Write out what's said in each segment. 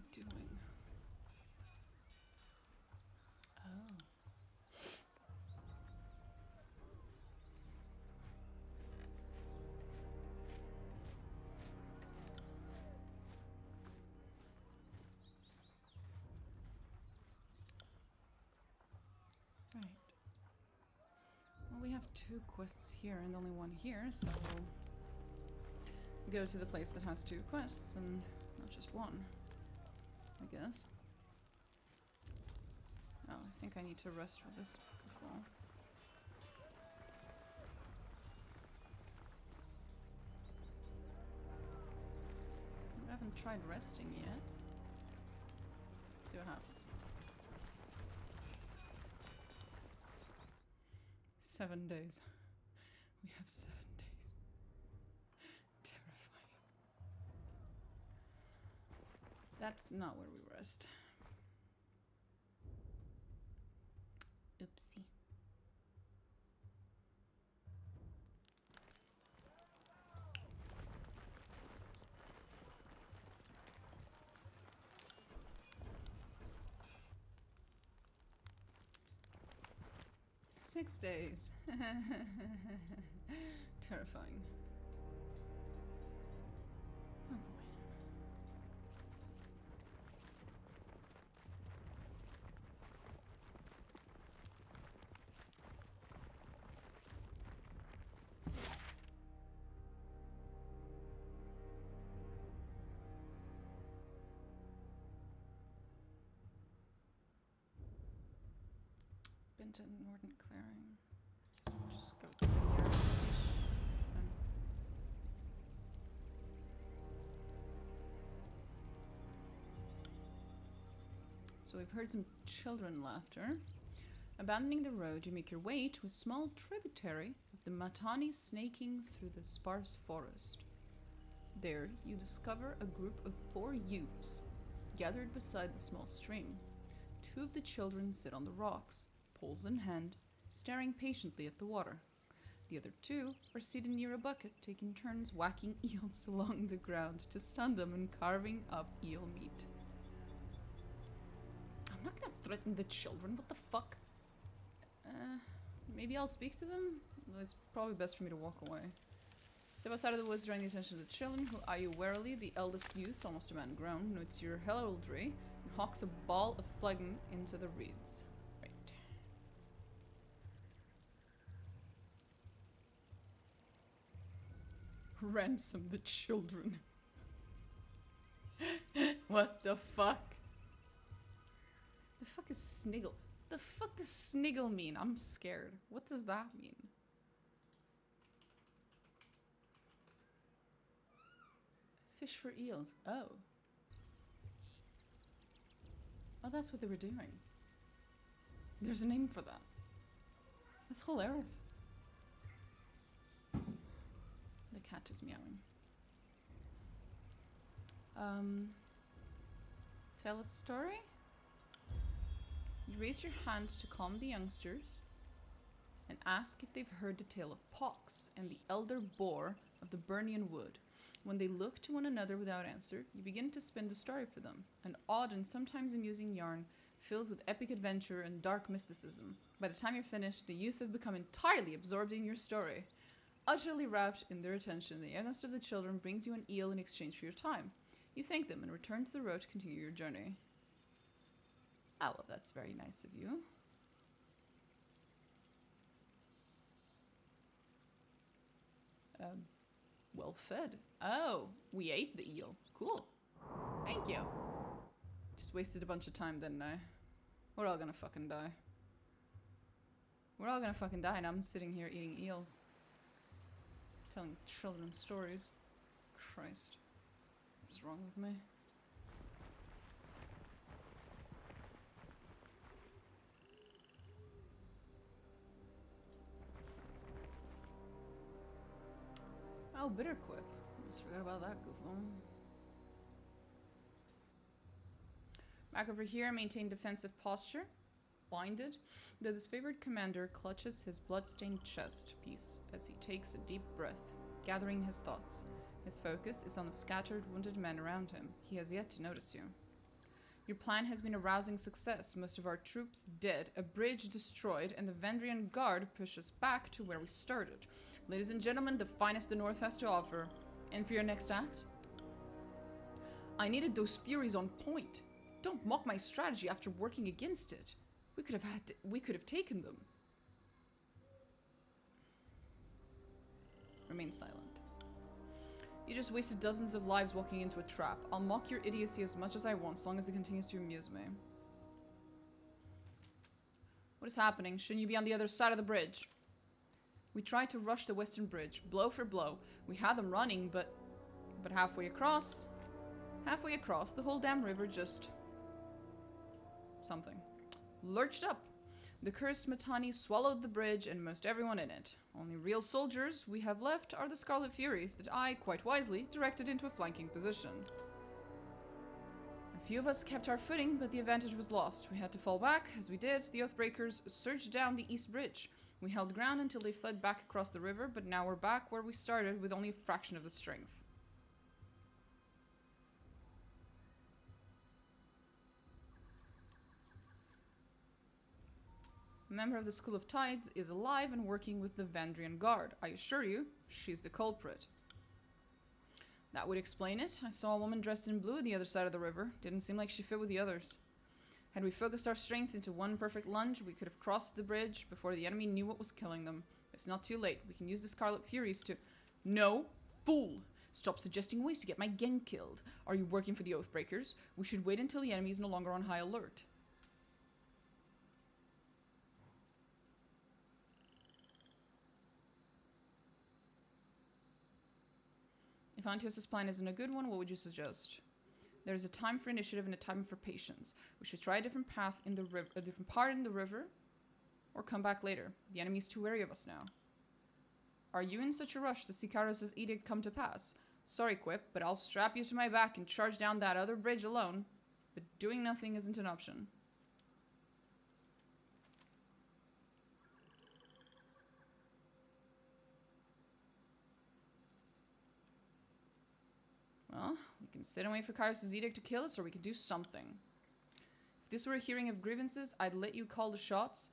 we doing? Oh. Right. Well, we have 2 quests here and only 1 here, so we'll go to the place that has 2 quests and not just 1, I guess. Oh, I think I need to rest with this goofball. I haven't tried resting yet. See what happens. 7 days. We have 7 days. Terrifying. That's not where we rest. Oopsie. Six days. Terrifying. Oh boy. Been to Northern Clearing. So we'll just go to the nearest location. So we've heard some children laughter. Abandoning the road, you make your way to a small tributary of the Matani snaking through the sparse forest. There, you discover a group of 4 youths gathered beside the small stream. 2 of the children sit on the rocks, poles in hand, staring patiently at the water. The other 2 are seated near a bucket, taking turns whacking eels along the ground to stun them and carving up eel meat. I'm not gonna threaten the children, what the fuck? Maybe I'll speak to them? It's probably best for me to walk away. Step outside of the woods, drawing the attention of the children, who eye you warily. The eldest youth, almost a man grown, notes your heraldry and hawks a ball of phlegm into the reeds. Right. Ransom the children. What the fuck? The fuck is sniggle? The fuck does sniggle mean? I'm scared. What does that mean? Fish for eels. Oh. Oh, that's what they were doing. There's a name for that. That's hilarious. The cat is meowing. Tell a story? You raise your hand to calm the youngsters and ask if they've heard the tale of Pox and the elder boar of the Burnian Wood. When they look to one another without answer, you begin to spin the story for them, an odd and sometimes amusing yarn filled with epic adventure and dark mysticism. By the time you're finished, the youth have become entirely absorbed in your story. Utterly wrapped in their attention, the youngest of the children brings you an eel in exchange for your time. You thank them and return to the road to continue your journey. Oh, well, that's very nice of you. Well fed. Oh, we ate the eel. Cool. Thank you. Just wasted a bunch of time, didn't I? We're all gonna fucking die. We're all gonna fucking die, and I'm sitting here eating eels. Telling children stories. Christ. What is wrong with me? Oh, bitter quip. Almost forgot about that goofball. Back over here, maintain defensive posture. Blinded. The disfavored commander clutches his blood-stained chest piece as he takes a deep breath, gathering his thoughts. His focus is on the scattered, wounded men around him. He has yet to notice you. Your plan has been a rousing success. Most of our troops dead, a bridge destroyed, and the Vendrian Guard pushed us back to where we started. Ladies and gentlemen, the finest the North has to offer. And for your next act? I needed those Furies on point. Don't mock my strategy after working against it. We could have taken them. Remain silent. You just wasted dozens of lives walking into a trap. I'll mock your idiocy as much as I want, as long as it continues to amuse me. What is happening? Shouldn't you be on the other side of the bridge? We tried to rush the western bridge, blow for blow. We had them running, but halfway across, the whole damn river just... something. Lurched up. The cursed Matani swallowed the bridge and most everyone in it. Only real soldiers we have left are the Scarlet Furies that I, quite wisely, directed into a flanking position. A few of us kept our footing, but the advantage was lost. We had to fall back. As we did, the Oathbreakers surged down the east bridge. We held ground until they fled back across the river, but now we're back where we started with only a fraction of the strength. A member of the School of Tides is alive and working with the Vendrian Guard. I assure you, she's the culprit. That would explain it. I saw a woman dressed in blue at the other side of the river. Didn't seem like she fit with the others. Had we focused our strength into one perfect lunge, we could have crossed the bridge before the enemy knew what was killing them. It's not too late. We can use the Scarlet Furies to... No! Fool! Stop suggesting ways to get my gang killed. Are you working for the Oathbreakers? We should wait until the enemy is no longer on high alert. If Antios' plan isn't a good one, what would you suggest? There's a time for initiative and a time for patience. We should try a different path in the river, a different part in the river, or come back later. The enemy's too wary of us now. Are you in such a rush to see Kairos' edict come to pass? Sorry, Quip, but I'll strap you to my back and charge down that other bridge alone. But doing nothing isn't an option. Well, we can sit and wait for Kairos' edict to kill us, or we can do something. If this were a hearing of grievances, I'd let you call the shots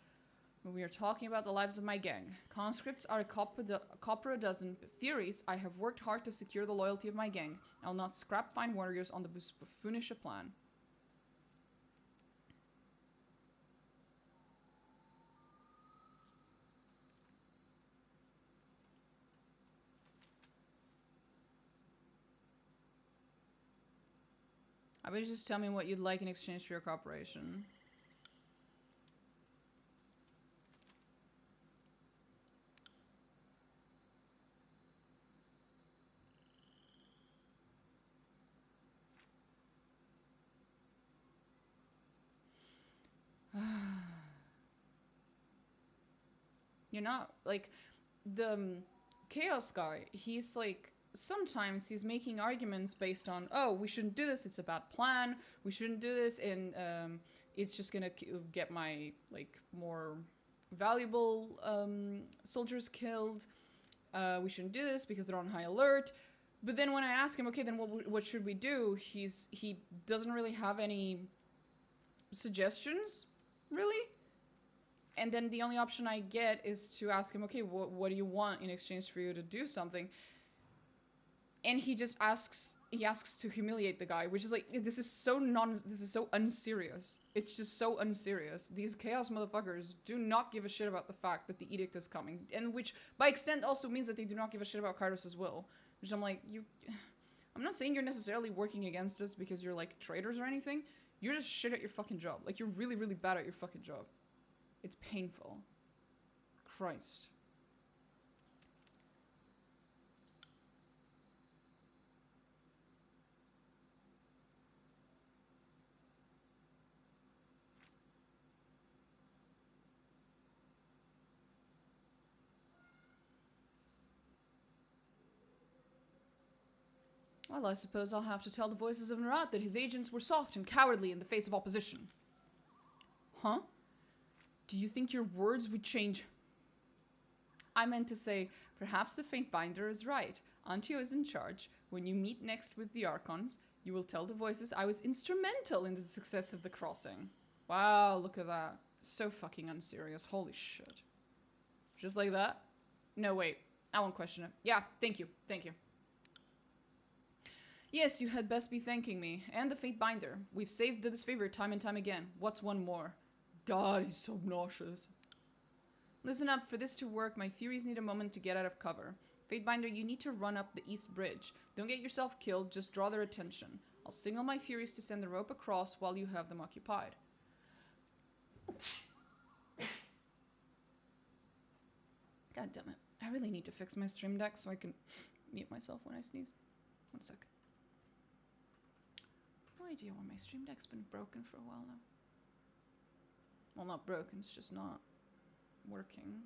when we are talking about the lives of my gang. Conscripts are a copper a dozen, but Furies, I have worked hard to secure the loyalty of my gang. I'll not scrap fine warriors on the buffoonish plan. I bet you just tell me what you'd like in exchange for your cooperation. You're not, like, the Chaos guy, he's like, sometimes he's making arguments based on, oh, we shouldn't do this, it's a bad plan, we shouldn't do this, and it's just gonna get my, like, more valuable soldiers killed, we shouldn't do this because they're on high alert. But then when I ask him, okay, then what should we do, he doesn't really have any suggestions, really. And then the only option I get is to ask him, okay, what do you want in exchange for you to do something? And he just asks to humiliate the guy, which is like, this is so unserious. It's just so unserious. These chaos motherfuckers do not give a shit about the fact that the edict is coming. And which, by extent, also means that they do not give a shit about Kairos' will. Which I'm like, I'm not saying you're necessarily working against us because you're like traitors or anything. You're just shit at your fucking job. Like, you're really, really bad at your fucking job. It's painful. Christ. Well, I suppose I'll have to tell the voices of Narat that his agents were soft and cowardly in the face of opposition. Huh? Do you think your words would change? I meant to say, perhaps the Faint Binder is right. Antio is in charge. When you meet next with the Archons, You will tell the voices I was instrumental in the success of the crossing. Wow, look at that. So fucking unserious. Holy shit. Just like that? No, wait. I won't question it. Yeah, thank you. Thank you. Yes, you had best be thanking me. And the Fate Binder. We've saved this favor time and time again. What's one more? God, he's so obnoxious. Listen up. For this to work, my Furies need a moment to get out of cover. Fatebinder, you need to run up the East Bridge. Don't get yourself killed, just draw their attention. I'll signal my Furies to send the rope across while you have them occupied. God damn it. I really need to fix my stream deck so I can mute myself when I sneeze. 1 sec. No idea why my stream deck's been broken for a while now. Well, not broken, it's just not working.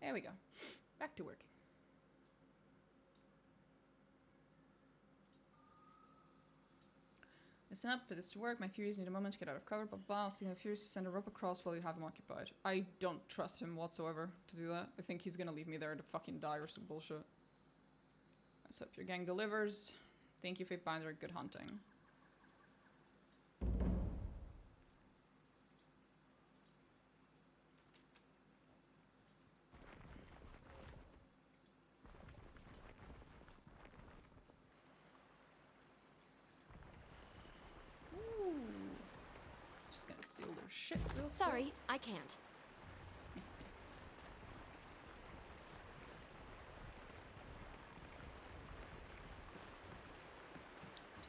There we go. Back to working. Listen up, for this to work, my Furies need a moment to get out of cover, but I'll see how Furies send a rope across while you have them occupied. I don't trust him whatsoever to do that. I think he's gonna leave me there to fucking die or some bullshit. Let's hope your gang delivers. Thank you, Fatebinder. Good hunting. Ooh. Just gonna steal their shit. Sorry, I can't.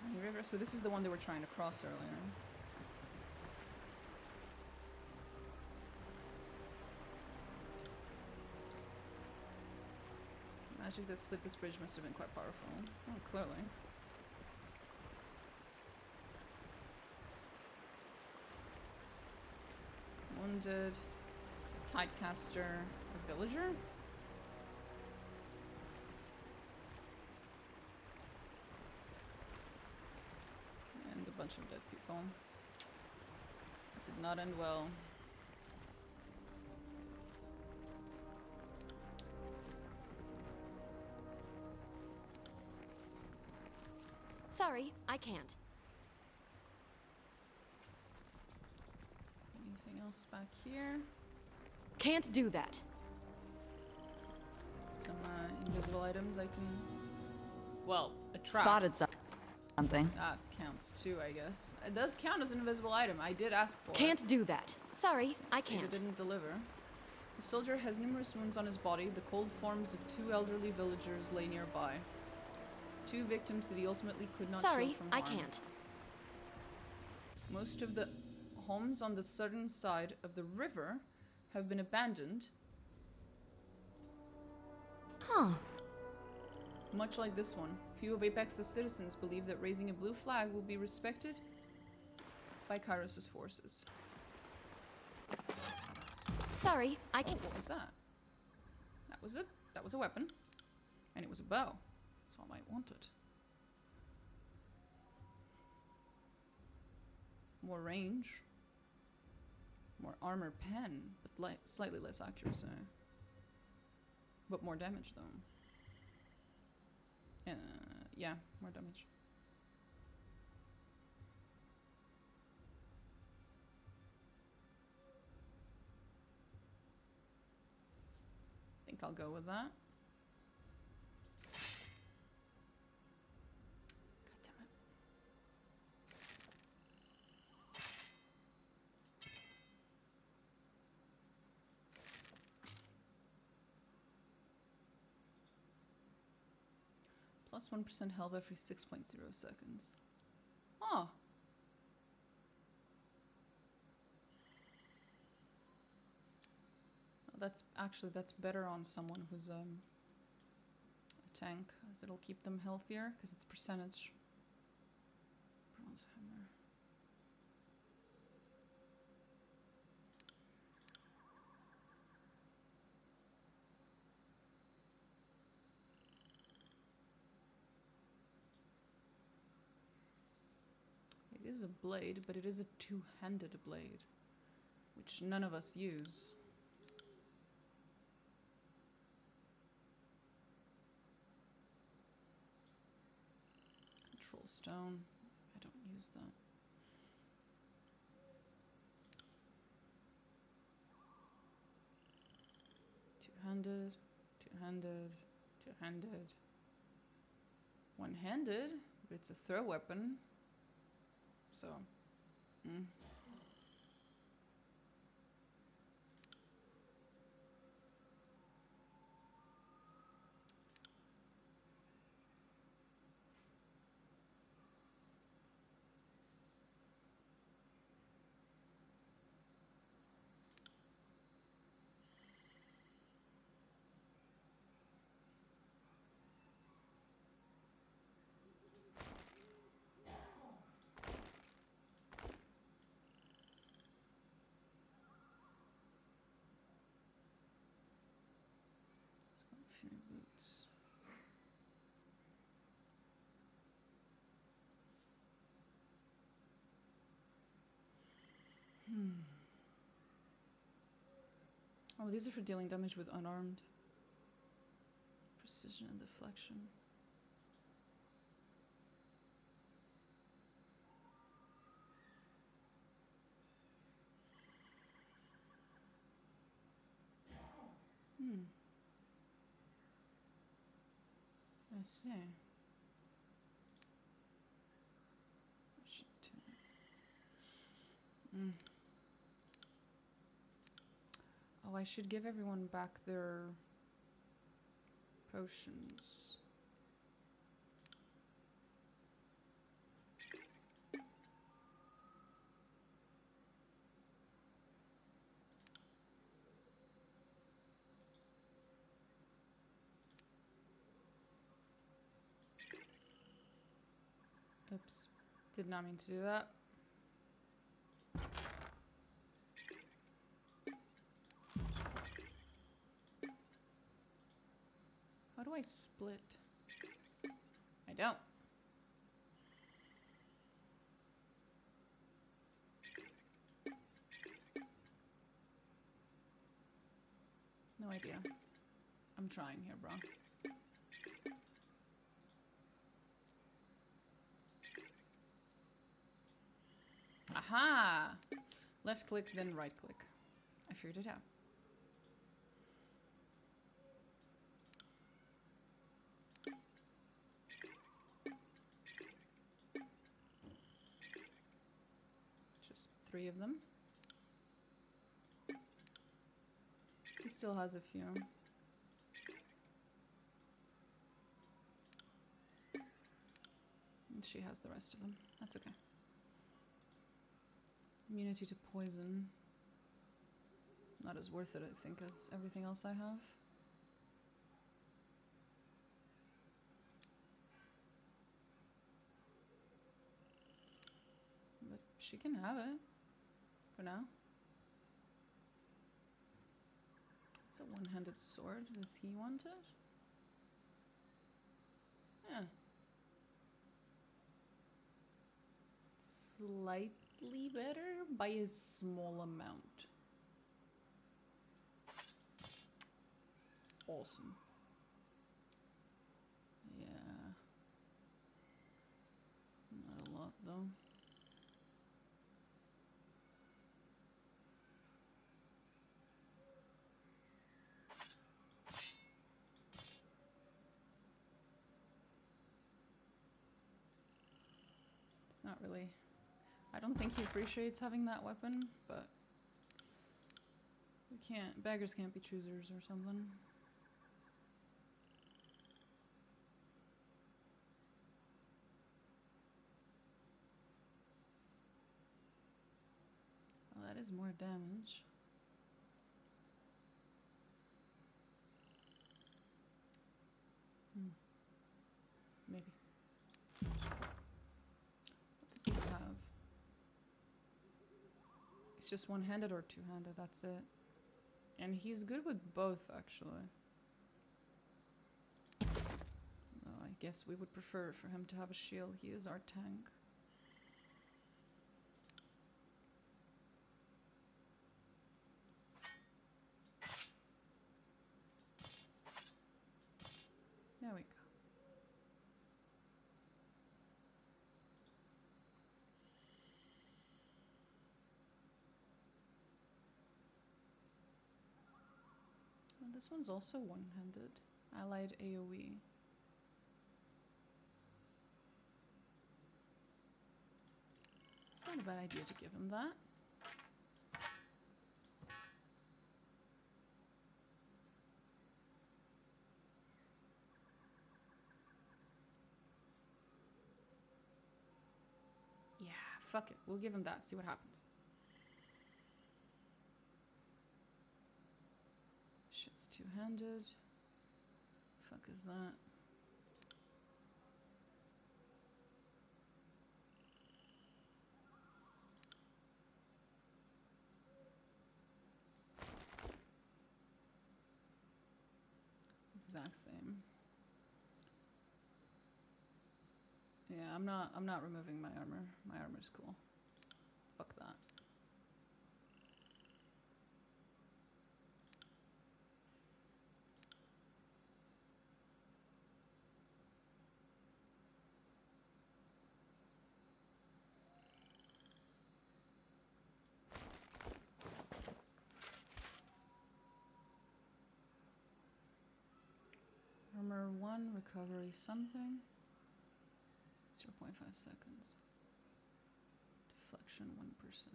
Tiny River. So this is the one they were trying to cross earlier. Magic that split this bridge must have been quite powerful. Oh, clearly. Wounded. Tidecaster. A villager? And a bunch of dead people. That did not end well. Sorry, I can't. Anything else back here? Can't do that. Some invisible items I can... Well, a trap. Spotted something. That counts too, I guess. It does count as an invisible item. I did ask for it. Can't do that. Sorry, I It can't. didn't deliver. The soldier has numerous wounds on his body. The cold forms of 2 elderly villagers lay nearby. 2 victims that he ultimately could not Sorry, shield from I harm. can't. Most of the homes on the southern side of the river have been abandoned. Huh. Much like this one, few of Apex's citizens believe that raising a blue flag will be respected by Kairos' forces. Sorry, I can't. What was that? That was a weapon. And it was a bow. So I might want it. More range. More armor pen, but slightly less accuracy. But more damage though. Yeah, more damage. I think I'll go with that. God damn it. Plus 1% health every 6.0 seconds. Oh. That's better on someone who's a tank, as it'll keep them healthier because it's percentage. Bronze hammer. It is a blade, but it is a 2-handed blade, which none of us use. Troll stone. I don't use that. Two-handed, two-handed, two-handed. One-handed, but it's a throw weapon. So, few boots. Oh, these are for dealing damage with unarmed. Precision and deflection. I see. Oh, I should give everyone back their potions. Oops. Did not mean to do that. How do I split? I don't. No idea. I'm trying here, bro. Aha! Left click, then right click. I figured it out. Just 3 of them. He still has a few. And she has the rest of them. That's okay. Immunity to poison. Not as worth it, I think, as everything else I have. But she can have it. For now. It's a one-handed sword. Does he want it? Yeah. Slightly better by a small amount. Awesome. Yeah. Not a lot though. It's not really... I don't think he appreciates having that weapon, but... we can't... beggars can't be choosers or something. Well, that is more damage. Maybe. What does he have? It's just one-handed or two-handed, that's it. And he's good with both, actually. Well, I guess we would prefer for him to have a shield. He is our tank. There we go. This one's also one-handed. Allied AoE. It's not a bad idea to give him that. Yeah, fuck it. We'll give him that. See what happens. Shit's two-handed. Fuck is that? Exact same. Yeah, I'm not removing my armor. My armor's cool. Fuck that. Armor 1, recovery something. 0.5 seconds. Deflection 1%.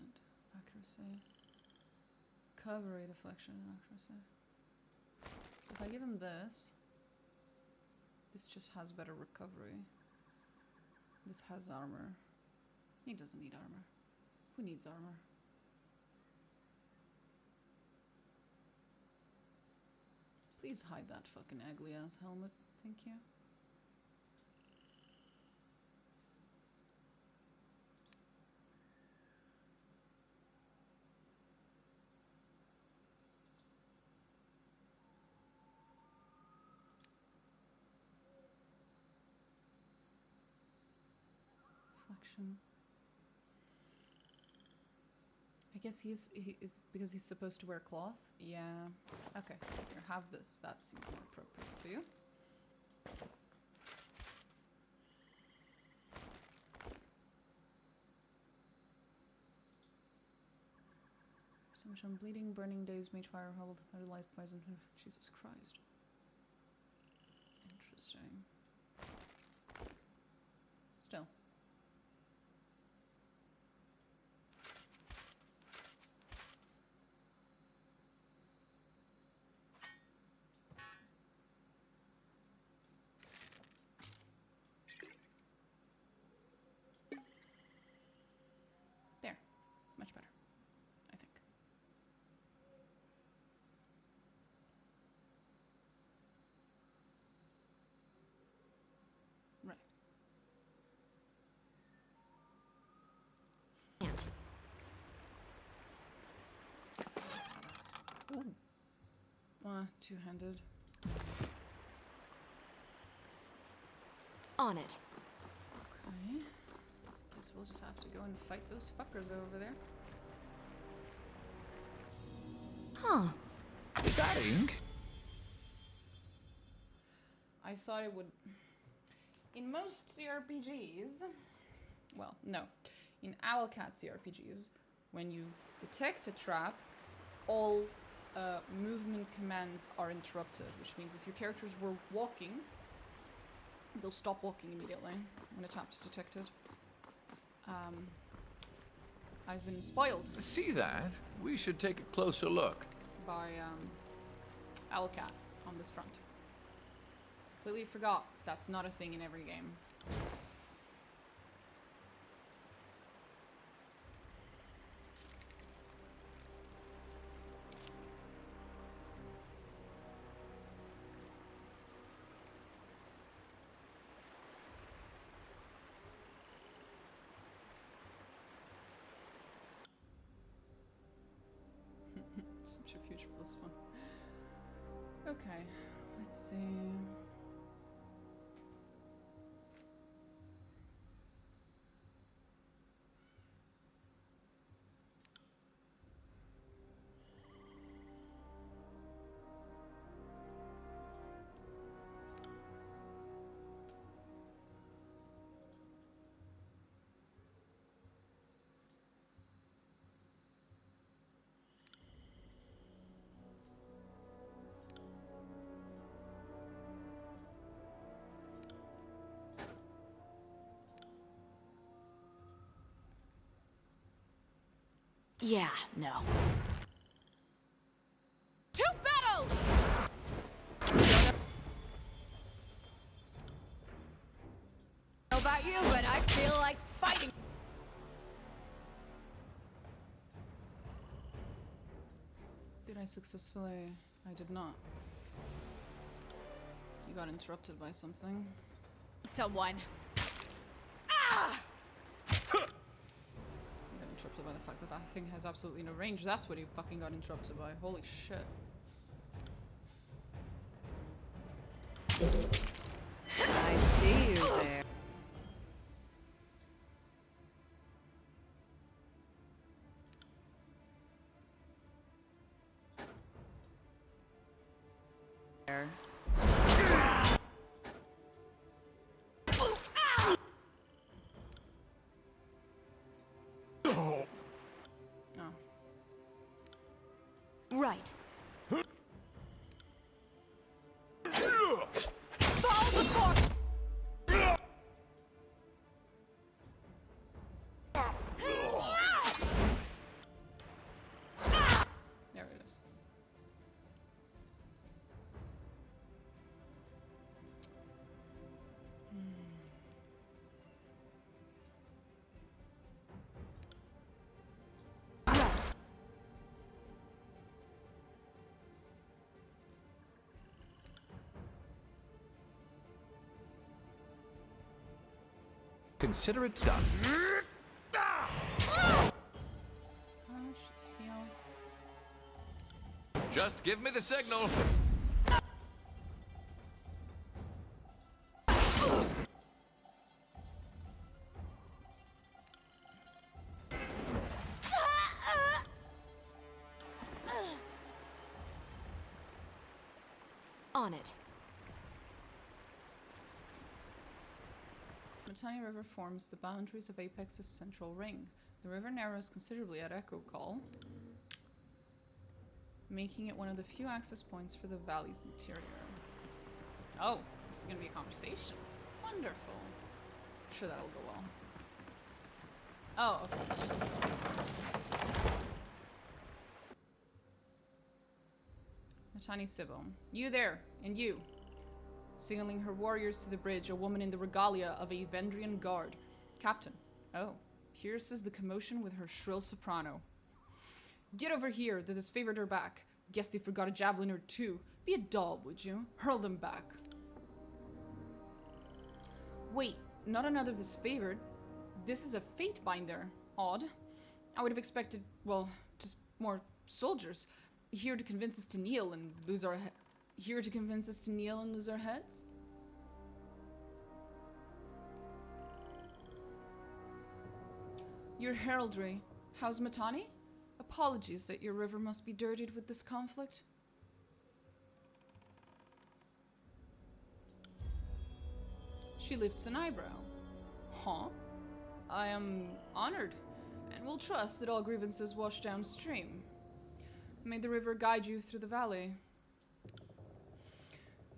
Accuracy. Recovery, deflection, and accuracy. So if I give him this, this just has better recovery. This has armor. He doesn't need armor. Who needs armor? Please hide that fucking ugly ass helmet. Thank you. Reflection. I guess he is because he's supposed to wear cloth. Yeah. Okay. Here, have this. That seems more appropriate for you. So much on bleeding, burning days, mage fire, hold, paralyzed poison. Jesus Christ. Interesting. Still. There. Much better, I think. Right. Can't. Ooh. Two-handed. On it. Okay. Guess we'll just have to go and fight those fuckers over there. Huh. Is that ink? I thought it would... In most CRPGs... Well, no. In Owlcat CRPGs, when you detect a trap, all movement commands are interrupted, which means if your characters were walking, they'll stop walking immediately when a trap is detected. I've been spoiled See that? We should take a closer look. by Owlcat on this front. Completely forgot that's not a thing in every game. Subterfuge plus one. Okay, let's see. Yeah, no. To battle! I don't know about you, but I feel like fighting. Did I successfully? I did not. You got interrupted by something. Someone. Ah! You got interrupted by the fact that that thing has absolutely no range. That's what you fucking got interrupted by. Holy shit. I see you there. Oh. Right. Fall before. There it is. Consider it done. Just heal. Just give me the signal. On it. Mittani River forms the boundaries of Apex's central ring. The river narrows considerably at Echo Call, making it one of the few access points for the valley's interior. Oh, this is gonna be a conversation. Wonderful. I'm sure that'll go well. Oh, okay. It's just Mittani Sybil. You there, and you. Signaling her warriors to the bridge, a woman in the regalia of a Vendrian guard. Captain. Oh, pierces the commotion with her shrill soprano. Get over here, that has favored her back. Guess they forgot a javelin or two. Be a doll, would you? Hurl them back. Wait, not another disfavored. This is a fate binder. Odd. I would have expected, well, just more soldiers. Here to convince us to kneel and lose our Here to convince us to kneel and lose our heads? Your heraldry. How's Mittani? Apologies that your river must be dirtied with this conflict. She lifts an eyebrow. Huh? I am honored, and will trust that all grievances wash downstream. May the river guide you through the valley.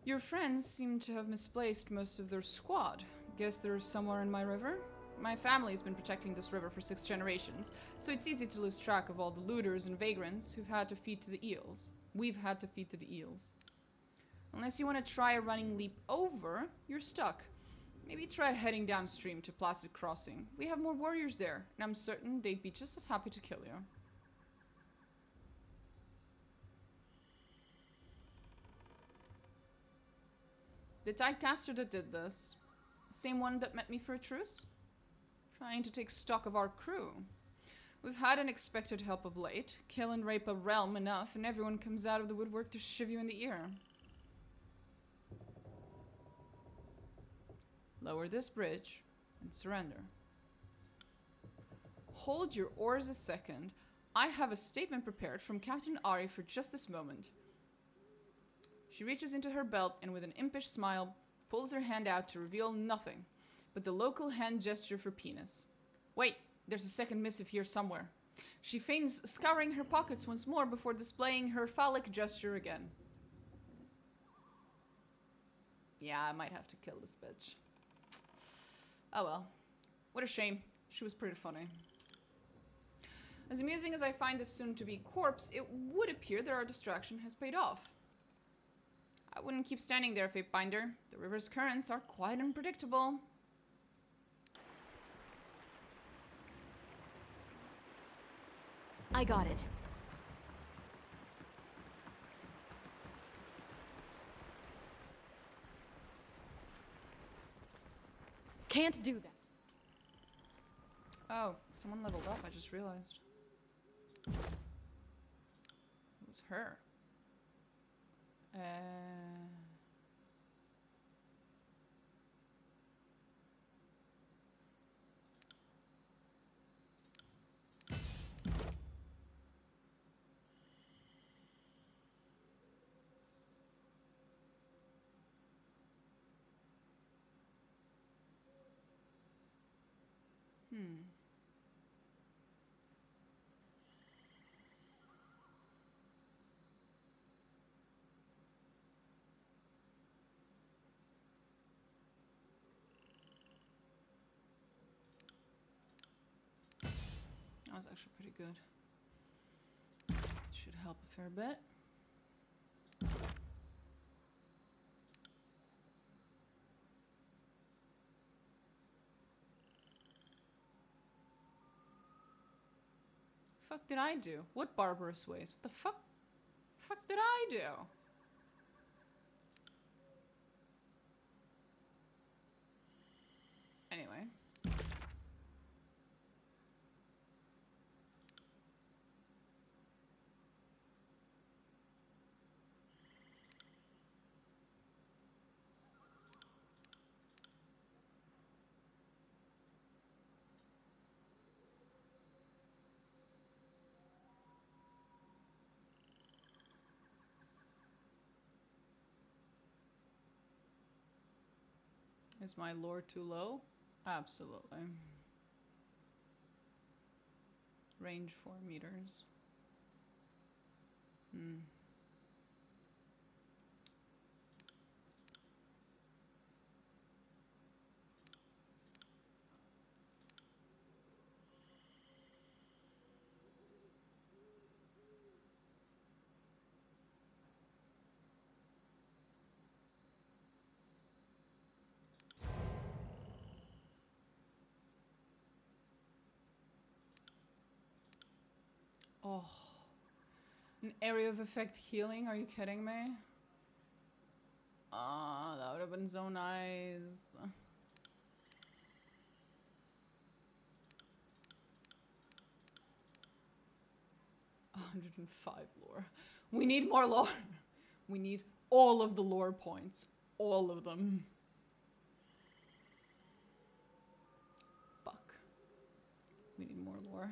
Your friends seem to have misplaced most of their squad. Guess they're somewhere in my river? My family's been protecting this river for 6 generations, so it's easy to lose track of all the looters and vagrants who've had to feed to the eels. We've had to feed to the eels. Unless you want to try a running leap over, you're stuck. Maybe try heading downstream to Placid Crossing. We have more warriors there, and I'm certain they'd be just as happy to kill you. The Tidecaster that did this, same one that met me for a truce? Trying to take stock of our crew. We've had unexpected help of late. Kill and rape a realm enough, and everyone comes out of the woodwork to shiv you in the ear. Lower this bridge and surrender. Hold your oars a second. I have a statement prepared from Captain Ari for just this moment. She reaches into her belt and with an impish smile pulls her hand out to reveal nothing but the local hand gesture for penis. Wait, there's a second missive here somewhere. She feigns scouring her pockets once more before displaying her phallic gesture again. Yeah, I might have to kill this bitch. Oh well. What a shame. She was pretty funny. As amusing as I find this soon-to-be corpse, it would appear that our distraction has paid off. I wouldn't keep standing there, Fatebinder. The river's currents are quite unpredictable. I got it. Can't do that. Oh, someone leveled up, I just realized. It was her. That was actually pretty good. Should help a fair bit. Fuck did I do? What barbarous ways? What the fuck? Fuck did I do? Anyway. Is my lore too low? Absolutely. Range 4 meters. Oh. An area of effect healing? Are you kidding me? Ah, that would have been so nice. 105 lore. We need more lore. We need all of the lore points. All of them. Fuck. We need more lore.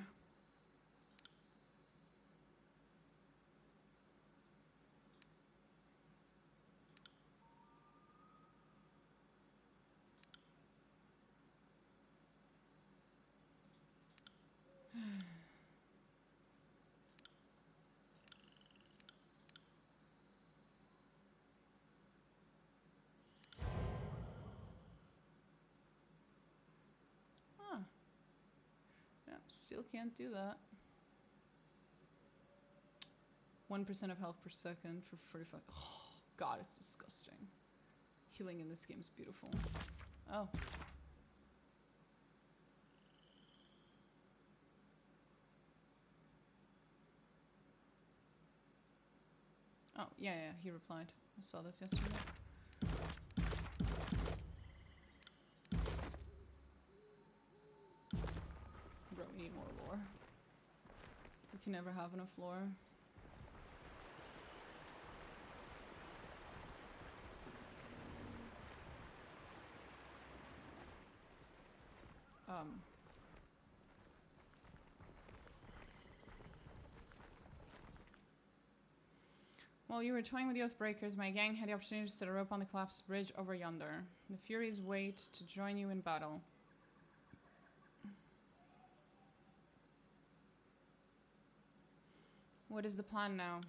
Still can't do that. 1% of health per second for 45. Oh, God, it's disgusting. Healing in this game is beautiful. Oh. Oh, yeah, he replied. I saw this yesterday. Bro, we need more lore. We can never have enough lore. While you were toying with the Oathbreakers, my gang had the opportunity to set a rope on the collapsed bridge over yonder. The Furies wait to join you in battle. What is the plan now?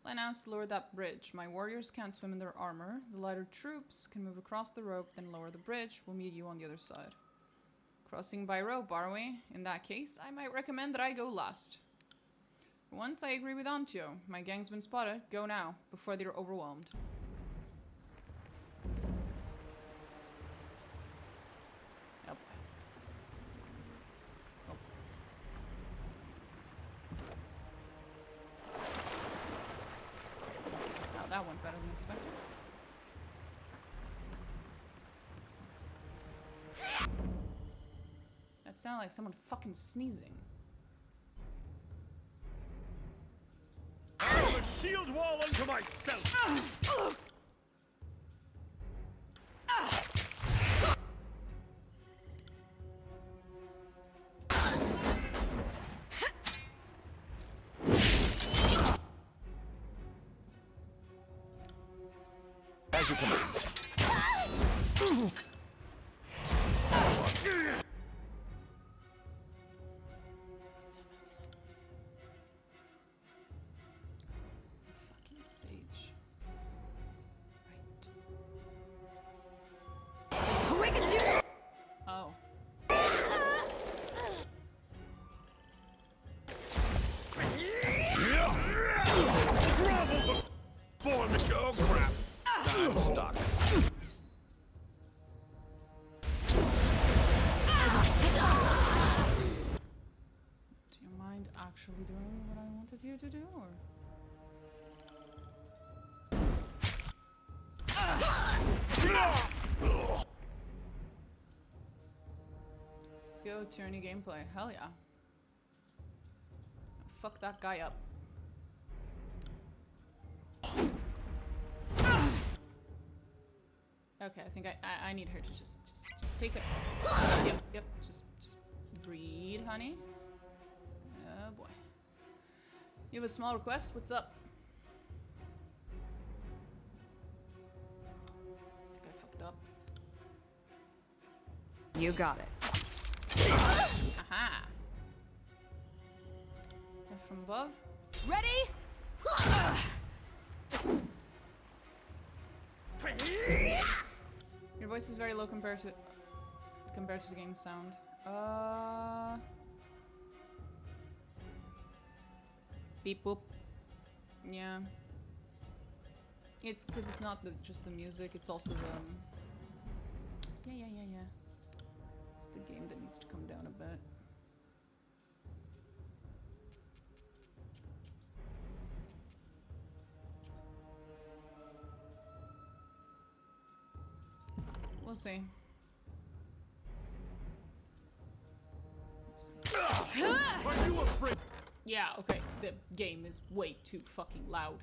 Plan now is to lower that bridge. My warriors can't swim in their armor. The lighter troops can move across the rope, then lower the bridge. We'll meet you on the other side. Crossing by rope, are we? In that case, I might recommend that I go last. Once I agree with Antio. My gang's been spotted. Go now, before they're overwhelmed. Yep. Oh. Now that went better than expected. That sounded like someone fucking sneezing. I have a shield wall unto myself! As you command. Fucking sage. Right. We can do it! Oh. Grovel before me! Oh crap! I'm stuck. Do you mind actually doing what I wanted you to do, or? Let's go, Tyranny gameplay. Hell yeah. Fuck that guy up. Okay, I think I need her to just take it. Yep, just breathe, honey. Oh boy. You have a small request? What's up? I think I fucked up. You got it. Aha! And from above? Ready? Your voice is very low compared to the game sound. Beep boop. Yeah. It's because it's not just the music, it's also the... Yeah. It's the game that needs to come down a bit. We'll see. Are you afraid? Yeah, okay. The game is way too fucking loud.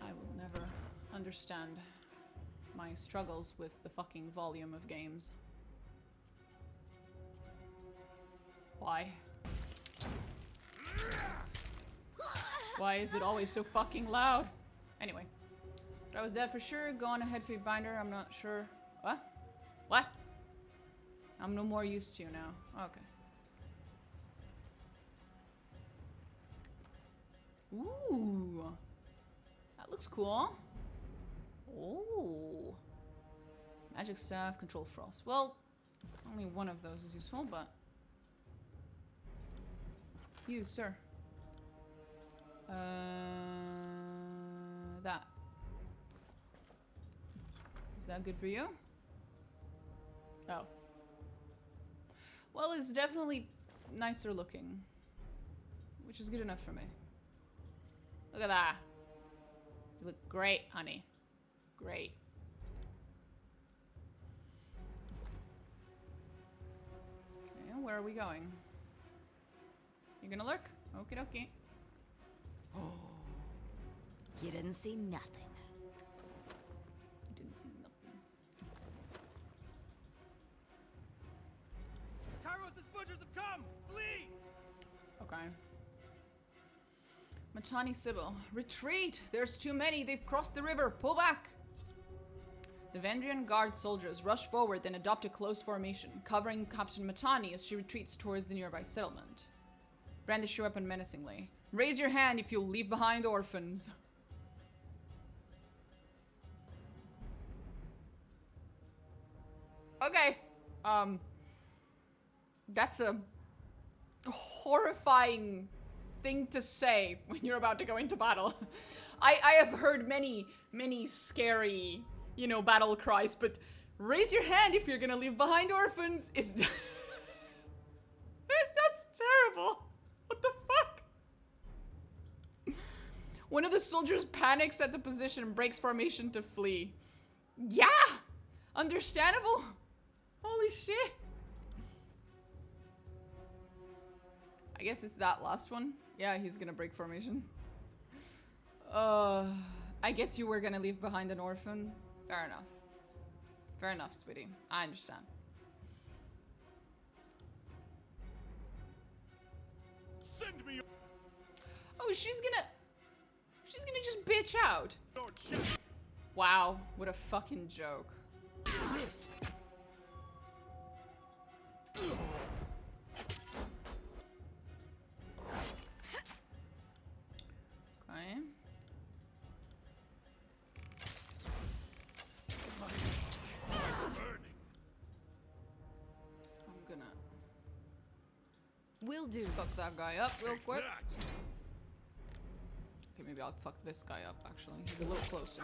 I will never understand my struggles with the fucking volume of games. Why? Why is it always so fucking loud? Anyway. But I was dead for sure. Go on ahead, feed binder. I'm not sure. What? What? I'm no more used to you now. Okay. Ooh. That looks cool. Oh. Magic staff, control frost. Well, only one of those is useful, but... You, sir. That. Is that good for you? Oh. Well, it's definitely nicer looking. Which is good enough for me. Look at that. You look great, honey. Great. Okay, where are we going? You gonna lurk? Okie dokie. Oh. You didn't see nothing. You didn't see nothing. Kairos' butchers have come! Flee! Okay. Matani Sybil. Retreat! There's too many. They've crossed the river. Pull back! The Vendrian Guard soldiers rush forward and adopt a close formation, covering Captain Matani as she retreats towards the nearby settlement. Brandish your weapon menacingly. Raise your hand if you'll leave behind orphans. Okay. That's a horrifying thing to say when you're about to go into battle. I have heard many scary, you know, battle cries, but raise your hand if you're gonna leave behind orphans is... That's terrible. What the fuck? One of the soldiers panics at the position and breaks formation to flee. Yeah! Understandable. Holy shit. I guess it's that last one. Yeah, he's gonna break formation. I guess you were gonna leave behind an orphan. Fair enough. Fair enough, sweetie. I understand. Send me Oh, she's gonna just bitch out. your chat. Wow, what a fucking joke. Okay. I'm gonna Will do. fuck that guy up real quick. That. Okay, maybe I'll fuck this guy up, actually. He's a little closer.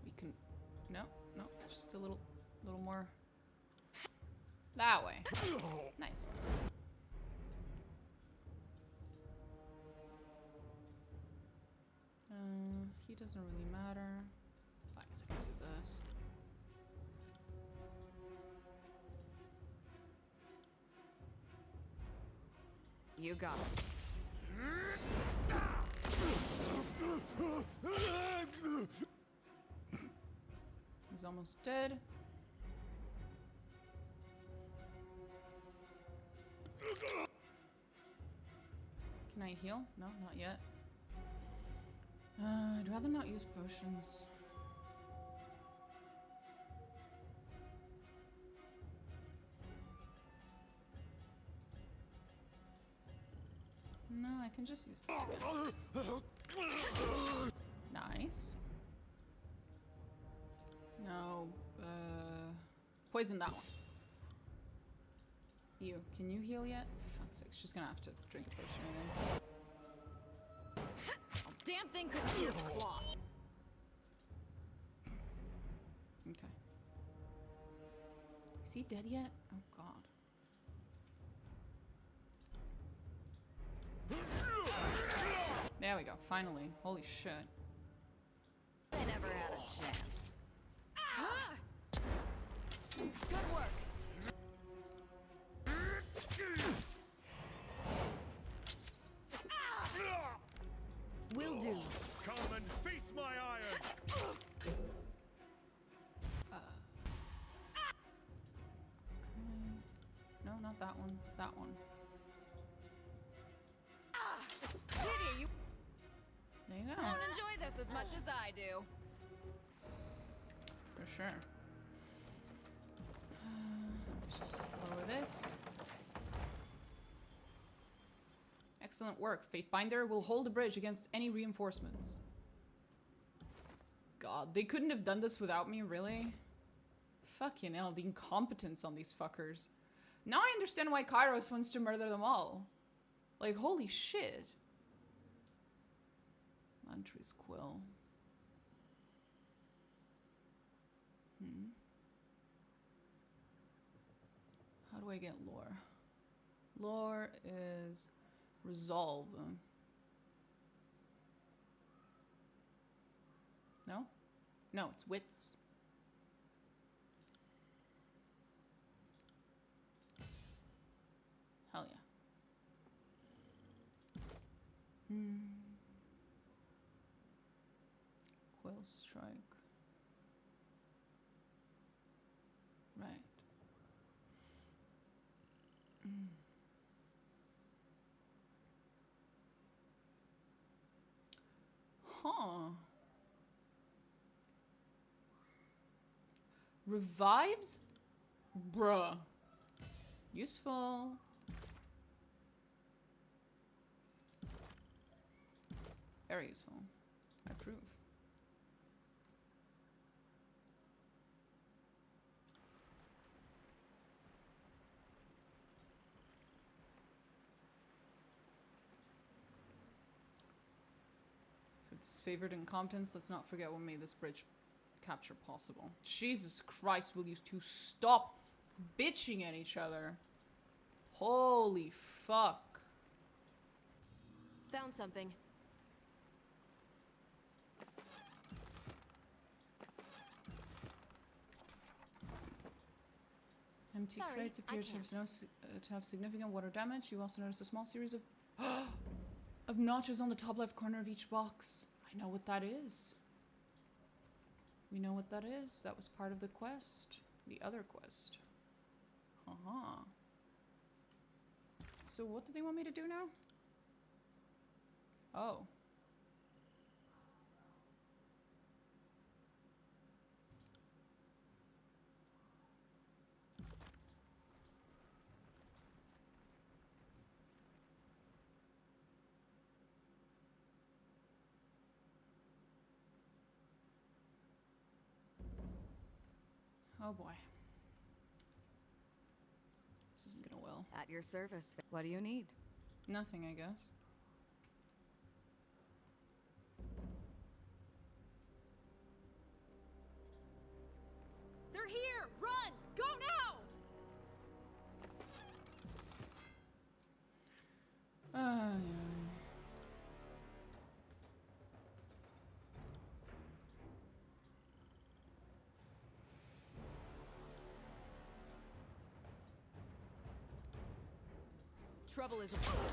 We can... No, just a little more... That way. Nice. He doesn't really matter. I guess I can do this. You got it. He's almost dead. Can I heal? No, not yet. I'd rather not use potions. No, I can just use this again. Nice. No, poison that one. You, can you heal yet? Fuck's sake, she's gonna have to drink a potion again. Damn thing could pierce cloth. Okay. Is he dead yet? Oh god. There we go, finally. Holy shit. I never had a chance. Good work. Will do. Come and face my iron. No, not that one. That one. Kitty, you There you go. won't enjoy this as much as I do. For sure. Let's just lower this. Excellent work. Fatebinder will hold the bridge against any reinforcements. God, they couldn't have done this without me, really? Fucking hell, the incompetence on these fuckers. Now I understand why Kairos wants to murder them all. Like, holy shit. Mantris Quill. How do I get lore? Lore is resolve. No? No, it's wits. Hell yeah. Quill strike. Right. Huh. Revives? Bruh. Useful. Very useful. I approve. If it's favored incompetence, let's not forget what made this bridge capture possible. Jesus Christ, will you two stop bitching at each other? Holy fuck. Found something. Empty Sorry, crates appear I to have, can't. to have significant water damage. You also notice a small series of of notches on the top left corner of each box. I know what that is. We know what that is. That was part of the quest. The other quest. Uh-huh. So what do they want me to do now? Oh. Oh boy. This isn't gonna well. At your service. What do you need? Nothing, I guess. They're here! Run! Go now! Yeah. Trouble is afoot.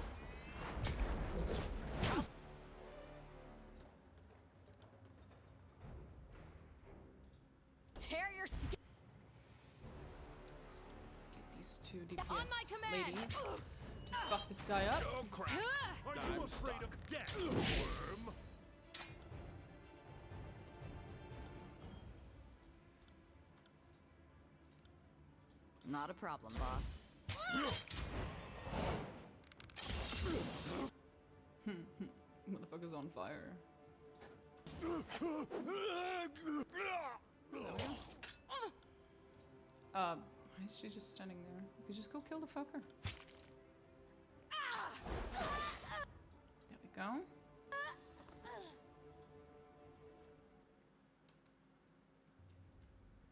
Tear your skin. Let's get these two On my DPS command! ladies to fuck this guy up. Oh crap! Are you I'm afraid stuck. of death, worm? Not a problem, boss. Motherfucker's on fire. Why is she just standing there? You could just go kill the fucker. There we go.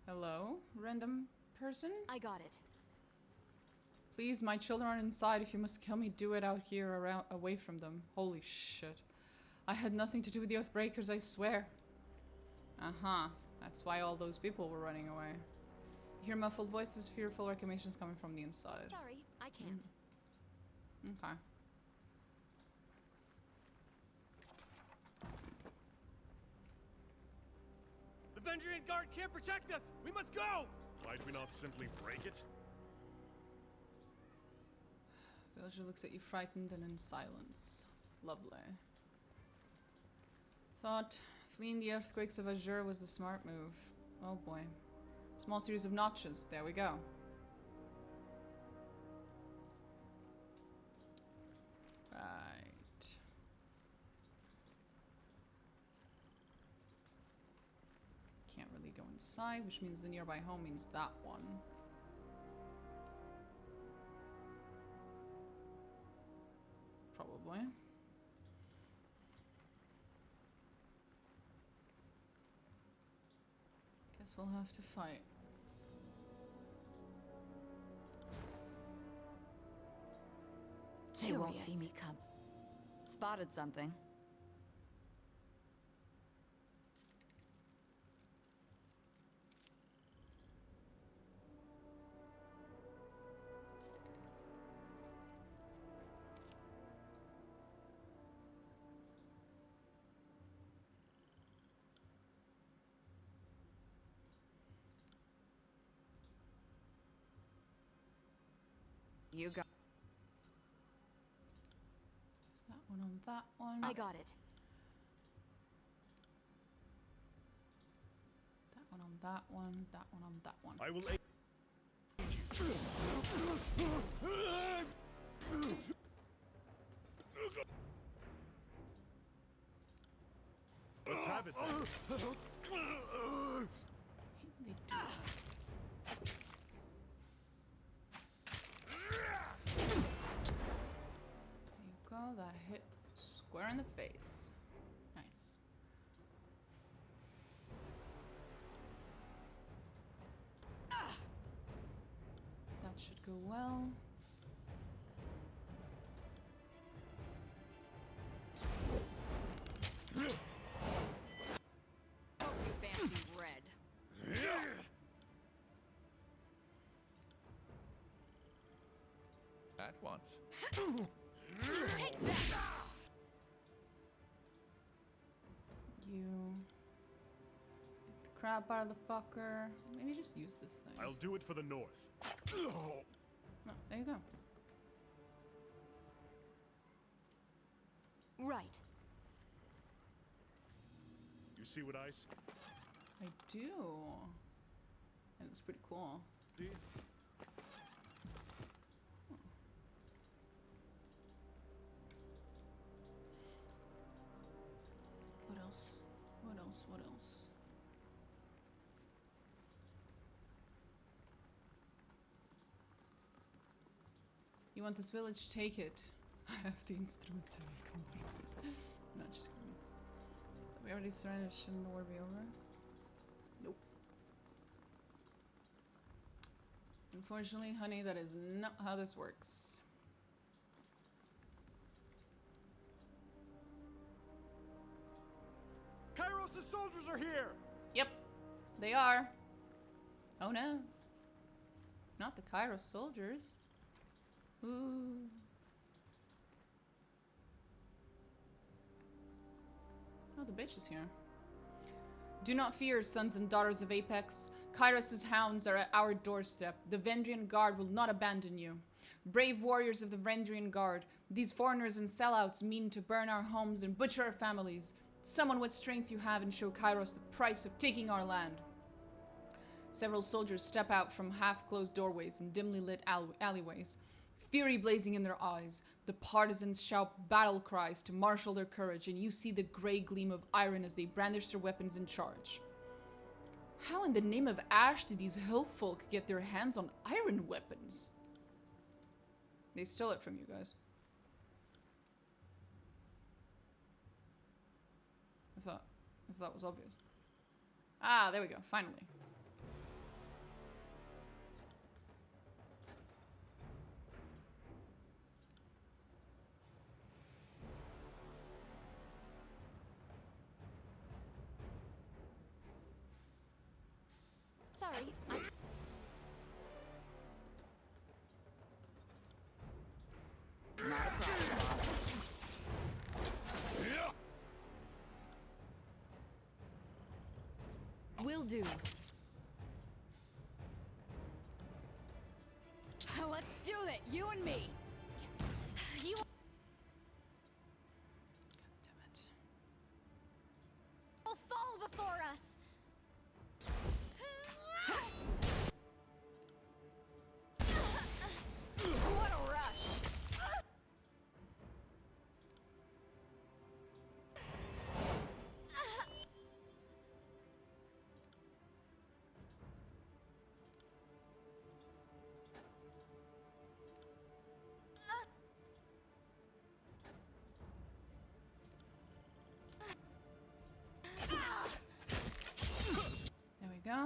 Hello, random person? I got it. Please, my children are inside. If you must kill me, do it out here around, away from them. Holy shit. I had nothing to do with the Oathbreakers, I swear. Uh-huh. That's why all those people were running away. You hear muffled voices, fearful reclamations coming from the inside. Sorry, I can't. Okay. The Vendrian guard can't protect us! We must go! Might we not simply break it? Villager looks at you frightened and in silence. Lovely. Thought fleeing the earthquakes of Azure was the smart move. Oh boy. Small series of notches. There we go. Right. Can't really go inside, which means the nearby home means that one. Probably. Guess we'll have to fight. They won't see Curious. me come. Spotted something. You got. Is that one on that one? I got it. one on that one, that one on that one. I will aid you. Let's have it then. They do that. There you go, that hit square in the face. Nice. That should go well. Hope you fancy red. At once. Take that! You get the crap out of the fucker. Maybe just use this thing. I'll do it for the north. Oh, there you go. Right. You see what I see? I do. It looks pretty cool. What else? What else? What else? You want this village? Take it. I have the instrument to make more. Not just kidding. We already surrendered. Shouldn't the war be over? Nope. Unfortunately, honey, that is not how this works. Kairos' soldiers are here! Yep, they are. Oh no. Not the Kairos soldiers. Ooh. Oh, the bitch is here. Do not fear, sons and daughters of Apex. Kairos' hounds are at our doorstep. The Vendrian Guard will not abandon you. Brave warriors of the Vendrian Guard, these foreigners and sellouts mean to burn our homes and butcher our families. Summon what strength you have and show Kairos the price of taking our land. Several soldiers step out from half-closed doorways and dimly lit alleyways. Fury blazing in their eyes, the partisans shout battle cries to marshal their courage, and you see the gray gleam of iron as they brandish their weapons in charge. How in the name of Ash did these hill folk get their hands on iron weapons? They stole it from you guys. I thought it was obvious. Ah, there we go, finally. Sorry, not a problem. Will do. Let's do it, you and me. You. God damn it. Will fall before us. What a rush! There we go.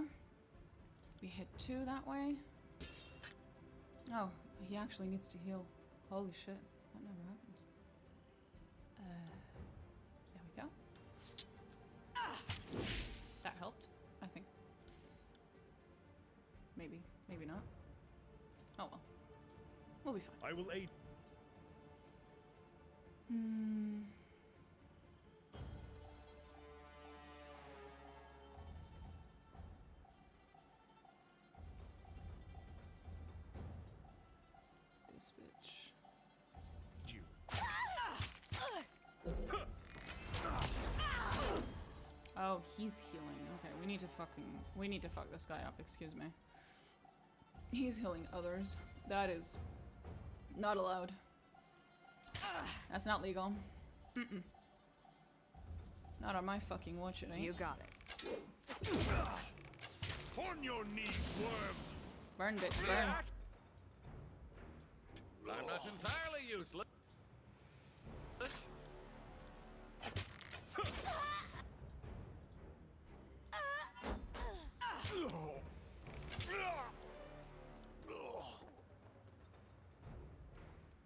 We hit 2 that way. Oh, he actually needs to heal. Holy shit, that never happens. There we go. That helped, I think. Maybe, maybe not. Oh well. We'll be fine. I will aid. This bitch. You. Oh, he's healing. Okay, we need to fuck this guy up, excuse me. He's healing others. That is not allowed. That's not legal. Mm-mm. Not on my fucking watch, it ain't. You got it. On your knees, worm! Burn, bitch, burn. I'm not entirely useless.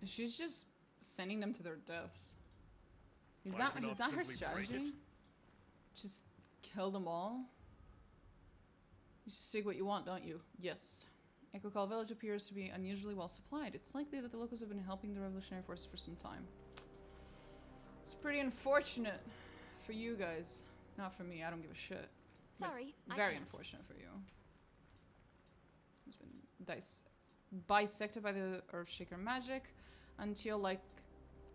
She's just sending them to their deaths. Is Why that do we is not that her simply break strategy? it? Just kill them all? You just take what you want, don't you? Yes. Echo Call Village appears to be unusually well supplied. It's likely that the locals have been helping the revolutionary forces for some time. It's pretty unfortunate for you guys. Not for me, I don't give a shit. Sorry, It's I very can't. unfortunate for you. He's been bisected by the Earthshaker magic until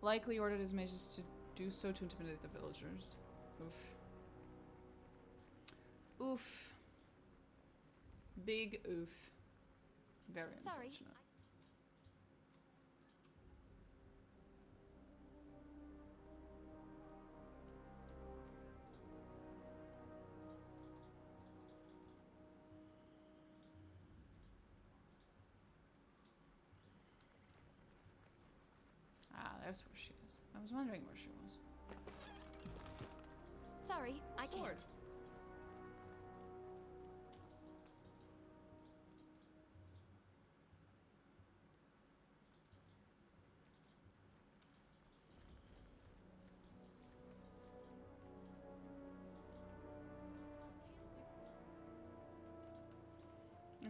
likely ordered his mages to do so to intimidate the villagers. Oof. Oof. Big oof. Very Sorry. unfortunate. Ah, there's where she is. I was wondering where she was. Sorry, I Sword. can't.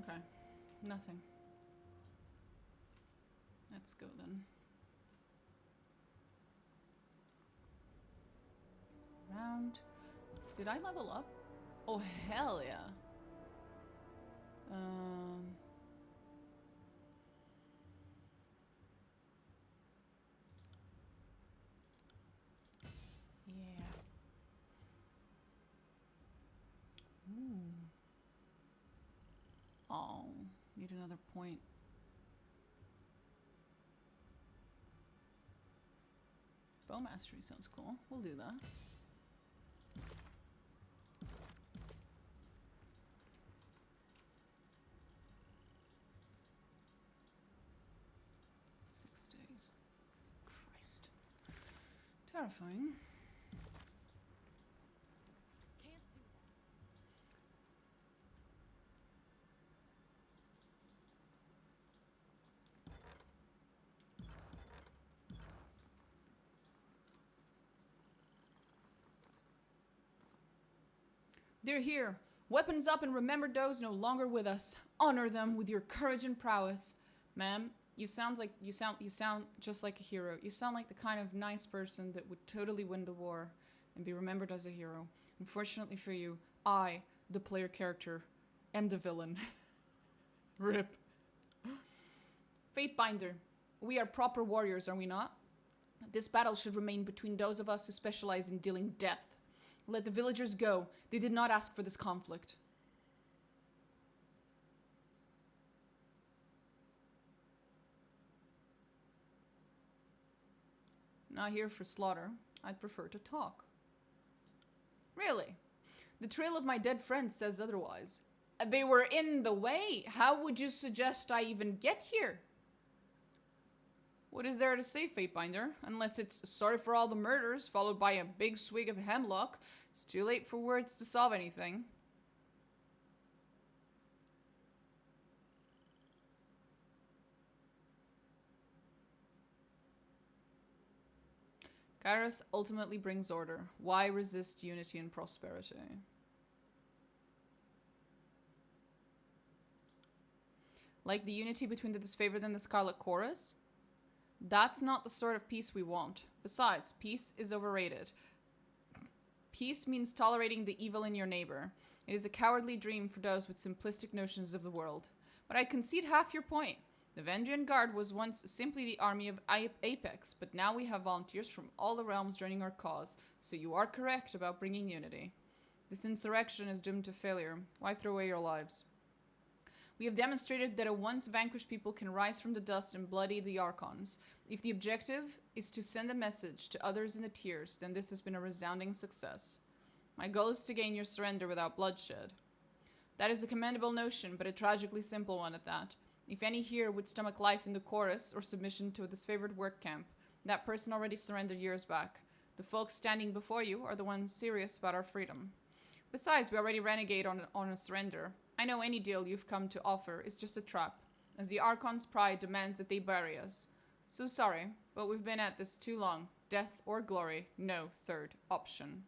Okay. Nothing. Let's go then. Round. Did I level up? Oh, hell yeah. Yeah. Ooh. Oh, need another point. Bow mastery sounds cool. We'll do that. Christ. Terrifying. They're here. Weapons up and remembered those no longer with us. Honor them with your courage and prowess. Ma'am, you sound just like a hero. You sound like the kind of nice person that would totally win the war and be remembered as a hero. Unfortunately for you, I, the player character, am the villain. RIP. Fatebinder, we are proper warriors, are we not? This battle should remain between those of us who specialize in dealing death. Let the villagers go. They did not ask for this conflict. Not here for slaughter. I'd prefer to talk. Really? The trail of my dead friends says otherwise. They were in the way. How would you suggest I even get here? What is there to say, Fatebinder? Unless it's sorry for all the murders, followed by a big swig of hemlock. It's too late for words to solve anything. Kairos ultimately brings order. Why resist unity and prosperity? Like the unity between the disfavored and the Scarlet Chorus? That's not the sort of peace we want. Besides, peace is overrated. Peace means tolerating the evil in your neighbor. It is a cowardly dream for those with simplistic notions of the world. But I concede half your point. The Vendrian Guard was once simply the army of Apex, but now we have volunteers from all the realms joining our cause, so you are correct about bringing unity. This insurrection is doomed to failure. Why throw away your lives? We have demonstrated that a once vanquished people can rise from the dust and bloody the Archons. If the objective is to send a message to others in the tiers, then this has been a resounding success. My goal is to gain your surrender without bloodshed. That is a commendable notion, but a tragically simple one at that. If any here would stomach life in the chorus or submission to a disfavored work camp, that person already surrendered years back. The folks standing before you are the ones serious about our freedom. Besides, we already renegade on a surrender. I know any deal you've come to offer is just a trap, as the Archon's pride demands that they bury us. So sorry, but we've been at this too long. Death or glory, no third option.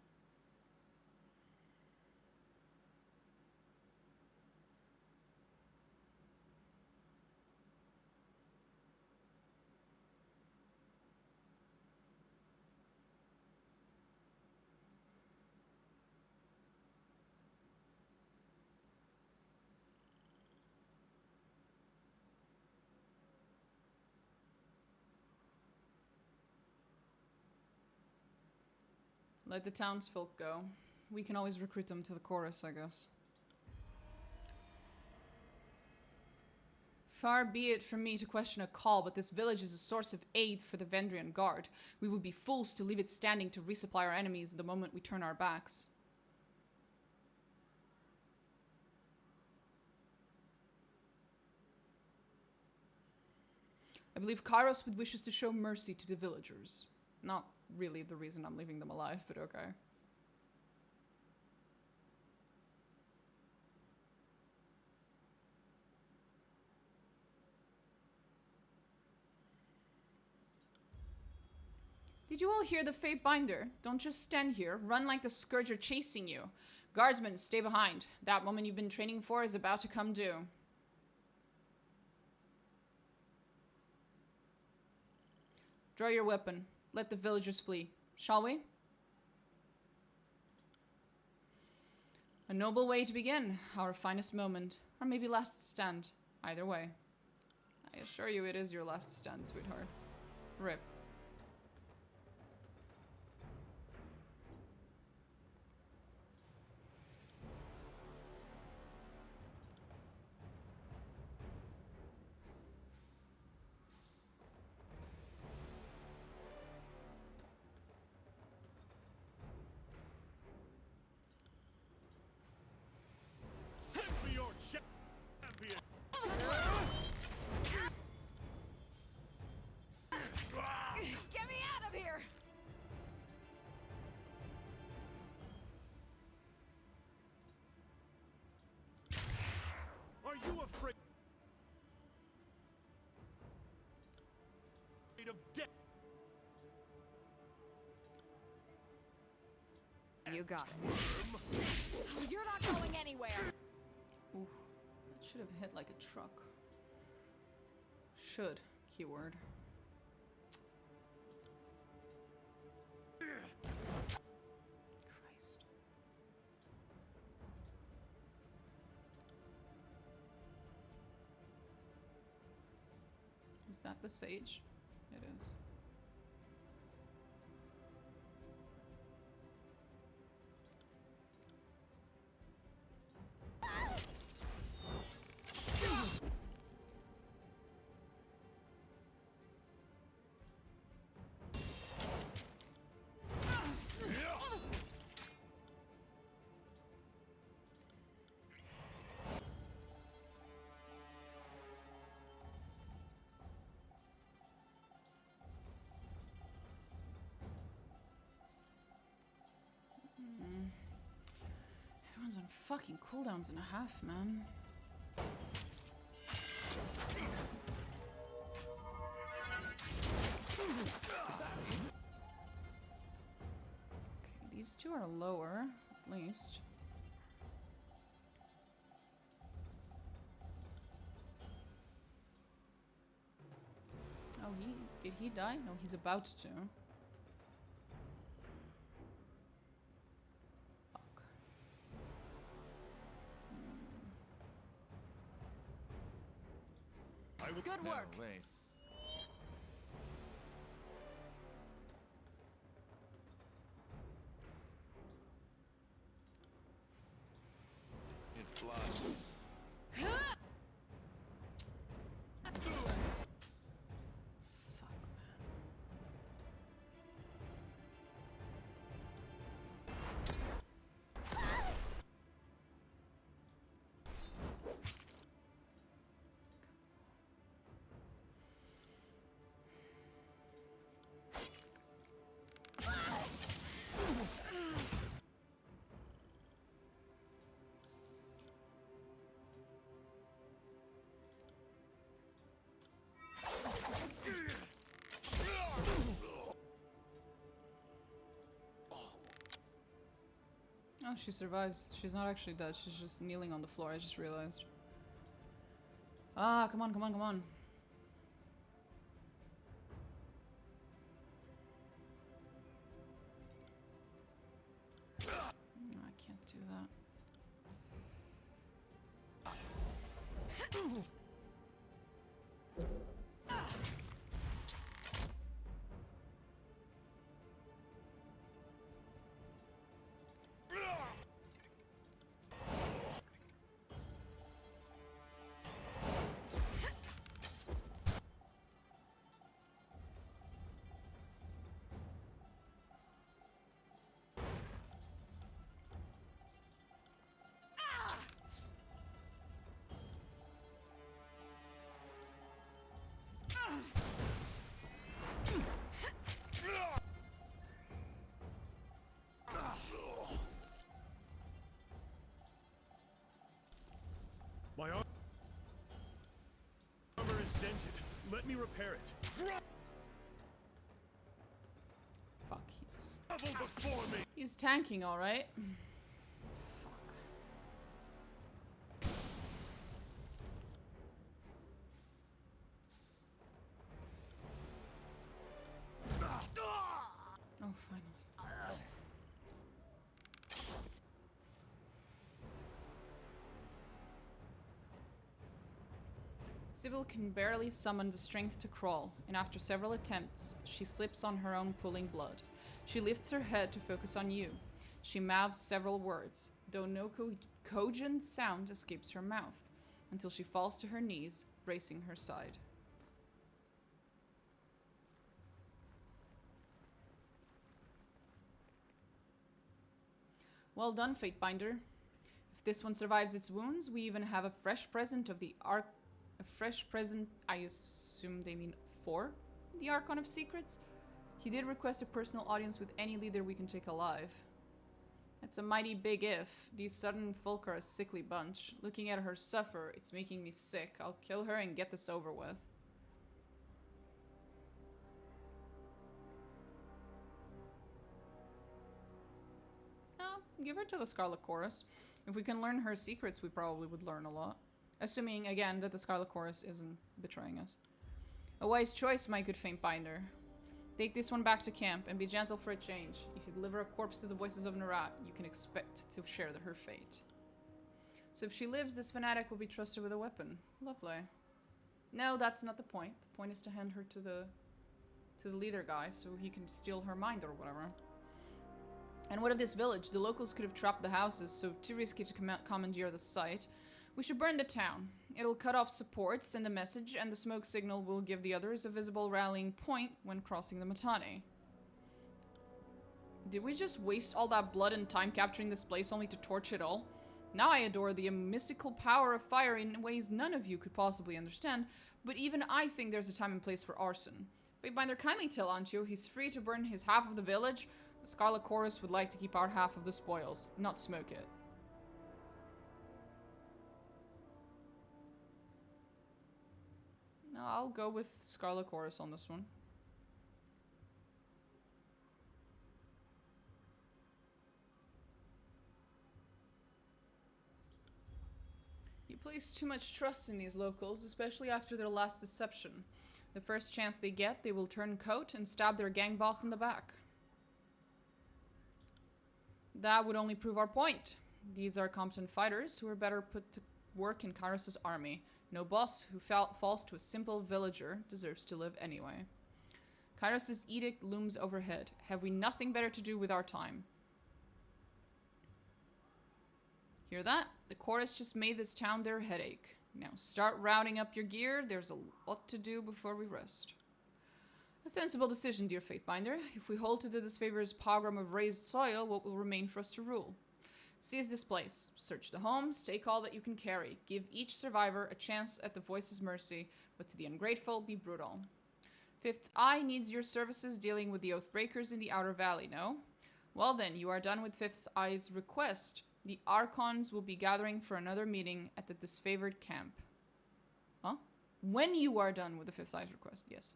Let the townsfolk go. We can always recruit them to the chorus, I guess. Far be it from me to question a call, but this village is a source of aid for the Vendrian Guard. We would be fools to leave it standing to resupply our enemies the moment we turn our backs. I believe Kairos would wish us to show mercy to the villagers. Not really the reason I'm leaving them alive, but okay. Did you all hear the Fate Binder? Don't just stand here. Run like the Scourge are chasing you. Guardsmen, stay behind. That moment you've been training for is about to come due. Draw your weapon. Let the villagers flee. Shall we? A noble way to begin. Our finest moment. Or maybe last stand. Either way. I assure you it is your last stand, sweetheart. Rip. Send me your champion! Get me out of here! Are you afraid of death? You got it. You're not going anywhere. Ooh, that should have hit like a truck. Should, keyword. Christ. Is that the sage? It is. Everyone's on fucking cooldowns and a half, man. Okay, these two are lower, at least. Oh, did he die? No, he's about to. Good work. No, wait. she survives. She's not actually dead. She's just kneeling on the floor. I just realized. Ah, come on, come on, come on. No, I can't do that. My armor is dented. Let me repair it. Fuck, he's... Level before me. He's tanking, alright. Oh, finally. Sybil can barely summon the strength to crawl, and after several attempts, she slips on her own pooling blood. She lifts her head to focus on you. She mouths several words, though no cogent sound escapes her mouth, until she falls to her knees, bracing her side. Well done, Fatebinder. If this one survives its wounds, we even have a fresh present of the a fresh present, I assume they mean for the Archon of Secrets. He did request a personal audience with any leader we can take alive. That's a mighty big if. These sudden folk are a sickly bunch. Looking at her suffer, it's making me sick. I'll kill her and get this over with. No, give her to the Scarlet Chorus. If we can learn her secrets, we probably would learn a lot. Assuming, again, that the Scarlet Chorus isn't betraying us. A wise choice, my good Fatebinder. Take this one back to camp and be gentle for a change. If you deliver a corpse to the voices of TYRRRAAAAAANNNYYYY, you can expect to share her fate. So if she lives, this fanatic will be trusted with a weapon. Lovely. No, that's not the point. The point is to hand her to the leader guy so he can steal her mind or whatever. And what of this village? The locals could have trapped the houses, so too risky to commandeer the site. We should burn the town. It'll cut off support, send a message, and the smoke signal will give the others a visible rallying point when crossing the Mittani. Did we just waste all that blood and time capturing this place only to torch it all? Now I adore the mystical power of fire in ways none of you could possibly understand, but even I think there's a time and place for arson. Fatebinder, kindly tell Antio he's free to burn his half of the village. The Scarlet Chorus would like to keep our half of the spoils, not smoke it. No, I'll go with Scarlet Chorus on this one. You place too much trust in these locals, especially after their last deception. The first chance they get, they will turn coat and stab their gang boss in the back. That would only prove our point. These are competent fighters who are better put to work in Kairos' army. No boss who falls to a simple villager deserves to live anyway. Kairos' edict looms overhead. Have we nothing better to do with our time? Hear that? The chorus just made this town their headache. Now start rounding up your gear. There's a lot to do before we rest. A sensible decision, dear Fatebinder. If we hold to the disfavor's pogrom of raised soil, what will remain for us to rule? Seize this place. Search the homes. Take all that you can carry. Give each survivor a chance at the Voice's mercy, but to the ungrateful, be brutal. Fifth Eye needs your services dealing with the Oathbreakers in the Outer Valley, no? Well then, you are done with Fifth Eye's request. The Archons will be gathering for another meeting at the disfavored camp. Huh? When you are done with the Fifth Eye's request, yes.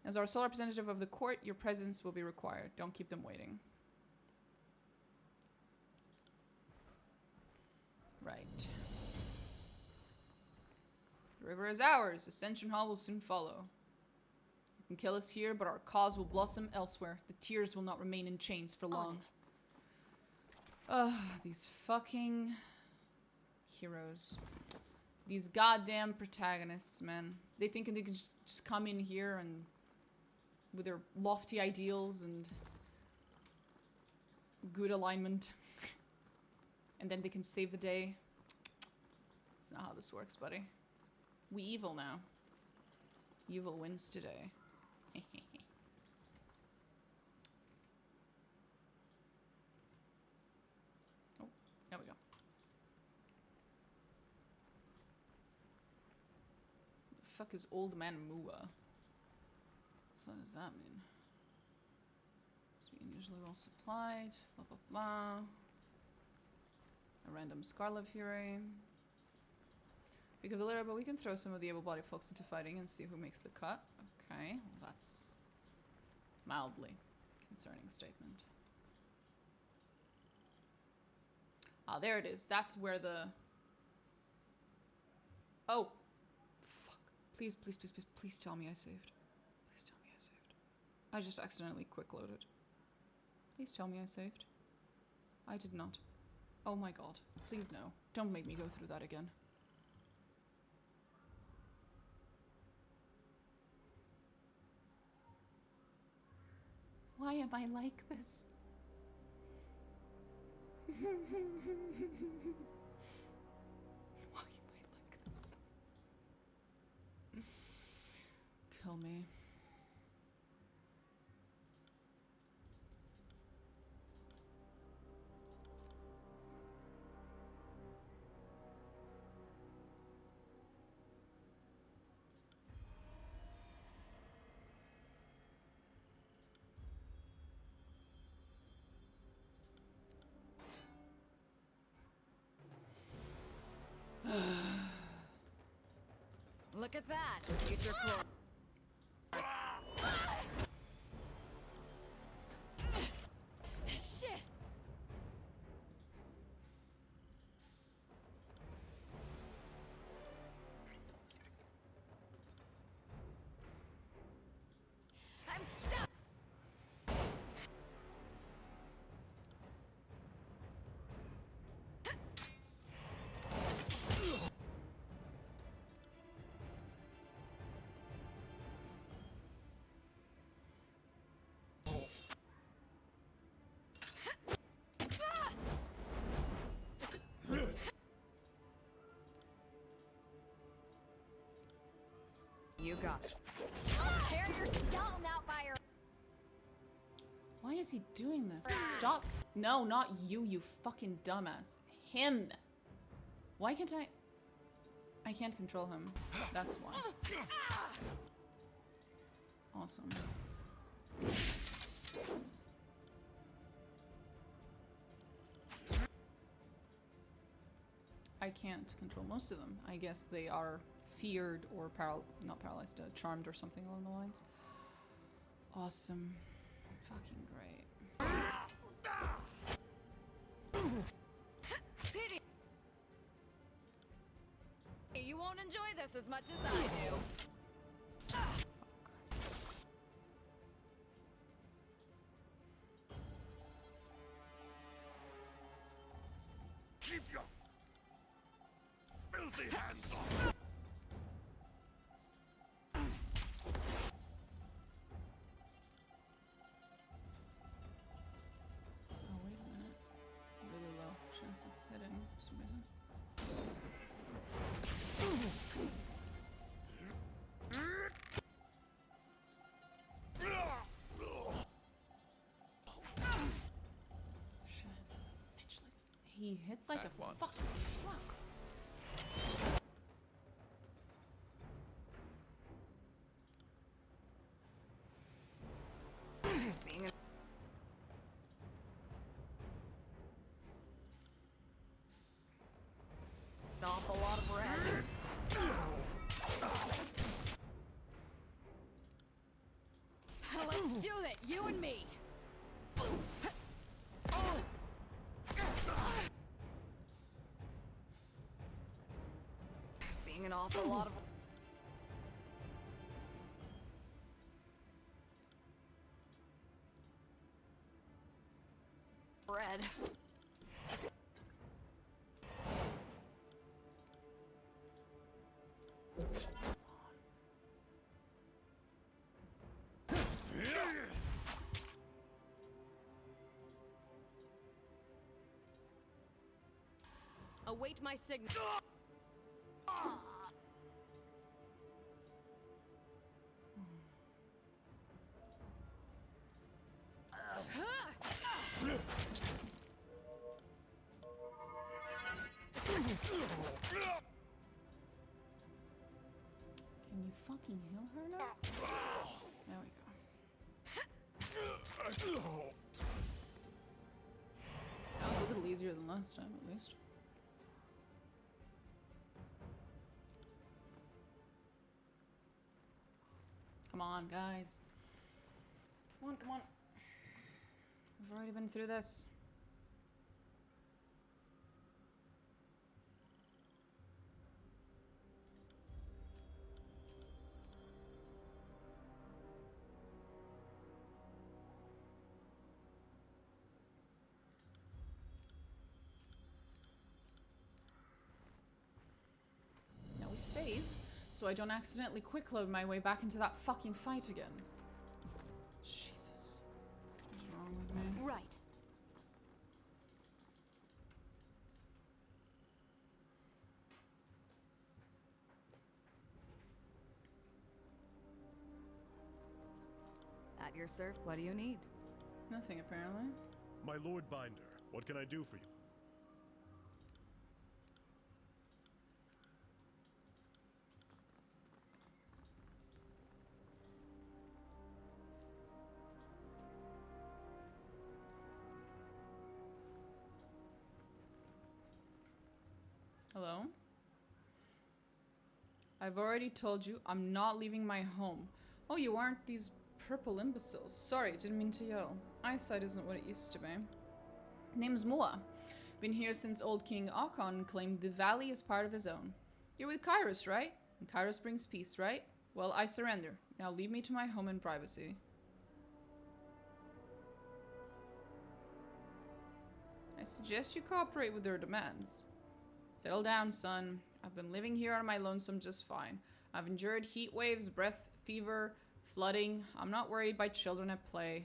As our sole representative of the court, your presence will be required. Don't keep them waiting. Right. The river is ours. Ascension Hall will soon follow. You can kill us here, but our cause will blossom elsewhere. The tears will not remain in chains for long. Ugh, these fucking heroes. These goddamn protagonists, man. They think they can just come in here and with their lofty ideals and good alignment. And then they can save the day. That's not how this works, buddy. We evil now. Evil wins today. Oh, there we go. The fuck is Old Man Mua? What does that mean? It's being usually well supplied. Blah blah blah. A random Scarlet Fury. We give the litter, but we can throw some of the able-bodied folks into fighting and see who makes the cut. Okay, well that's mildly concerning statement. Ah, there it is. That's where the... Oh! Fuck. Please, please, please, please, please tell me I saved. Please tell me I saved. I just accidentally quick-loaded. Please tell me I saved. I did not. Oh my god. Please no. Don't make me go through that again. Why am I like this? Why am I like this? Kill me. Look at that. Future core. Shit. I'm stuck. You got it. I'll tear your skeleton out by your... Why is he doing this? Stop. No, not you, you fucking dumbass. Him. Why can't I can't control him. That's why. Awesome. I can't control most of them. I guess they are feared or not paralyzed, charmed or something along the lines. Awesome. Fucking great. Pity. You won't enjoy this as much as I do. Keep your filthy hands off! Oh, wait a minute. Really low chance of hitting for some reason. Shit. Bitch, like, he hits like At a once. fucking truck. Seeing it. An awful lot of red. Let's do it, you and me. awful lot of bread. Await my signal. Can you fucking heal her now? There we go. That was a little easier than last time, at least. Come on, guys. Come on, come on. We've already been through this. Now we save, so I don't accidentally quick load my way back into that fucking fight again. Jesus. What's wrong with me? Right. At your serve, what do you need? Nothing, apparently. My Lord Binder, what can I do for you? Hello? I've already told you I'm not leaving my home. Oh, you aren't these purple imbeciles. Sorry, didn't mean to yell. Eyesight isn't what it used to be. Name's Moa. Been here since old King Akon claimed the valley is part of his own. You're with Kairos, right? And Kairos brings peace, right? Well, I surrender. Now leave me to my home in privacy. I suggest you cooperate with their demands. Settle down, son. I've been living here on my lonesome just fine. I've endured heat waves, breath, fever, flooding. I'm not worried by children at play.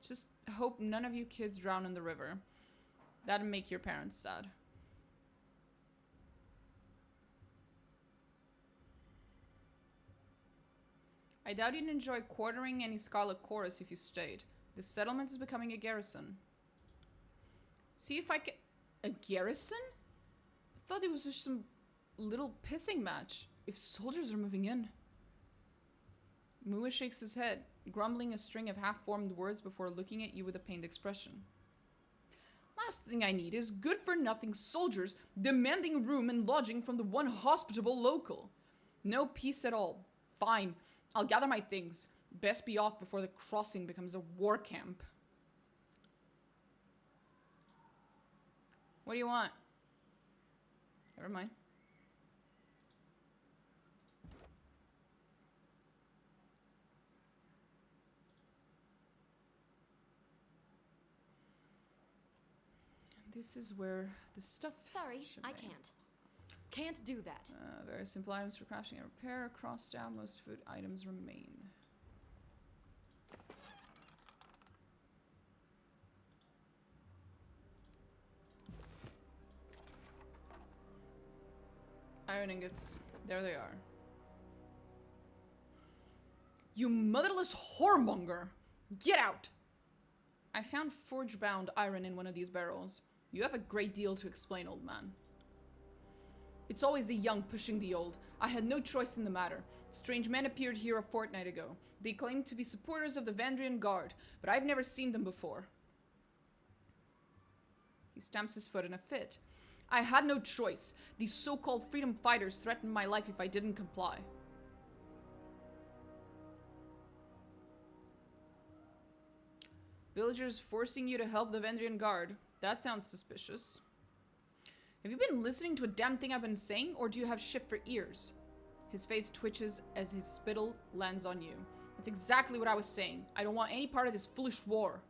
Just hope none of you kids drown in the river. That'd make your parents sad. I doubt you'd enjoy quartering any Scarlet Chorus if you stayed. This settlement is becoming a garrison. See if I can... A garrison? I thought it was just some little pissing match. If soldiers are moving in. Mua shakes his head, grumbling a string of half-formed words before looking at you with a pained expression. Last thing I need is good-for-nothing soldiers demanding room and lodging from the one hospitable local. No peace at all. Fine, I'll gather my things. Best be off before the crossing becomes a war camp. What do you want? Never mind. This is where the stuff... Sorry, should I be. Can't do that. Very simple items for crafting and repair. Crossed out, most food items remain. Iron ingots. There they are. You motherless whoremonger! Get out! I found forge-bound iron in one of these barrels. You have a great deal to explain, old man. It's always the young pushing the old. I had no choice in the matter. Strange men appeared here a fortnight ago. They claimed to be supporters of the Vandrian Guard, but I've never seen them before. He stamps his foot in a fit. I had no choice. These so-called freedom fighters threatened my life if I didn't comply. Villagers forcing you to help the Vendrian Guard. That sounds suspicious. Have you been listening to a damn thing I've been saying, or do you have shit for ears? His face twitches as his spittle lands on you. That's exactly what I was saying. I don't want any part of this foolish war.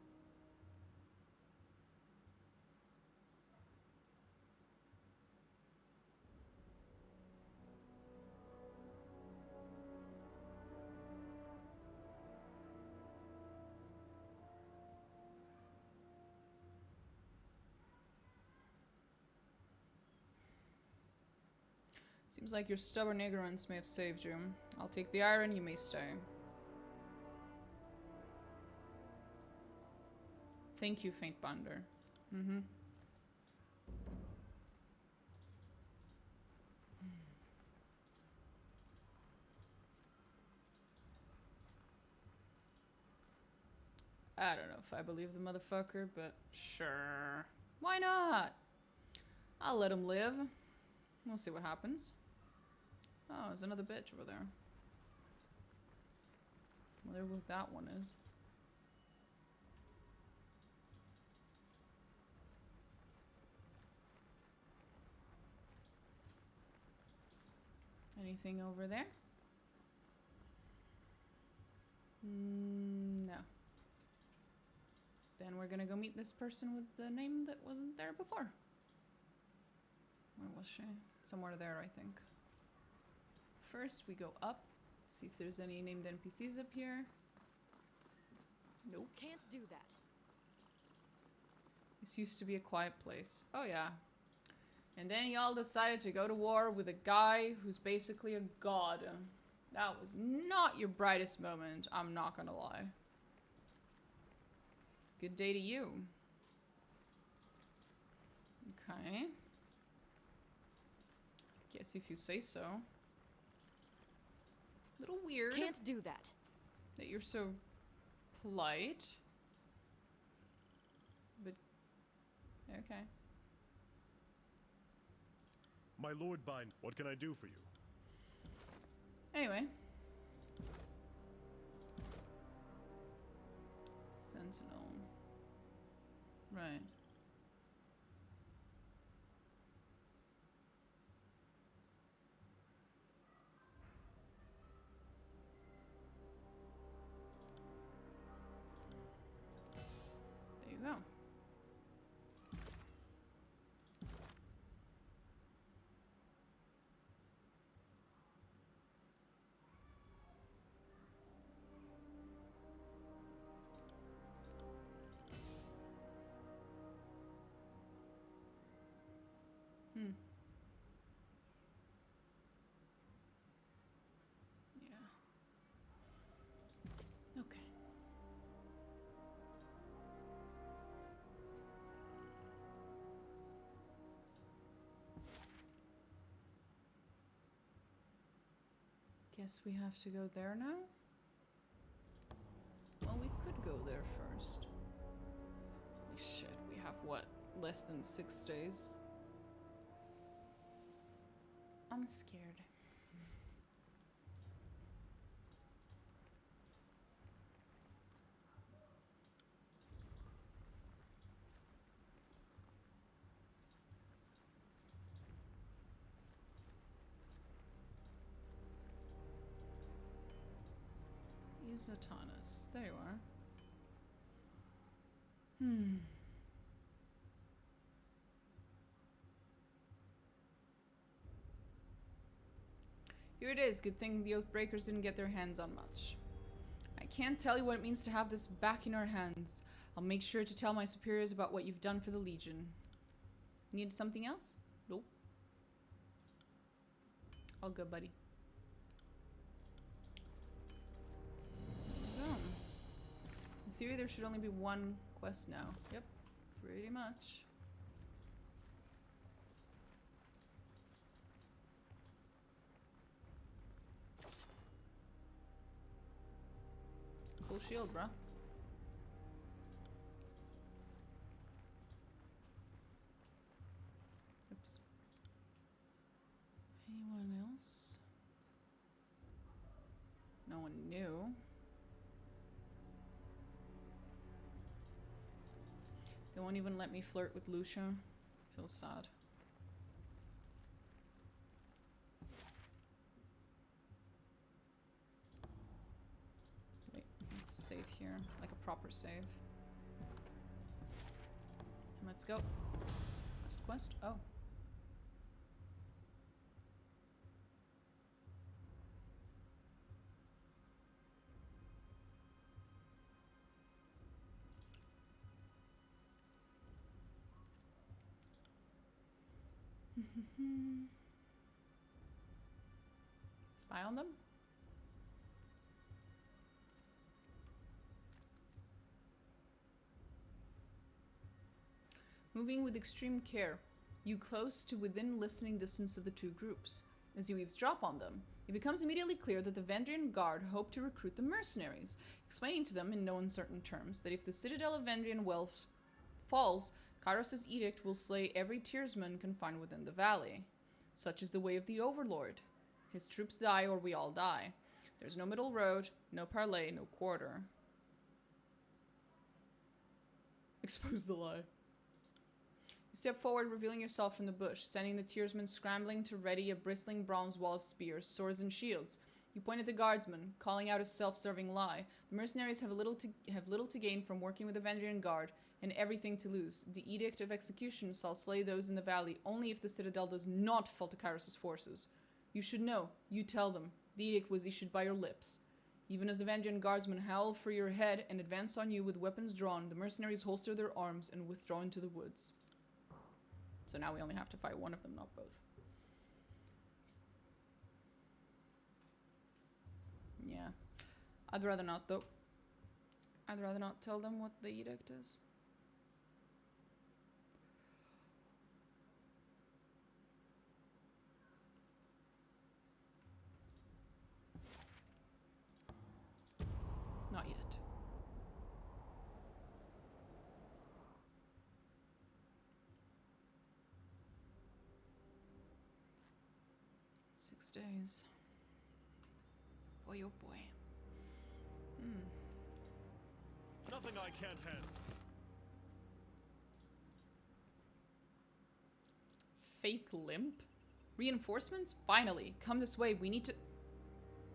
Seems like your stubborn ignorance may have saved you. I'll take the iron, you may stay. Thank you, Faint Bonder. Mm-hmm. I don't know if I believe the motherfucker, but sure. Why not? I'll let him live. We'll see what happens. Oh, there's another bitch over there. Whatever that one is. Anything over there? No. Then we're gonna go meet this person with the name that wasn't there before. Where was she? Somewhere there, I think. First, we go up. See if there's any named NPCs up here. Nope. Can't do that. This used to be a quiet place. Oh, yeah. And then y'all decided to go to war with a guy who's basically a god. That was not your brightest moment, I'm not gonna lie. Good day to you. Okay. Guess if you say so. Little weird. Can't do that. That you're so polite. But, okay. My Lord Bind, what can I do for you? Anyway. Sentinel. Right. There you go. Hmm. Yeah. Okay. Guess we have to go there now? Well, we could go there first. Holy shit, we have what? Less than 6 days? I'm scared. Isotanus. There you are. Hmm. Here it is. Good thing the Oathbreakers didn't get their hands on much. I can't tell you what it means to have this back in our hands. I'll make sure to tell my superiors about what you've done for the Legion. Need something else? Nope. All good, buddy. There we go. In theory, there should only be one quest now. Yep, pretty much. Cool shield, bruh. Oops. Anyone else? No one new. They won't even let me flirt with Lucia. Feels sad. here, like a proper save. And let's go. Last quest. Oh. Spy on them? Moving with extreme care, you close to within listening distance of the two groups. As you eavesdrop on them, it becomes immediately clear that the Vendrian Guard hope to recruit the mercenaries, explaining to them in no uncertain terms that if the citadel of Vendrian Wells falls, Kairos' edict will slay every tiersman confined within the valley. Such is the way of the Overlord. His troops die or we all die. There's no middle road, no parley, no quarter. Expose the lie. You step forward, revealing yourself from the bush, sending the tiersmen scrambling to ready a bristling bronze wall of spears, swords, and shields. You point at the guardsmen, calling out a self-serving lie. The mercenaries have little to gain from working with the Vendrian Guard, and everything to lose. The Edict of Execution shall slay those in the valley only if the citadel does not fall to Kairos' forces. You should know. You tell them. The edict was issued by your lips. Even as the Vendrian guardsmen howl for your head and advance on you with weapons drawn, the mercenaries holster their arms and withdraw into the woods. So now we only have to fight one of them, not both. Yeah. I'd rather not, though. I'd rather not tell them what the edict is. Not yet. Six days. Boy, oh boy. Nothing I can't handle. Fake limp? Reinforcements? Finally! Come this way, we need to...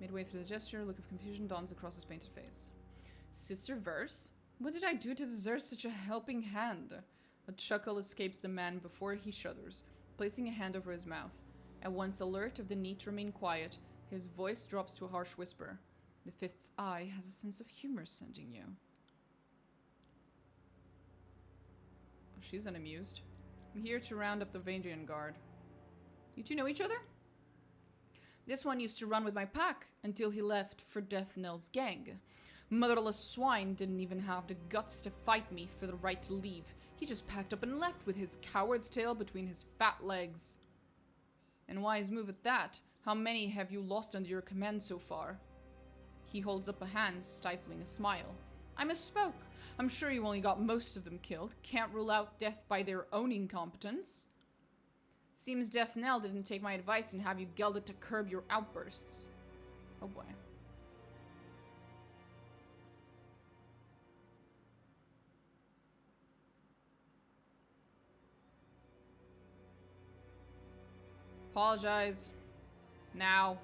Midway through the gesture, a look of confusion dawns across his painted face. Sister Verse? What did I do to deserve such a helping hand? A chuckle escapes the man before he shudders, placing a hand over his mouth. At once alert of the need to remain quiet, his voice drops to a harsh whisper. The fifth eye has a sense of humor sending you. Oh, she's unamused. I'm here to round up the Vendrian Guard. You two know each other? This one used to run with my pack until he left for Death Knell's gang. Motherless swine didn't even have the guts to fight me for the right to leave. He just packed up and left with his coward's tail between his fat legs. And wise move at that. How many have you lost under your command so far? He holds up a hand, stifling a smile. I misspoke. I'm sure you only got most of them killed. Can't rule out death by their own incompetence. Seems Death Knell didn't take my advice and have you gelded to curb your outbursts. Oh boy. Apologize. Now.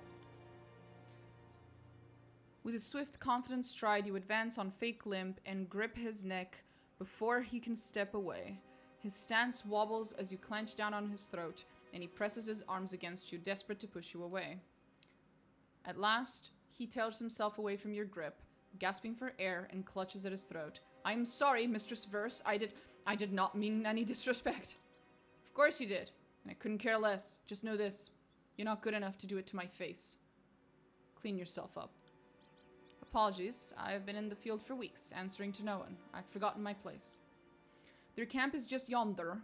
With a swift, confident stride, you advance on Fake Limp and grip his neck before he can step away. His stance wobbles as you clench down on his throat, and he presses his arms against you, desperate to push you away. At last, he tears himself away from your grip, gasping for air, and clutches at his throat. I am sorry, Mistress Verse. I did not mean any disrespect. Of course you did, and I couldn't care less. Just know this. You're not good enough to do it to my face. Clean yourself up. Apologies. I have been in the field for weeks, answering to no one. I've forgotten my place. Their camp is just yonder, and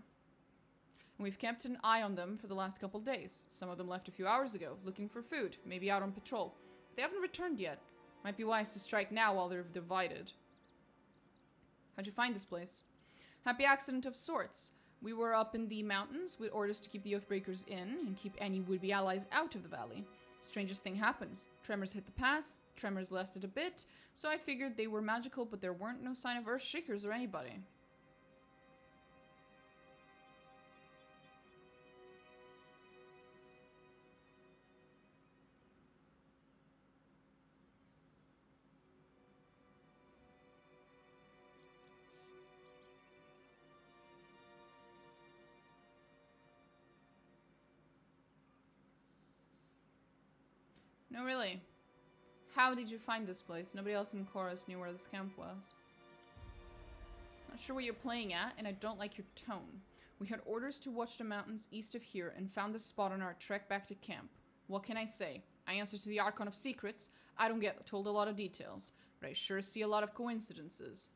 we've kept an eye on them for the last couple days. Some of them left a few hours ago, looking for food, maybe out on patrol. They haven't returned yet. Might be wise to strike now while they're divided. How'd you find this place? Happy accident of sorts. We were up in the mountains with orders to keep the Oathbreakers in and keep any would-be allies out of the valley. Strangest thing happens. Tremors hit the pass, tremors lasted a bit, so I figured they were magical, but there weren't no sign of Earthshakers or anybody. No, really. How did you find this place? Nobody else in Chorus knew where this camp was. Not sure what you're playing at, and I don't like your tone. We had orders to watch the mountains east of here and found this spot on our trek back to camp. What can I say? I answer to the Archon of Secrets. I don't get told a lot of details, but I sure see a lot of coincidences.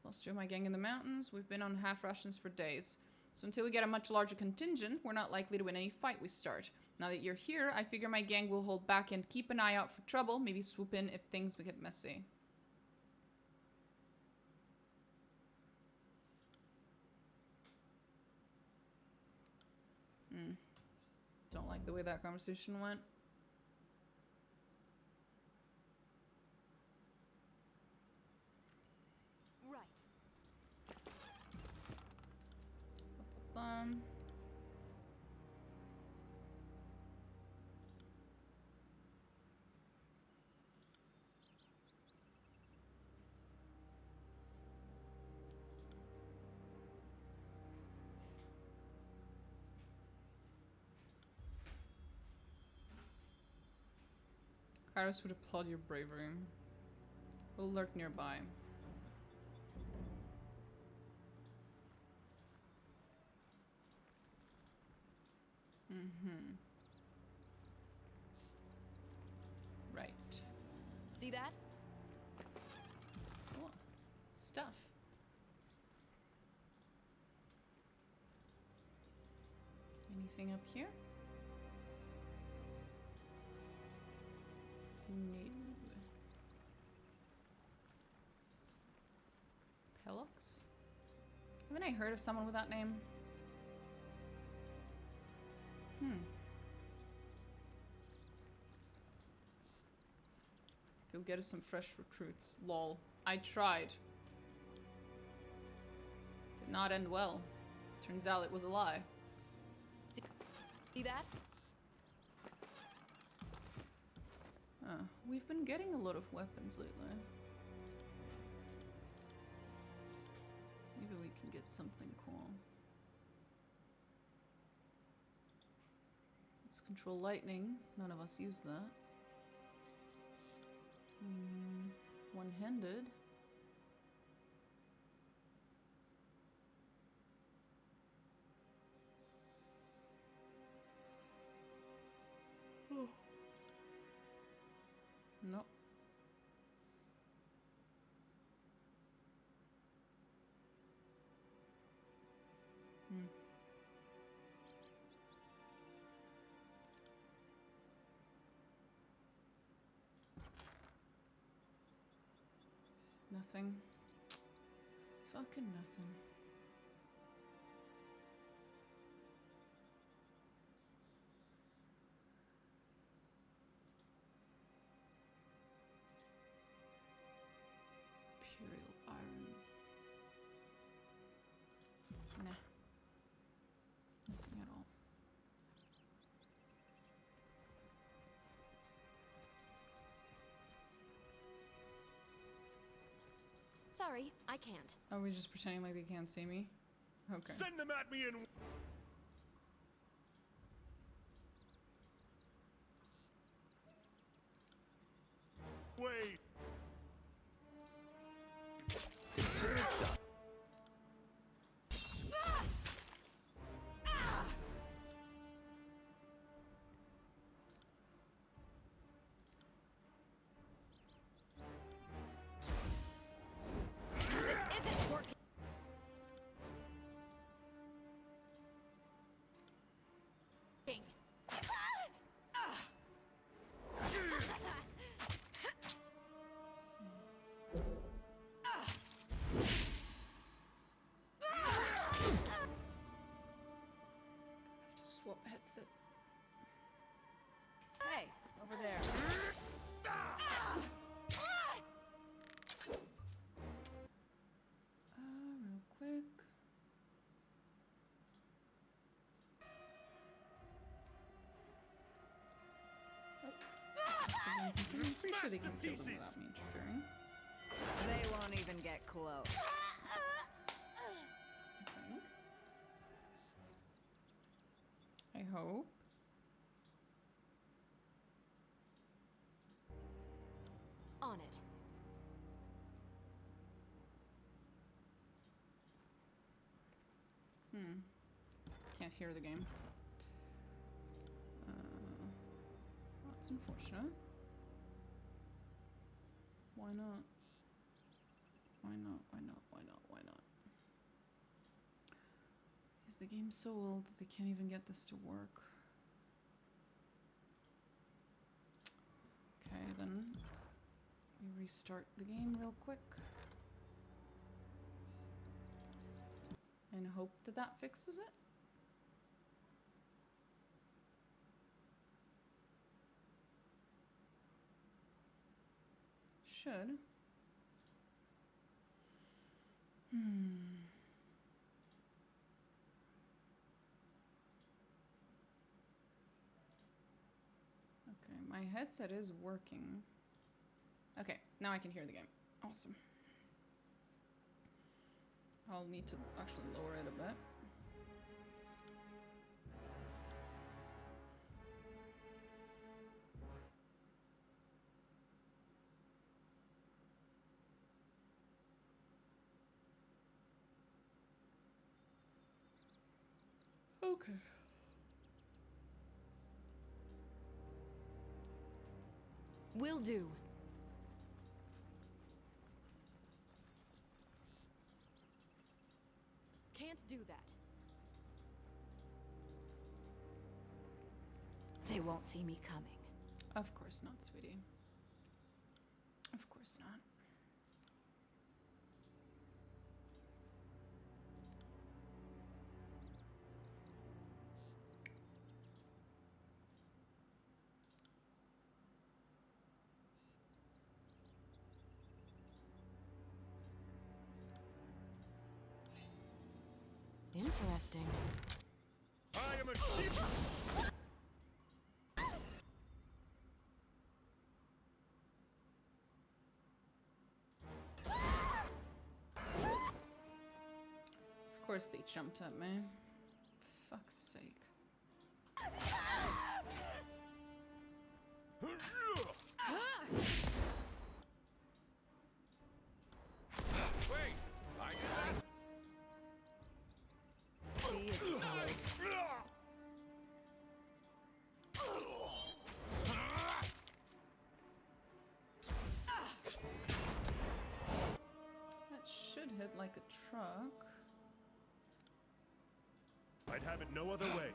Lost two of my gang in the mountains. We've been on half rations for days. So until we get a much larger contingent, we're not likely to win any fight we start. Now that you're here, I figure my gang will hold back and keep an eye out for trouble, maybe swoop in if things get messy. Don't like the way that conversation went. Right. Kairos would applaud your bravery. We'll lurk nearby. Right. See that? Cool. Stuff. Anything up here? No. Pelox? Haven't I heard of someone with that name? Go get us some fresh recruits. Lol. I tried. Did not end well. Turns out it was a lie. See that? We've been getting a lot of weapons lately. Maybe we can get something cool. Let's control lightning. None of us use that. One-handed. Nope. Nothing. Fucking nothing. Imperial iron. Nah. Nothing at all. Sorry, I can't. Are we just pretending like they can't see me? Okay. Send them at me and wait. Consider it done. This isn't working. Have to swap headset. Hey, over there. Real quick. I'm pretty sure they can kill them without me interfering. They won't even get close. I think. hope. On it. Can't hear the game. That's unfortunate. Why not? Why not? Why not? Why not? Why not? Is the game so old that they can't even get this to work? Okay, then we restart the game real quick. And hope that that fixes it. Should. Okay, my headset is working. Okay, now I can hear the game. Awesome. I'll need to actually lower it a bit. Okay. Will do. Can't do that. They won't see me coming. Of course not, sweetie. Of course not. Interesting. I am a sheep. Of course they jumped at me. Fuck's sake. Wait! I can. See is close. That should hit like a truck. I'd have it no other way.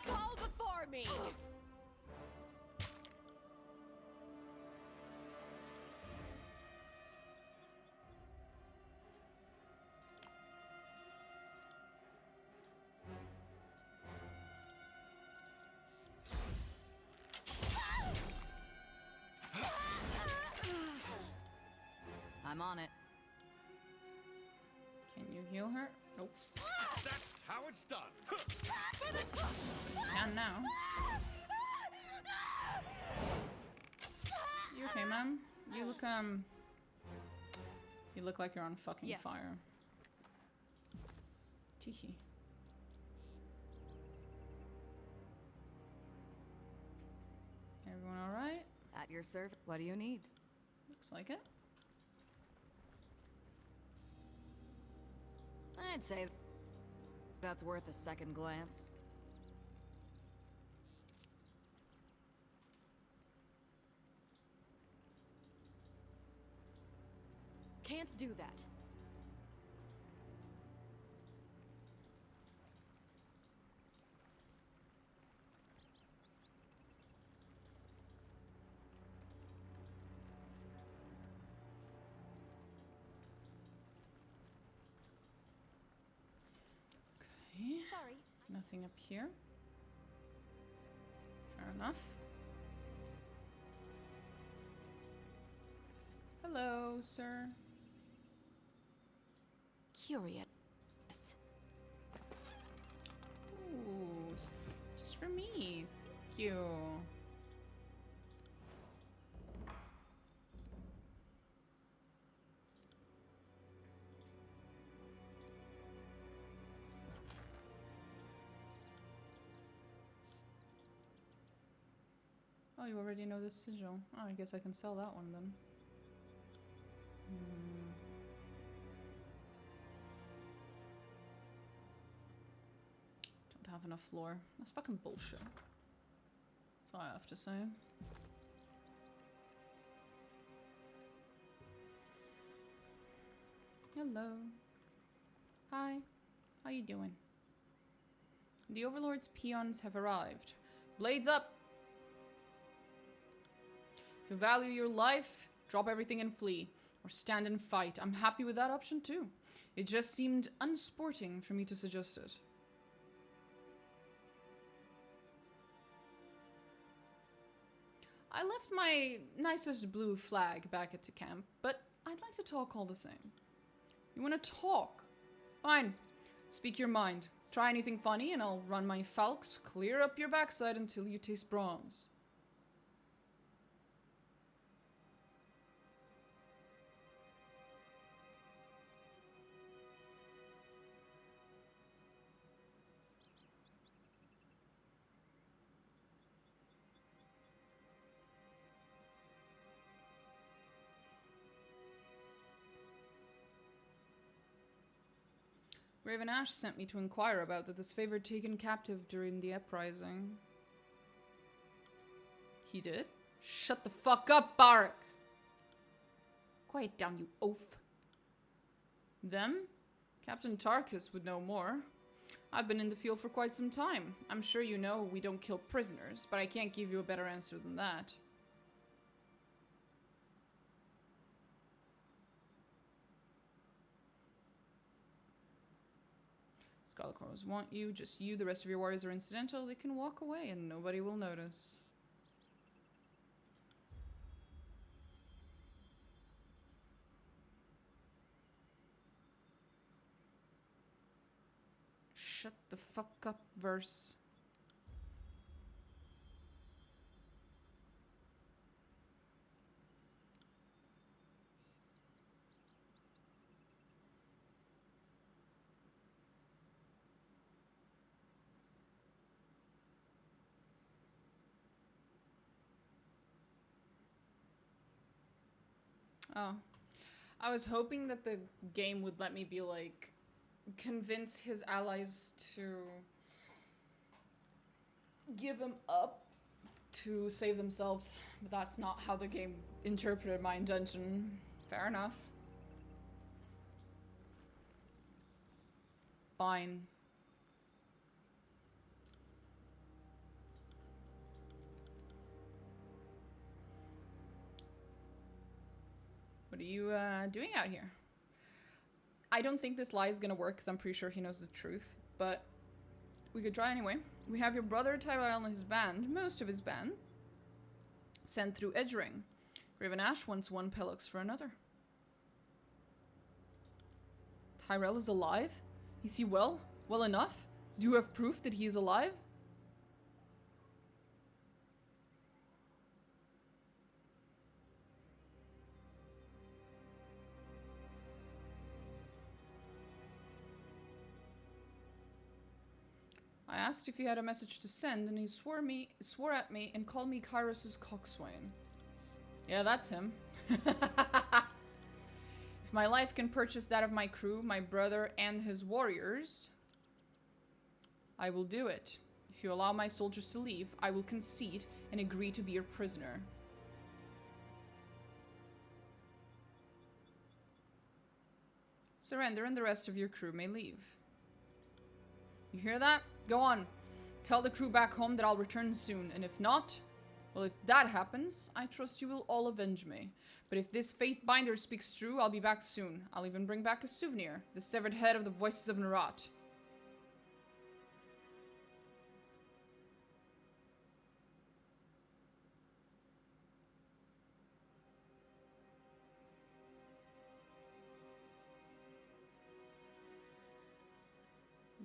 Fall before me! I'm on it. Can you heal her? Nope. That's how it's done. Can now. You okay, man? You look like you're on fucking Yes. fire. Teehee. Everyone alright? At your service. What do you need? Looks like it. I'd say that's worth a second glance. Can't do that. Okay. Sorry. Nothing up here. Fair enough. Hello, sir. Curious. Ooh, just for me. Thank you. Oh, you already know this sigil. Oh, I guess I can sell that one then. Don't have enough floor. That's fucking bullshit. That's all I have to say. Hello. Hi. How you doing? The Overlord's peons have arrived. Blades up! If you value your life, drop everything and flee. Or stand and fight. I'm happy with that option too. It just seemed unsporting for me to suggest it. I left my nicest blue flag back at the camp, but I'd like to talk all the same. You want to talk? Fine. Speak your mind. Try anything funny and I'll run my falcons clear up your backside until you taste bronze. Raven Ash sent me to inquire about the disfavored taken captive during the uprising. He did? Shut the fuck up, Barak! Quiet down, you oaf. Them? Captain Tarkus would know more. I've been in the field for quite some time. I'm sure you know we don't kill prisoners, but I can't give you a better answer than that. Scarlet Crows want you, just you, the rest of your warriors are incidental. They can walk away and nobody will notice. Shut the fuck up, verse. Oh. I was hoping that the game would let me be like, convince his allies to give him up to save themselves. But that's not how the game interpreted my intention. Fair enough. Fine. What are you doing out here? I don't think this lie is gonna work because I'm pretty sure he knows the truth, but we could try anyway. We have your brother Tyrell and his band, most of his band, sent through Edgering. Raven Ash wants one Pelux for another. Tyrell is alive? Is he well? Well enough? Do you have proof that he is alive? I asked if he had a message to send, and he swore at me and called me Kyrus's coxswain. Yeah, that's him. If my life can purchase that of my crew, my brother, and his warriors, I will do it. If you allow my soldiers to leave, I will concede and agree to be your prisoner. Surrender and the rest of your crew may leave. You hear that? Go on. Tell the crew back home that I'll return soon, and if not, well, if that happens, I trust you will all avenge me. But if this fate binder speaks true, I'll be back soon. I'll even bring back a souvenir, the severed head of the voices of Narat.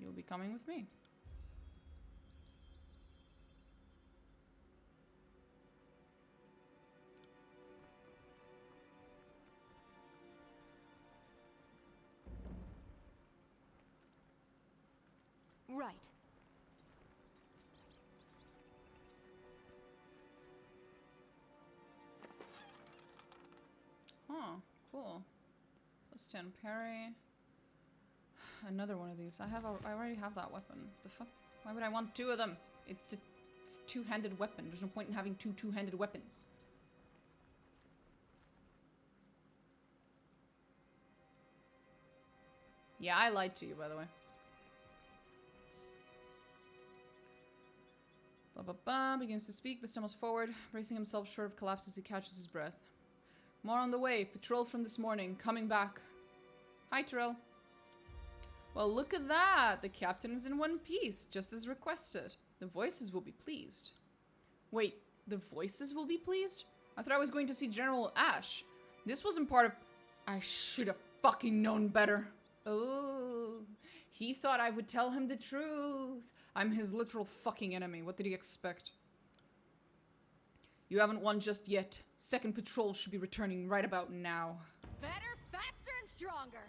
You'll be coming with me. Right. withstand parry. Another one of these. I already have that weapon. The fuck? Why would I want two of them? It's two-handed weapon. There's no point in having two-handed weapons. Yeah, I lied to you, by the way. Begins to speak, but stumbles forward, bracing himself short of collapse as he catches his breath. More on the way. Patrol from this morning. Coming back. Hi, Tyrell. Well, look at that. The captain is in one piece, just as requested. The voices will be pleased. Wait, the voices will be pleased? I thought I was going to see General Ash. This wasn't part of... I should have fucking known better. Oh, he thought I would tell him the truth. I'm his literal fucking enemy. What did he expect? You haven't won just yet. Second patrol should be returning right about now. Better, faster, and stronger.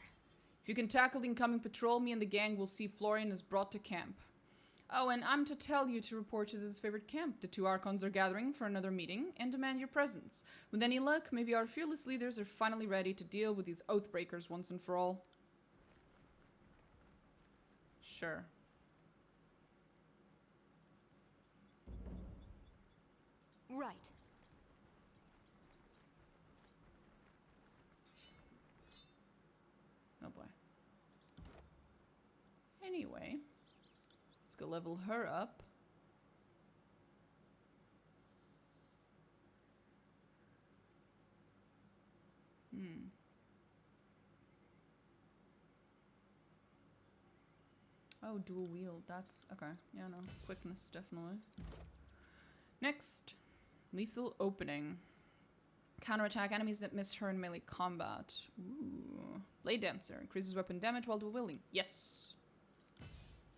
If you can tackle the incoming patrol, me and the gang will see Florian is brought to camp. Oh, and I'm to tell you to report to this favorite camp. The two Archons are gathering for another meeting and demand your presence. With any luck, maybe our fearless leaders are finally ready to deal with these Oathbreakers once and for all. Sure. Right. Oh boy. Anyway, let's go level her up. Oh, dual wield. That's okay. Yeah, no. Quickness, definitely. Next. Lethal opening. Counterattack enemies that miss her in melee combat. Ooh. Blade Dancer. Increases weapon damage while dual wielding. Yes.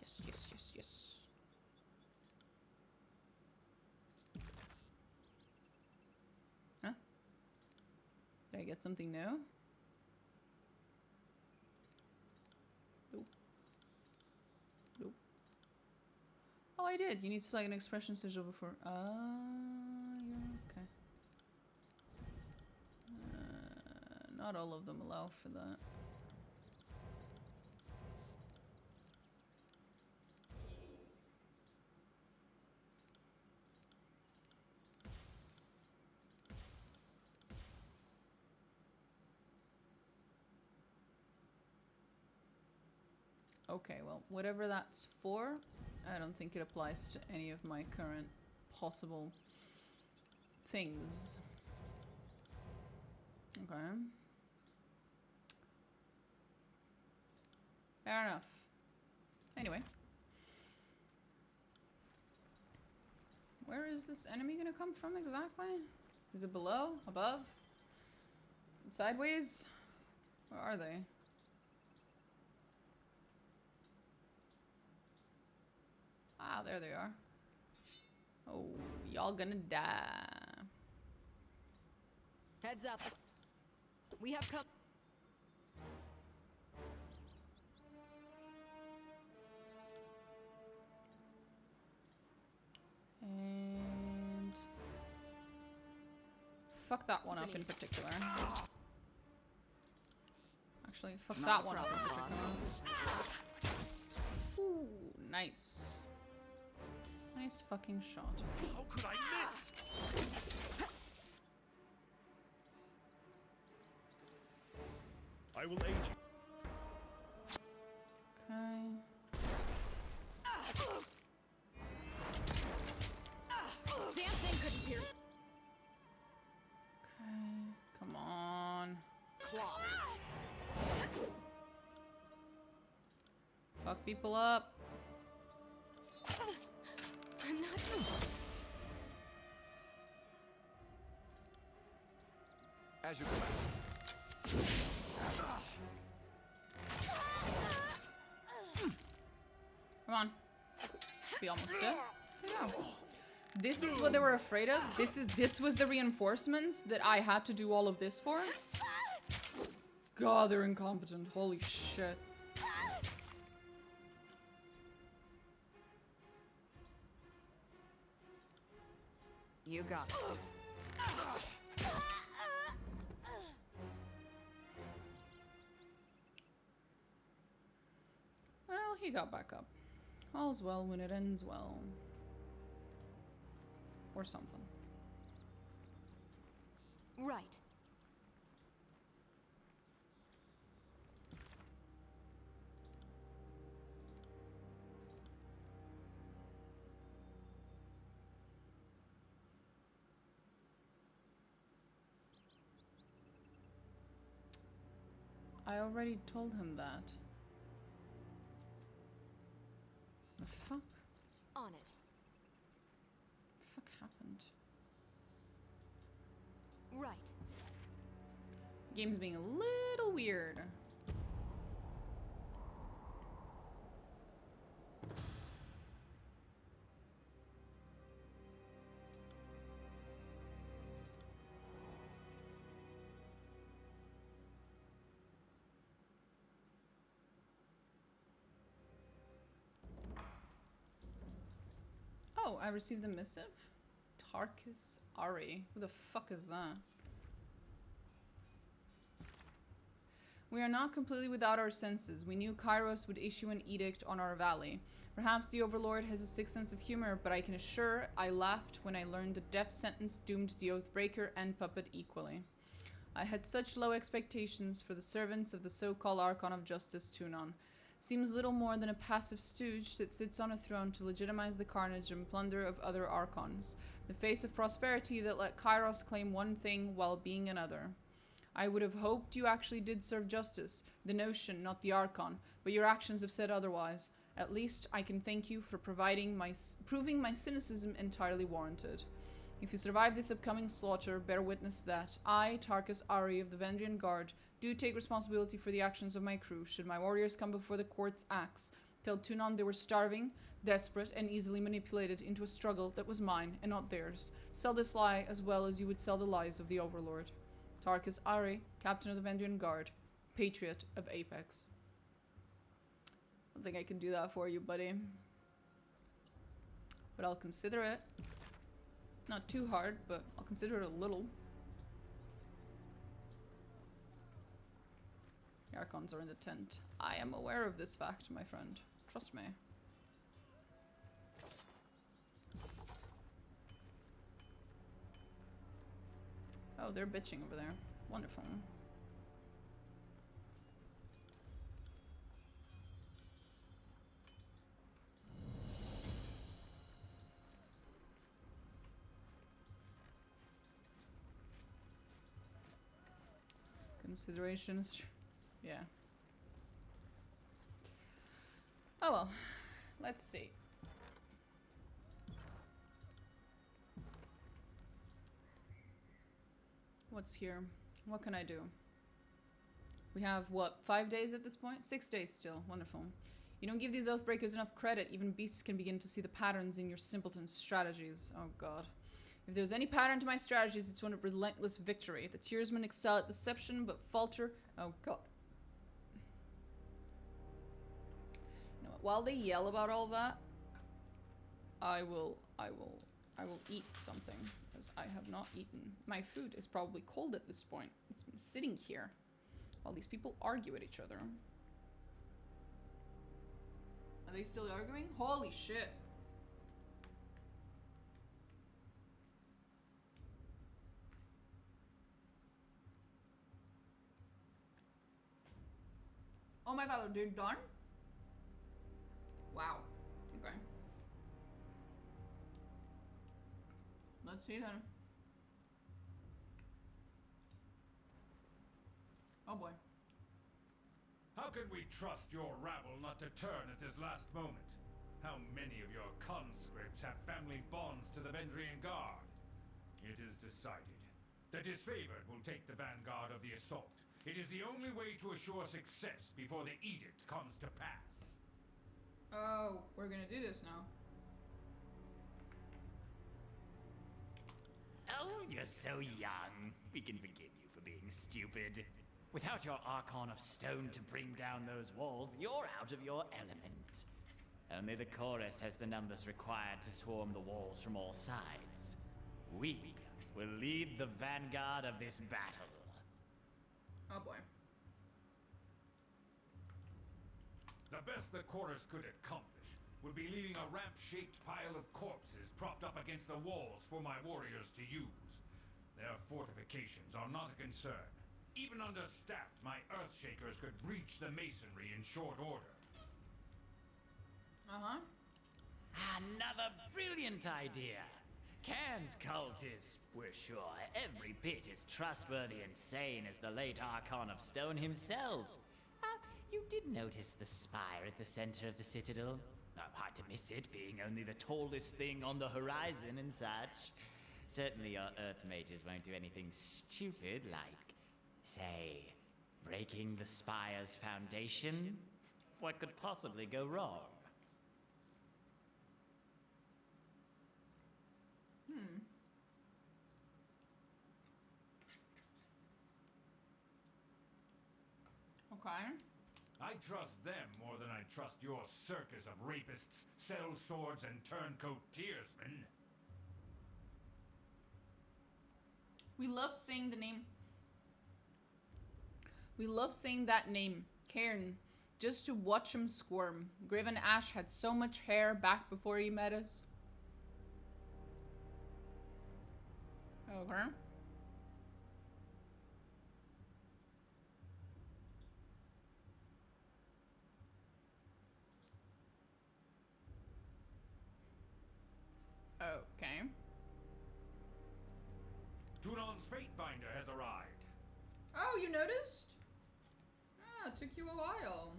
Yes, yes, yes, yes. Huh? Did I get something new? Nope. Nope. Oh, I did. You need to select an expression sigil before. Yeah, okay. Not all of them allow for that. Okay, well, whatever that's for, I don't think it applies to any of my current possible things. Okay. Fair enough. Anyway. Where is this enemy gonna come from exactly? Is it below? Above? Sideways? Where are they? Ah, there they are. Oh, y'all gonna die. Heads up. We have come. And fuck that one up in particular. Actually, fuck that one up in particular. Ooh, nice. Nice fucking shot. How could I miss? I will aid you. Okay. Damn thing couldn't pierce. Okay. Come on. Claw. Fuck people up. I'm not. As you command. Come on. Be almost dead. Yeah. This is what they were afraid of. This was the reinforcements that I had to do all of this for. God, they're incompetent. Holy shit. You got it. he got back up. All's well when it ends well. Or something. Right. I already told him that. The fuck? On it. The fuck happened? Right. The game's being a little weird. Oh, I received a missive? Tarkus Ari. Who the fuck is that? We are not completely without our senses. We knew Kairos would issue an edict on our valley. Perhaps the Overlord has a sick sense of humor, but I can assure I laughed when I learned the death sentence doomed the Oathbreaker and Puppet equally. I had such low expectations for the servants of the so-called Archon of Justice Tunon. Seems little more than a passive stooge that sits on a throne to legitimize the carnage and plunder of other Archons. The face of prosperity that let Kairos claim one thing while being another. I would have hoped you actually did serve justice, the notion, not the Archon, but your actions have said otherwise. At least I can thank you for proving my cynicism entirely warranted. If you survive this upcoming slaughter, bear witness that I, Tarkus Ari of the Vendrian Guard, do take responsibility for the actions of my crew. Should my warriors come before the court's axe, tell Tunon they were starving, desperate, and easily manipulated into a struggle that was mine and not theirs. Sell this lie as well as you would sell the lies of the Overlord. Tarkus Ari, Captain of the Vendrian Guard, Patriot of Apex. I don't think I can do that for you, buddy. But I'll consider it. Not too hard, but I'll consider it a little. The Archons are in the tent. I am aware of this fact, my friend. Trust me. Oh, they're bitching over there. Wonderful. Considerations. Yeah. Oh well. Let's see. What's here? What can I do? We have, what, 5 days at this point? 6 days still. Wonderful. You don't give these Oathbreakers enough credit. Even beasts can begin to see the patterns in your simpleton strategies. Oh god. If there's any pattern to my strategies, it's one of relentless victory. The Tearsmen excel at deception, but falter... Oh god. You know what? While they yell about all that, I will eat something, because I have not eaten. My food is probably cold at this point. It's been sitting here while these people argue at each other. Are they still arguing? Holy shit. Oh my god, they're done? Wow. Okay. Let's see then. Oh boy. How can we trust your rabble not to turn at this last moment? How many of your conscripts have family bonds to the Vendrian Guard? It is decided. The disfavored will take the vanguard of the assault. It is the only way to assure success before the edict comes to pass. Oh, we're gonna do this now. Oh, you're so young. We can forgive you for being stupid. Without your Archon of Stone to bring down those walls, you're out of your element. Only the chorus has the numbers required to swarm the walls from all sides. We will lead the vanguard of this battle. Oh boy. The The best the chorus could accomplish would be leaving a ramp-shaped pile of corpses propped up against the walls for my warriors to use. Their fortifications are not a concern. Even understaffed, my Earthshakers could breach the masonry in short order. Uh-huh. Another brilliant idea. Cairn's cult is, we're sure, every bit as trustworthy and sane as the late Archon of Stone himself. You did notice the spire at the center of the citadel? Hard to miss it, being only the tallest thing on the horizon and such. Certainly your Earth mages won't do anything stupid like, say, breaking the spire's foundation. What could possibly go wrong? Okay. I trust them more than I trust your circus of rapists, sell swords, and turncoat tearsmen. We love saying the name. We love saying that name, Cairn, just to watch him squirm. Graven Ash had so much hair back before he met us. Okay. Okay. Tunon's Fatebinder has arrived. Oh, you noticed? Ah, it took you a while.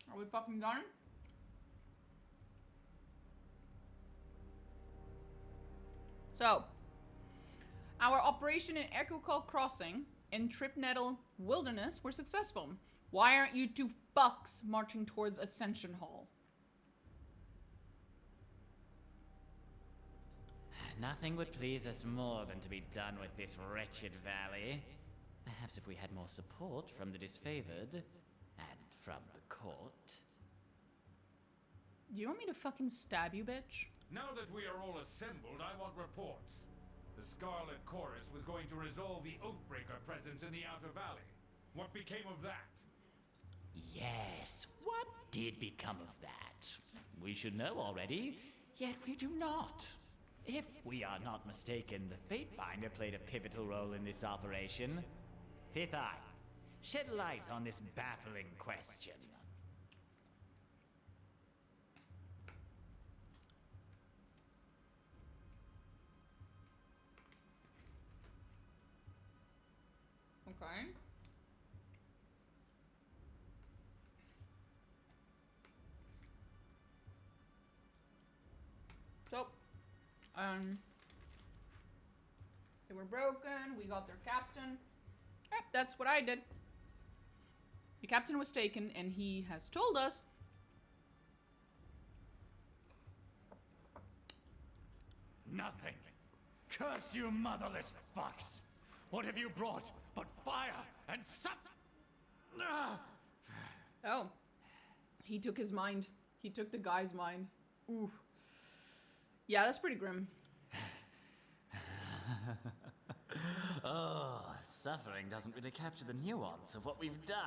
Are we fucking done? So, our operation in Echo Call Crossing in Tripnettle Wilderness were successful. Why aren't you two fucks marching towards Ascension Hall? Nothing would please us more than to be done with this wretched valley. Perhaps if we had more support from the disfavored and from the court. Do you want me to fucking stab you, bitch? Now that we are all assembled, I want reports. The Scarlet Chorus was going to resolve the Oathbreaker presence in the Outer Valley. What became of that? Yes, what did become of that? We should know already, yet we do not. If we are not mistaken, the Fatebinder played a pivotal role in this operation. Fifth Eye, shed light on this baffling question. Okay. So, they were broken, we got their captain. Yep, that's what I did. The captain was taken, and he has told us Nothing. Curse you, motherless fucks! What have you brought but fire and oh, he took his mind. He took the guy's mind. Ooh. Yeah, that's pretty grim. Oh, suffering doesn't really capture the nuance of what we've done.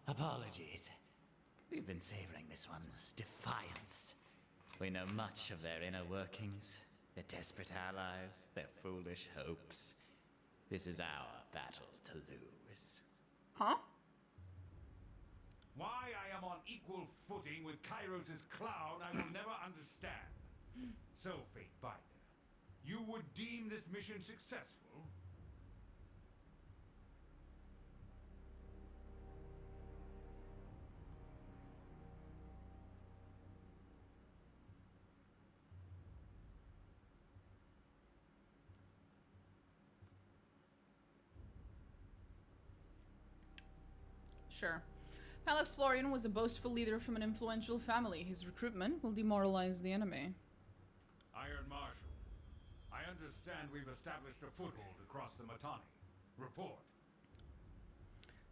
Apologies. We've been savoring this one's defiance. We know much of their inner workings, their desperate allies, their foolish hopes. This is our battle to lose. Huh? Why I am on equal footing with Kairos' clown, I will never understand. So, Fatebinder, you would deem this mission successful? Sure. Palex Florian was a boastful leader from an influential family. His recruitment will demoralize the enemy. Iron Marshal, I understand we've established a foothold across the Matani. Report.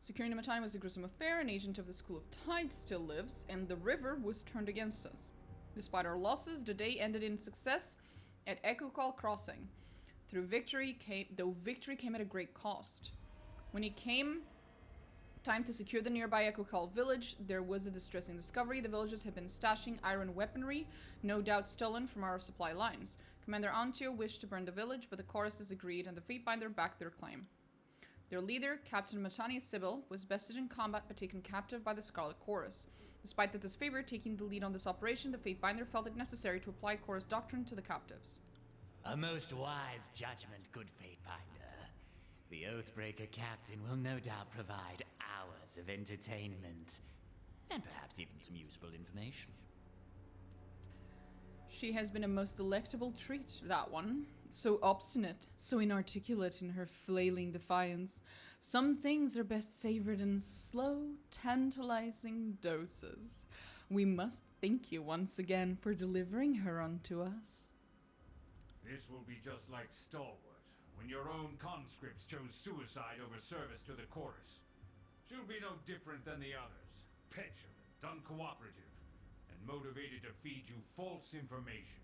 Securing the Matani was a gruesome affair. An agent of the School of Tide still lives, and the river was turned against us. Despite our losses, the day ended in success at Echo Call Crossing. Though victory came at a great cost. When he came Time to secure the nearby Equikal village. There was a distressing discovery. The villagers had been stashing iron weaponry, no doubt stolen from our supply lines. Commander Antio wished to burn the village, but the chorus disagreed, and the Fatebinder backed their claim. Their leader, Captain Matani Sybil, was bested in combat but taken captive by the Scarlet Chorus. Despite the disfavor taking the lead on this operation, the Fatebinder felt it necessary to apply Chorus doctrine to the captives. A most wise judgment, good Fatebinder. The Oathbreaker captain will no doubt provide hours of entertainment, and perhaps even some useful information. She has been a most delectable treat, that one. So obstinate, so inarticulate in her flailing defiance. Some things are best savored in slow, tantalizing doses. We must thank you once again for delivering her unto us. This will be just like Stalwart, when your own conscripts chose suicide over service to the chorus. She'll be no different than the others. Petulant, uncooperative, and motivated to feed you false information.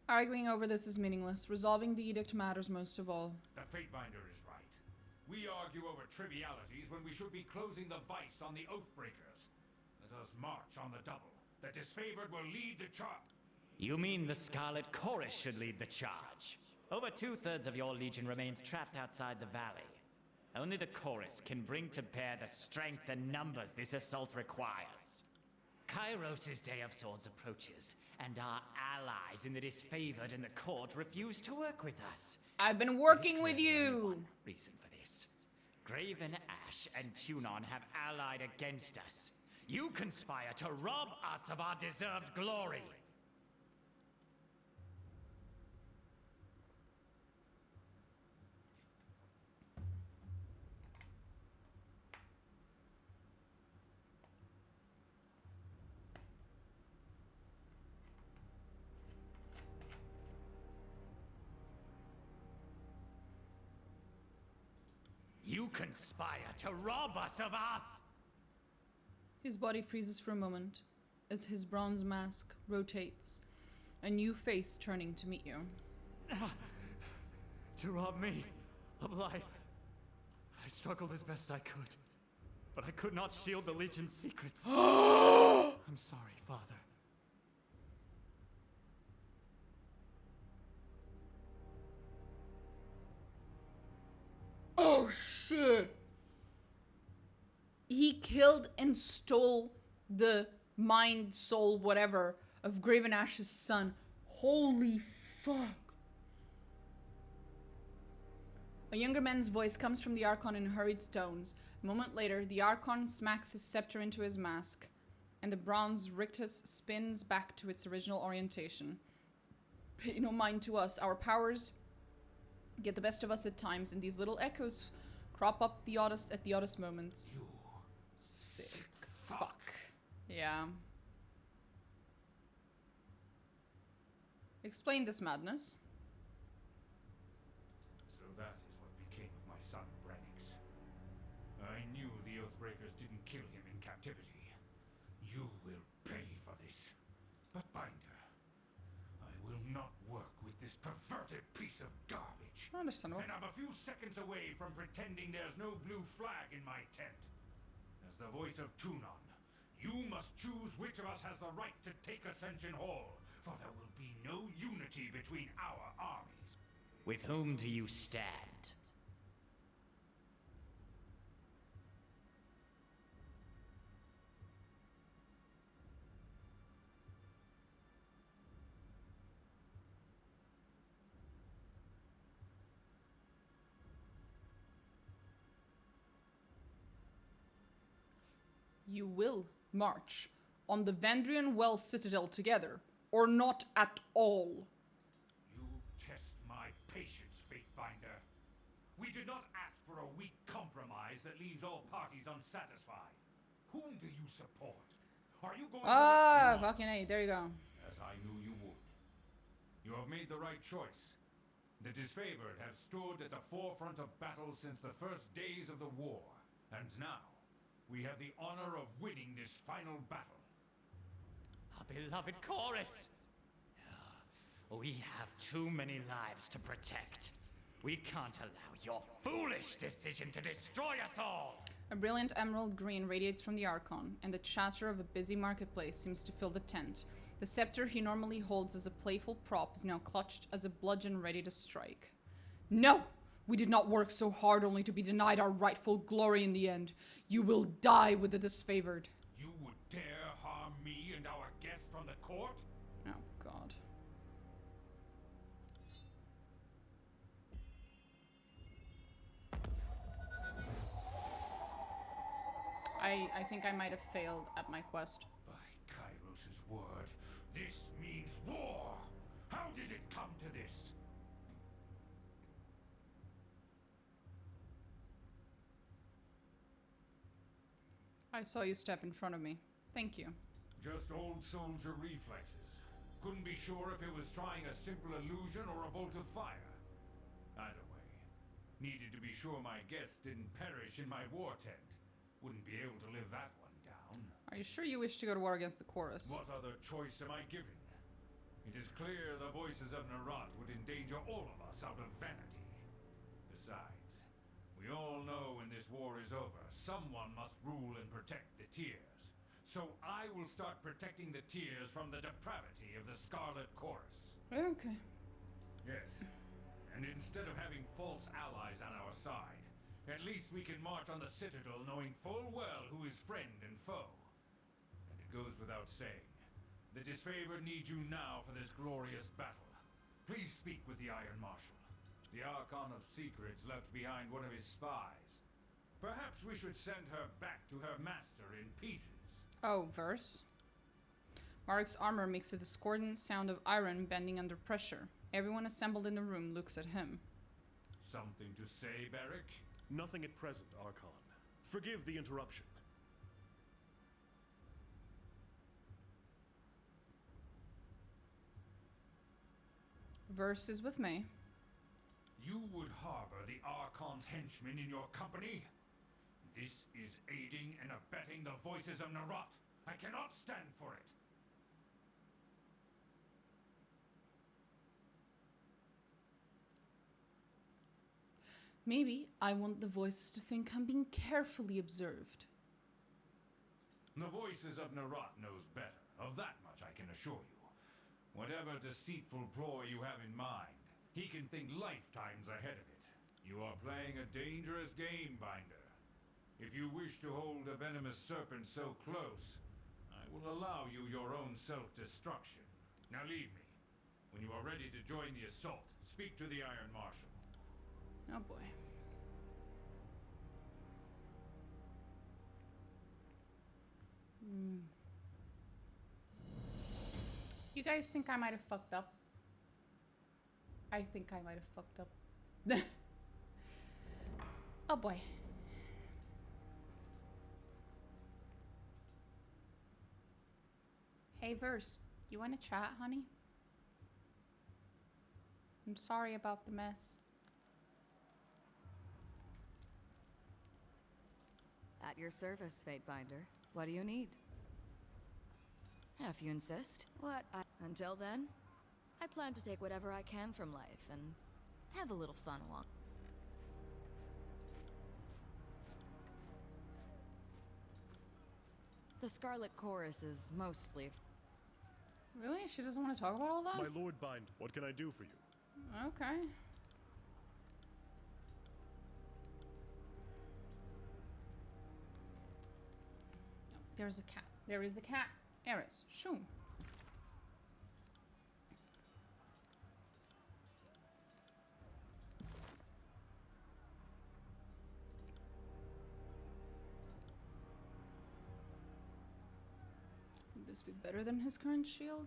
Arguing over this is meaningless. Resolving the edict matters most of all. The Fatebinder is right. We argue over trivialities when we should be closing the vice on the Oathbreakers. Let us march on the double. The disfavored will lead the charge. You mean the Scarlet Chorus should lead the charge? Over 2/3 of your legion remains trapped outside the valley. Only the Chorus can bring to bear the strength and numbers this assault requires. Kairos' Day of Swords approaches, and our allies in the disfavored and the court refuse to work with us. I've been working with you! Reason for this. Graven Ash and Tunon have allied against us. You conspire to rob us of our deserved glory. You conspire to rob us of our... His body freezes for a moment as his bronze mask rotates, a new face turning to meet you. To rob me of life. I struggled as best I could, but I could not shield the Legion's secrets. I'm sorry, Father. Oh shit! He killed and stole the mind, soul, whatever of Graven Ash's son. Holy fuck. A younger man's voice comes from the Archon in hurried tones. A moment later, the Archon smacks his scepter into his mask, and the bronze rictus spins back to its original orientation. Pay no mind to us. Our powers get the best of us at times, and these little echoes crop up at the oddest moments. You Sick fuck. Yeah. Explain this madness. So that is what became of my son Brennix. I knew the Oathbreakers didn't kill him in captivity. You will pay for this. But Binder, I will not work with this perverted piece of garbage. Understandable. And I'm a few seconds away from pretending there's no blue flag in my tent. As the voice of Tunon, you must choose which of us has the right to take Ascension Hall, for there will be no unity between our armies. With whom do you stand? You will march on the Vandrian Well Citadel together, or not at all. You test my patience, Fatebinder. We did not ask for a weak compromise that leaves all parties unsatisfied. Whom do you support? Are you going to... Fucking A, there you go. As I knew you would. You have made the right choice. The disfavored have stood at the forefront of battle since the first days of the war. And now, we have the honor of winning this final battle. Our beloved Chorus! We have too many lives to protect. We can't allow your foolish decision to destroy us all! A brilliant emerald green radiates from the Archon, and the chatter of a busy marketplace seems to fill the tent. The scepter he normally holds as a playful prop is now clutched as a bludgeon ready to strike. No! We did not work so hard only to be denied our rightful glory in the end. You will die with the disfavored. You would dare harm me and our guest from the court? Oh, God. I think I might have failed at my quest. By Kairos' word, this means war! How did it come to this? I saw you step in front of me. Thank you. Just old soldier reflexes. Couldn't be sure if it was trying a simple illusion or a bolt of fire. Either way, needed to be sure my guest didn't perish in my war tent. Wouldn't be able to live that one down. Are you sure you wish to go to war against the chorus? What other choice am I given? It is clear the voices of Narat would endanger all of us out of vanity. Besides, we all know when this war is over, someone must rule and protect the Tears. So I will start protecting the Tears from the depravity of the Scarlet Chorus. Okay. Yes. And instead of having false allies on our side, at least we can march on the Citadel knowing full well who is friend and foe. And it goes without saying, the disfavored need you now for this glorious battle. Please speak with the Iron Marshal. The Archon of Secrets left behind one of his spies. Perhaps we should send her back to her master in pieces. Oh, verse. Marik's armor makes a discordant sound of iron bending under pressure. Everyone assembled in the room looks at him. Something to say, Beric? Nothing at present, Archon. Forgive the interruption. Verse is with me. You would harbor the Archon's henchmen in your company? This is aiding and abetting the voices of Narat. I cannot stand for it. Maybe I want the voices to think I'm being carefully observed. The voices of Narat knows better. Of that much I can assure you. Whatever deceitful ploy you have in mind, he can think lifetimes ahead of it. You are playing a dangerous game, Binder. If you wish to hold a venomous serpent so close, I will allow you your own self-destruction. Now leave me. When you are ready to join the assault, speak to the Iron Marshal. Oh boy. You guys think I might have fucked up? I think I might have fucked up. Oh boy. Hey Verse, you want to chat, honey? I'm sorry about the mess. At your service, Fatebinder. What do you need? If you insist. Until then, I plan to take whatever I can from life and have a little fun along. The Scarlet Chorus is mostly... Really? She doesn't want to talk about all that? My Lord Bind, what can I do for you? Okay. There's a cat. There is a cat. Eris. Shoo. Would this be better than his current shield?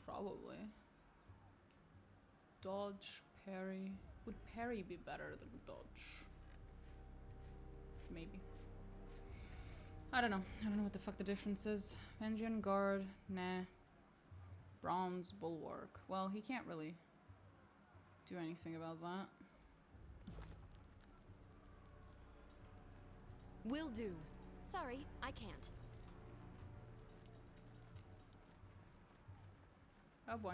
Probably. Dodge, parry. Would parry be better than dodge? Maybe. I don't know. I don't know what the fuck the difference is. Engine, guard, nah. Bronze, bulwark. Well, he can't really do anything about that. Will do. Sorry, I can't. Oh boy.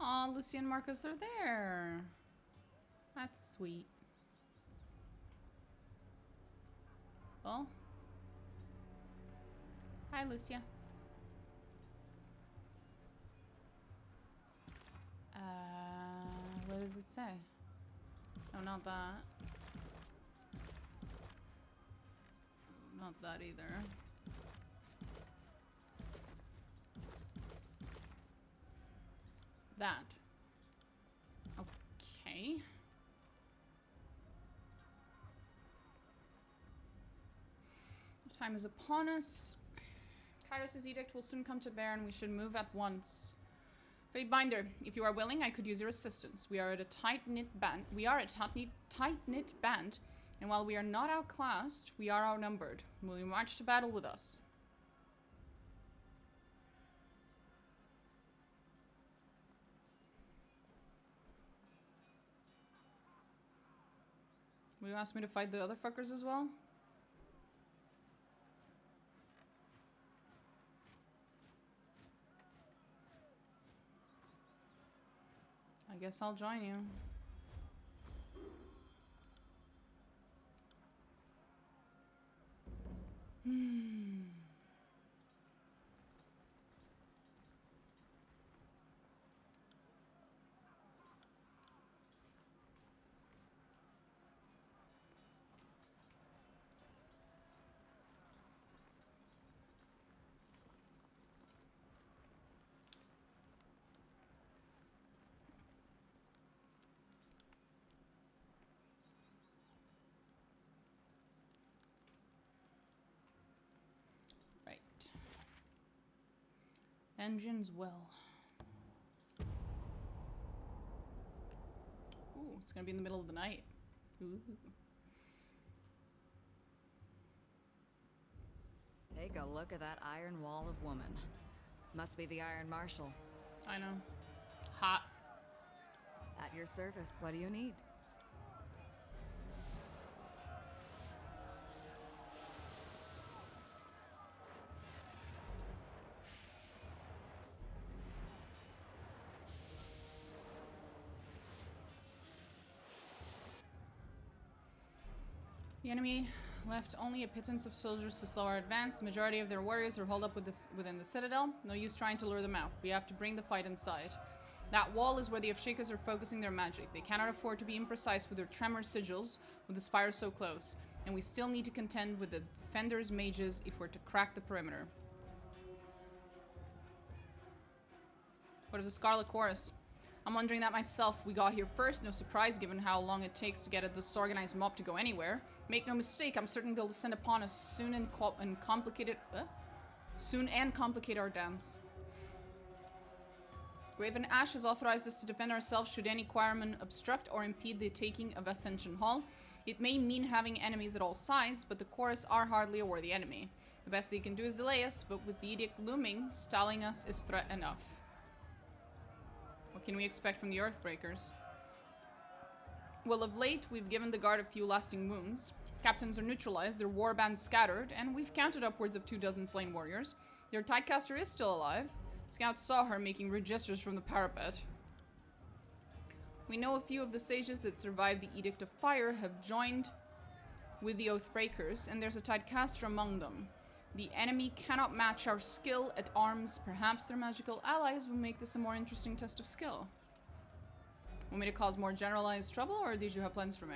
Aw, Lucy and Marcus are there. That's sweet. Well. Hi, Lucia. What does it say? No, not that. Not that either. That. Okay. Time is upon us. Kairos' edict will soon come to bear and we should move at once. Fatebinder, if you are willing, I could use your assistance. We are a tight-knit band. Tight-knit band, and while we are not outclassed, we are outnumbered. Will you march to battle with us? Will you ask me to fight the other fuckers as well? I guess I'll join you. Engines well. Ooh, it's gonna be in the middle of the night. Ooh. Take a look at that iron wall of woman. Must be the Iron Marshal. I know. Hot. At your service. What do you need? The enemy left only a pittance of soldiers to slow our advance. The majority of their warriors are holed up within the citadel. No use trying to lure them out. We have to bring the fight inside. That wall is where the Avshikas are focusing their magic. They cannot afford to be imprecise with their tremor sigils with the spires so close. And we still need to contend with the defenders' mages if we're to crack the perimeter. What of the Scarlet Chorus? I'm wondering that myself. We got here first, no surprise given how long it takes to get a disorganized mob to go anywhere. Make no mistake, I'm certain they'll descend upon us soon and complicate our dance. Raven Ash has authorized us to defend ourselves should any Quarrymen obstruct or impede the taking of Ascension Hall. It may mean having enemies at all sides, but the Chorus are hardly a worthy enemy. The best they can do is delay us, but with the edict looming, stalling us is threat enough. What can we expect from the Earthbreakers? Well, of late, we've given the guard a few lasting wounds. Captains are neutralized, their warbands scattered, and we've counted upwards of 24 slain warriors. Their Tidecaster is still alive. Scouts saw her making rude gestures from the parapet. We know a few of the sages that survived the Edict of Fire have joined with the Oathbreakers, and there's a Tidecaster among them. The enemy cannot match our skill at arms. Perhaps their magical allies will make this a more interesting test of skill. Want me to cause more generalized trouble, or did you have plans for me?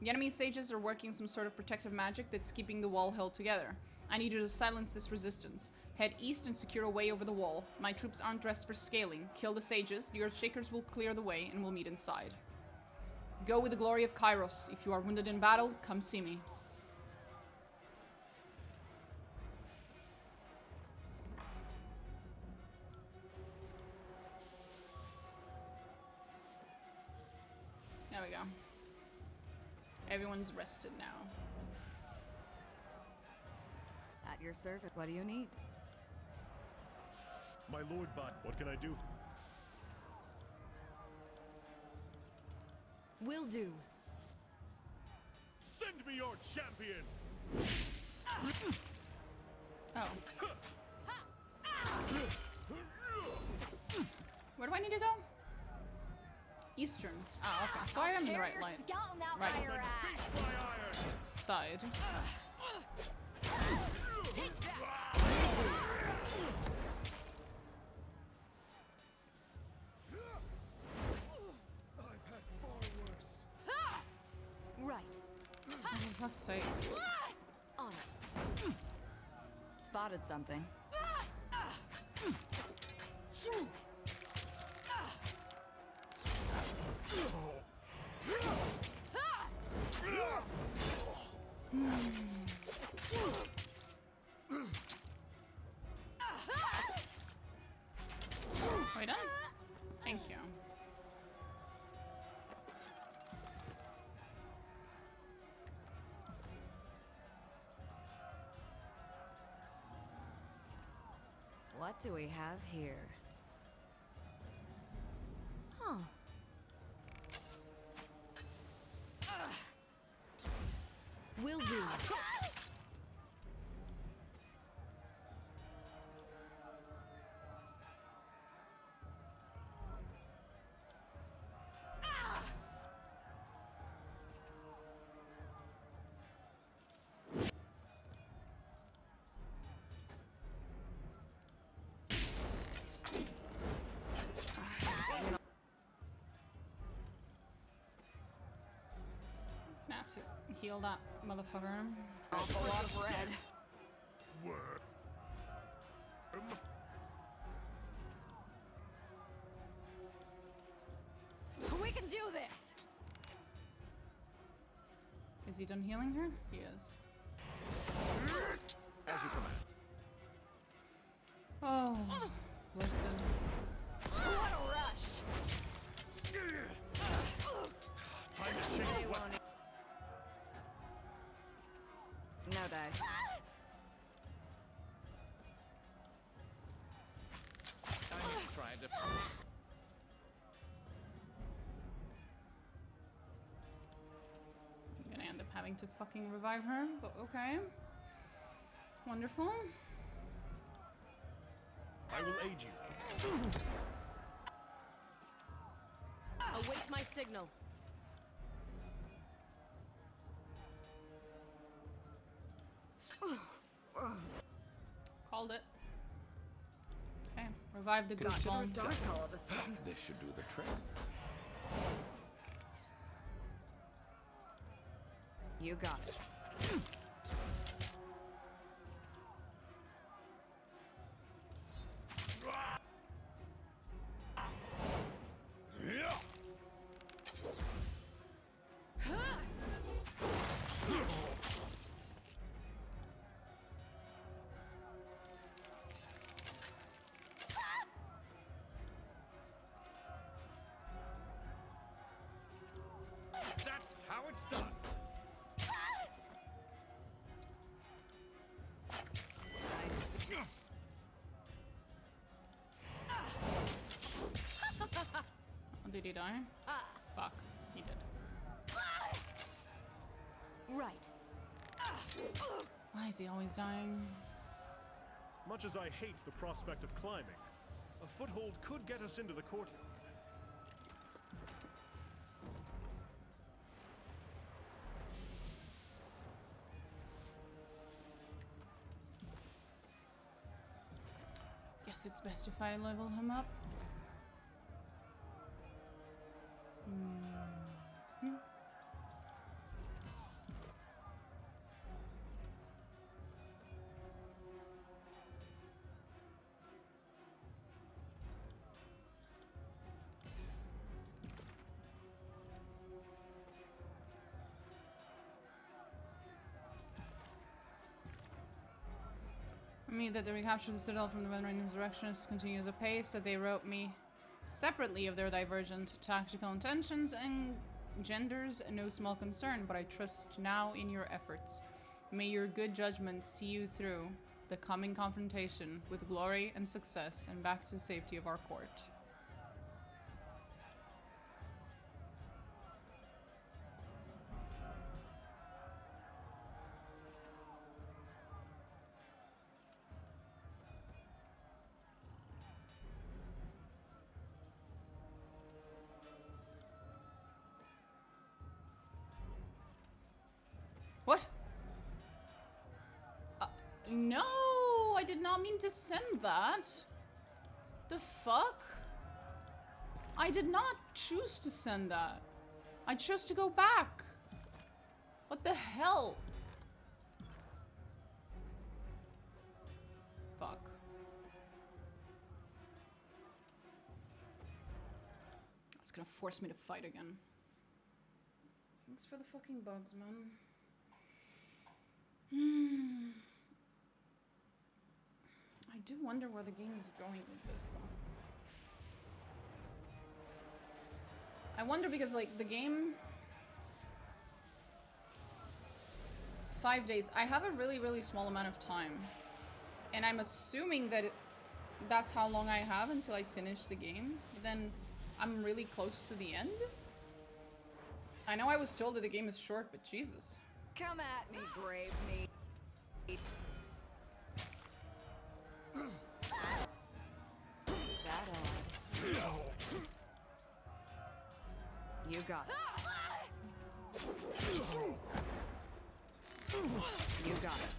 The enemy sages are working some sort of protective magic that's keeping the wall held together. I need you to silence this resistance. Head east and secure a way over the wall. My troops aren't dressed for scaling. Kill the sages, the Earthshakers will clear the way, and we'll meet inside. Go with the glory of Kairos. If you are wounded in battle, come see me. There we go. Everyone's rested now. At your service. What do you need? My lord, what can I do? Will do. Send me your champion! Oh. Where do I need to go? Eastern. Ah, okay. So I am in the right line. Right. Feast my iron! Side. I've had far worse. Right. For fuck's sake. On it. Spotted something. Are we done? Thank you. What do we have here? Huh. Will do. Gonna have to heal that motherfucker. Awful lot of red. Worm. We can do this. Is he done healing her? He is. As you command. Oh, listen. What a rush. Time to change weapon. No dice. I'm trying to. I'm gonna end up having to fucking revive her, but okay. Wonderful. I will aid you. Await my signal. Called it. Okay, revive the Got goosebump. dark all of a sudden. This should do the trick. You got it. That's how it's done. Nice. Oh, did he die? Fuck, he did. Right. Why is he always dying? Much as I hate the prospect of climbing, a foothold could get us into the courtyard. Guess it's best if I level him up. Me that the recapture of the citadel from the veteran insurrectionists continues apace, that they wrote me separately of their divergent tactical intentions and genders no small concern, but I trust now in your efforts. May your good judgment see you through the coming confrontation with glory and success and back to the safety of our court. No, I did not mean to send that. The fuck? I did not choose to send that. I chose to go back. What the hell? Fuck. It's gonna force me to fight again. Thanks for the fucking bugs, man. I do wonder where the game is going with this, though. I wonder because, like, the game... 5 days. I have a really, really small amount of time. And I'm assuming that that's how long I have until I finish the game. But then I'm really close to the end. I know I was told that the game is short, but Jesus. Come at me, grave meat. That on. You got it. You got it.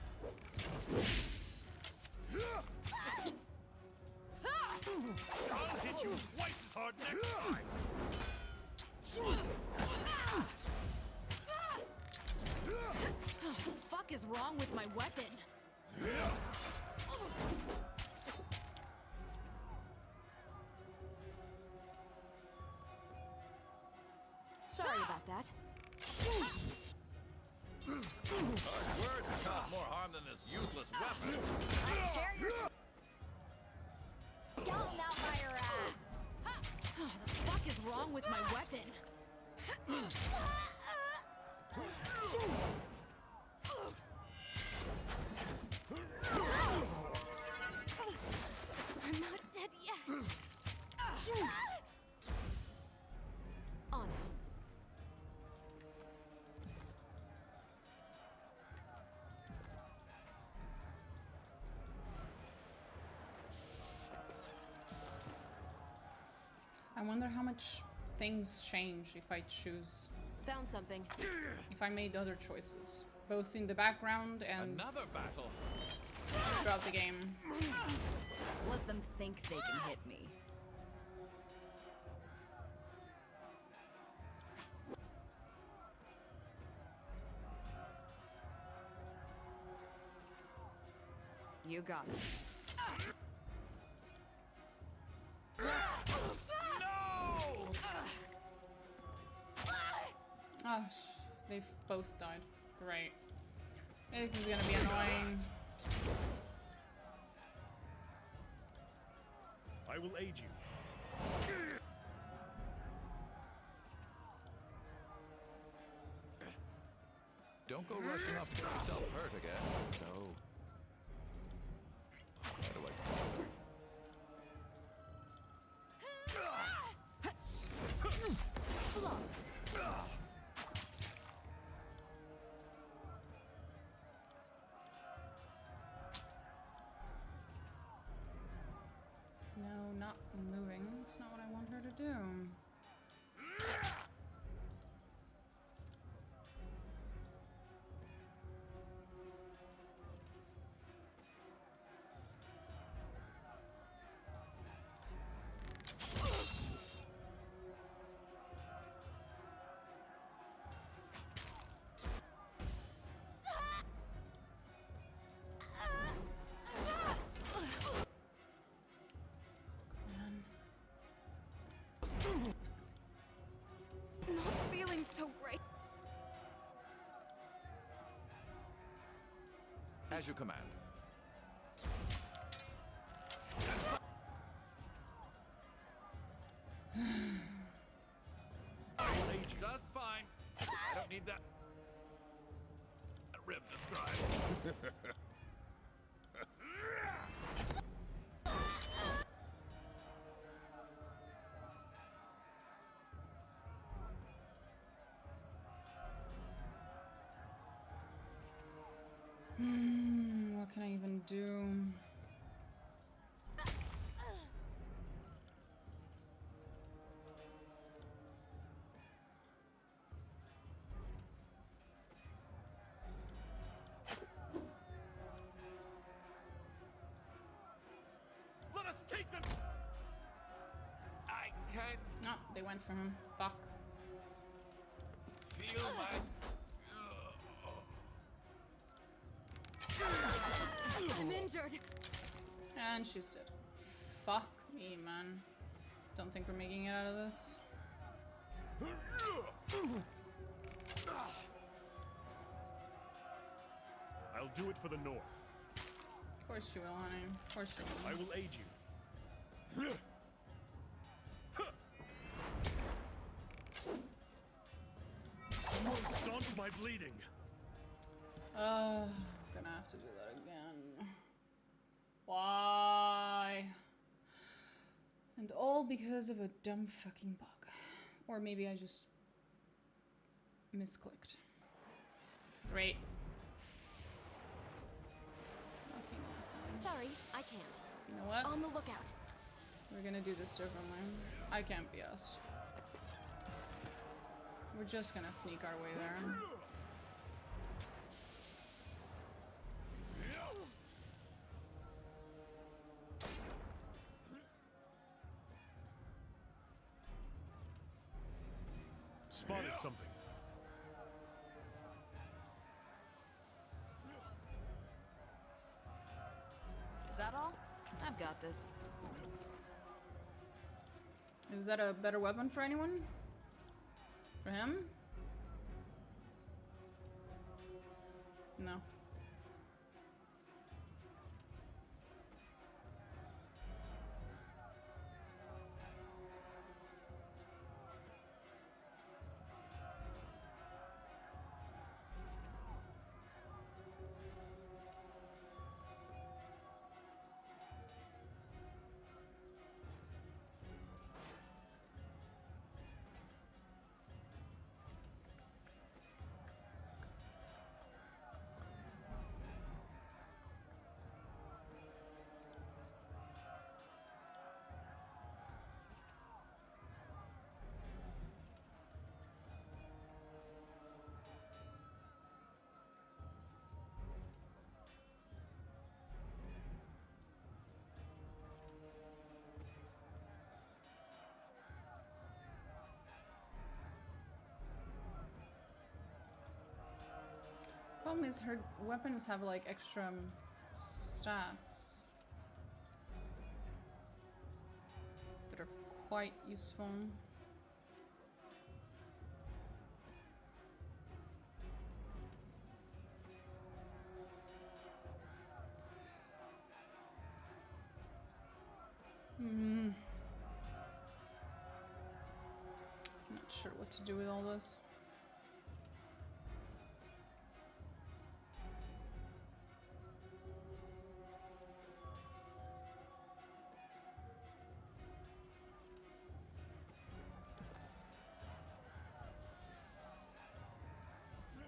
I'll hit you twice as hard next time. What the fuck is wrong with my weapon? Sorry about that. Harsh words have caused more harm than this useless weapon. Tear your skeleton out by your ass! What the fuck is wrong with my weapon? I'm not dead yet. On it. I wonder how much things change if I choose... Found something. If I made other choices. Both in the background and Another battle. throughout the game. Let them think they can hit me. You got it. Oh, they've both died. Great. This is gonna be annoying. I will aid you. Don't go rushing off to get yourself hurt again. No. How do I do it? Flawless. No, not moving. That's not what I want her to do. Not feeling so great. As you command. Just fine. I don't need that rib described. What can I even do? take them! I can No, they went for him. Fuck. feel my. I'm injured. And she's dead. Fuck me, man. Don't think we're making it out of this. I'll do it for the North. Of course she will, honey. Of course she will. I will aid you. Someone staunch my bleeding. I'm gonna have to do that again. Why? And all because of a dumb fucking bug. Or maybe I just misclicked. Great. Fucking awesome. Sorry, I can't. You know what? On the lookout. We're gonna do this differently. I can't be asked. We're just gonna sneak our way there. Spotted something. Is that all? I've got this. Is that a better weapon for anyone? For him? No. Problem is her weapons have like extra stats that are quite useful. Not sure what to do with all this.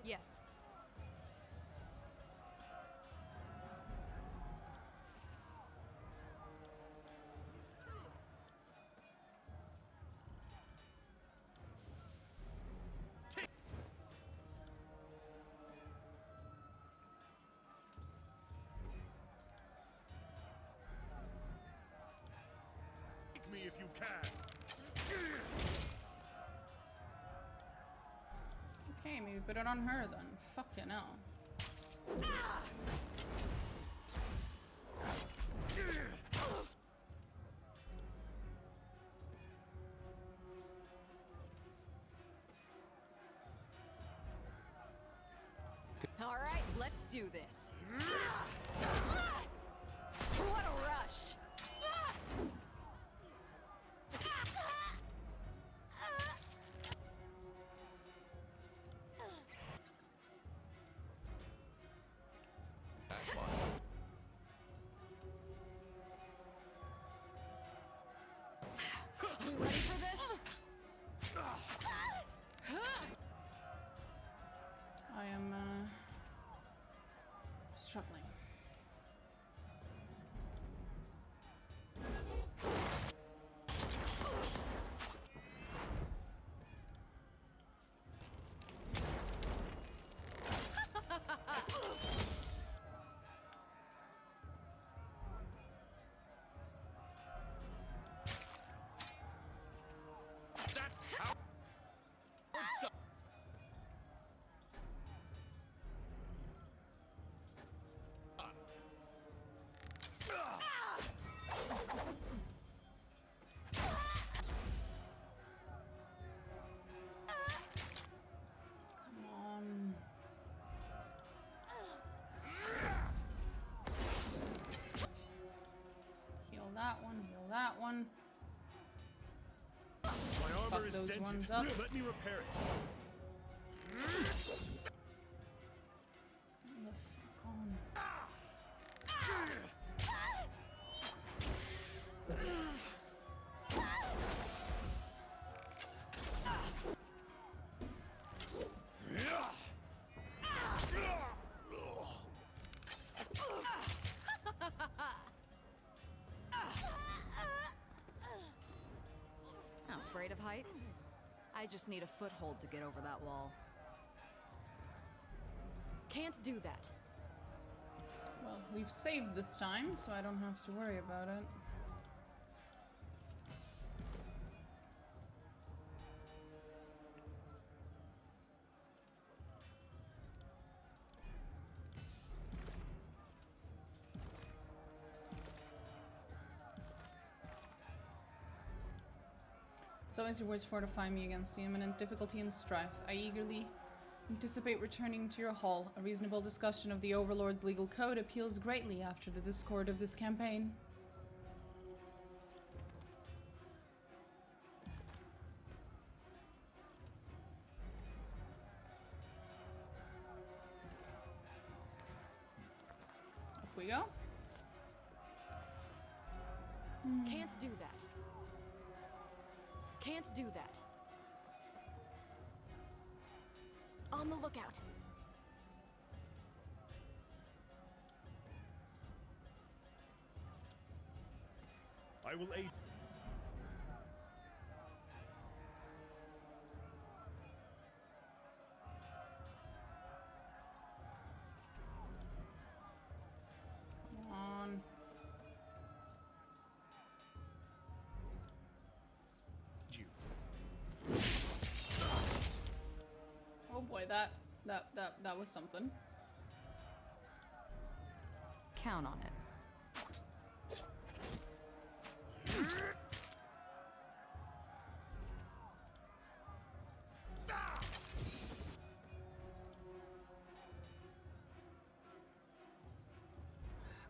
Yes. Take me if you can. Okay, maybe put it on her then. Fucking hell. All right, let's do this. What a rush! We ready for this? I am struggling. cylinder is those dented. ones up. Let me repair it. The fuck on. I'm afraid of heights. I just need a foothold to get over that wall. Can't do that. Well, we've saved this time, so I don't have to worry about it. As always, your words fortify me against the imminent difficulty and strife. I eagerly anticipate returning to your hall. A reasonable discussion of the Overlord's legal code appeals greatly after the discord of this campaign. Up we go. Can't do that. Can't do that. On the lookout. I will aid. Come on. You. Oh boy, that was something. Count on it.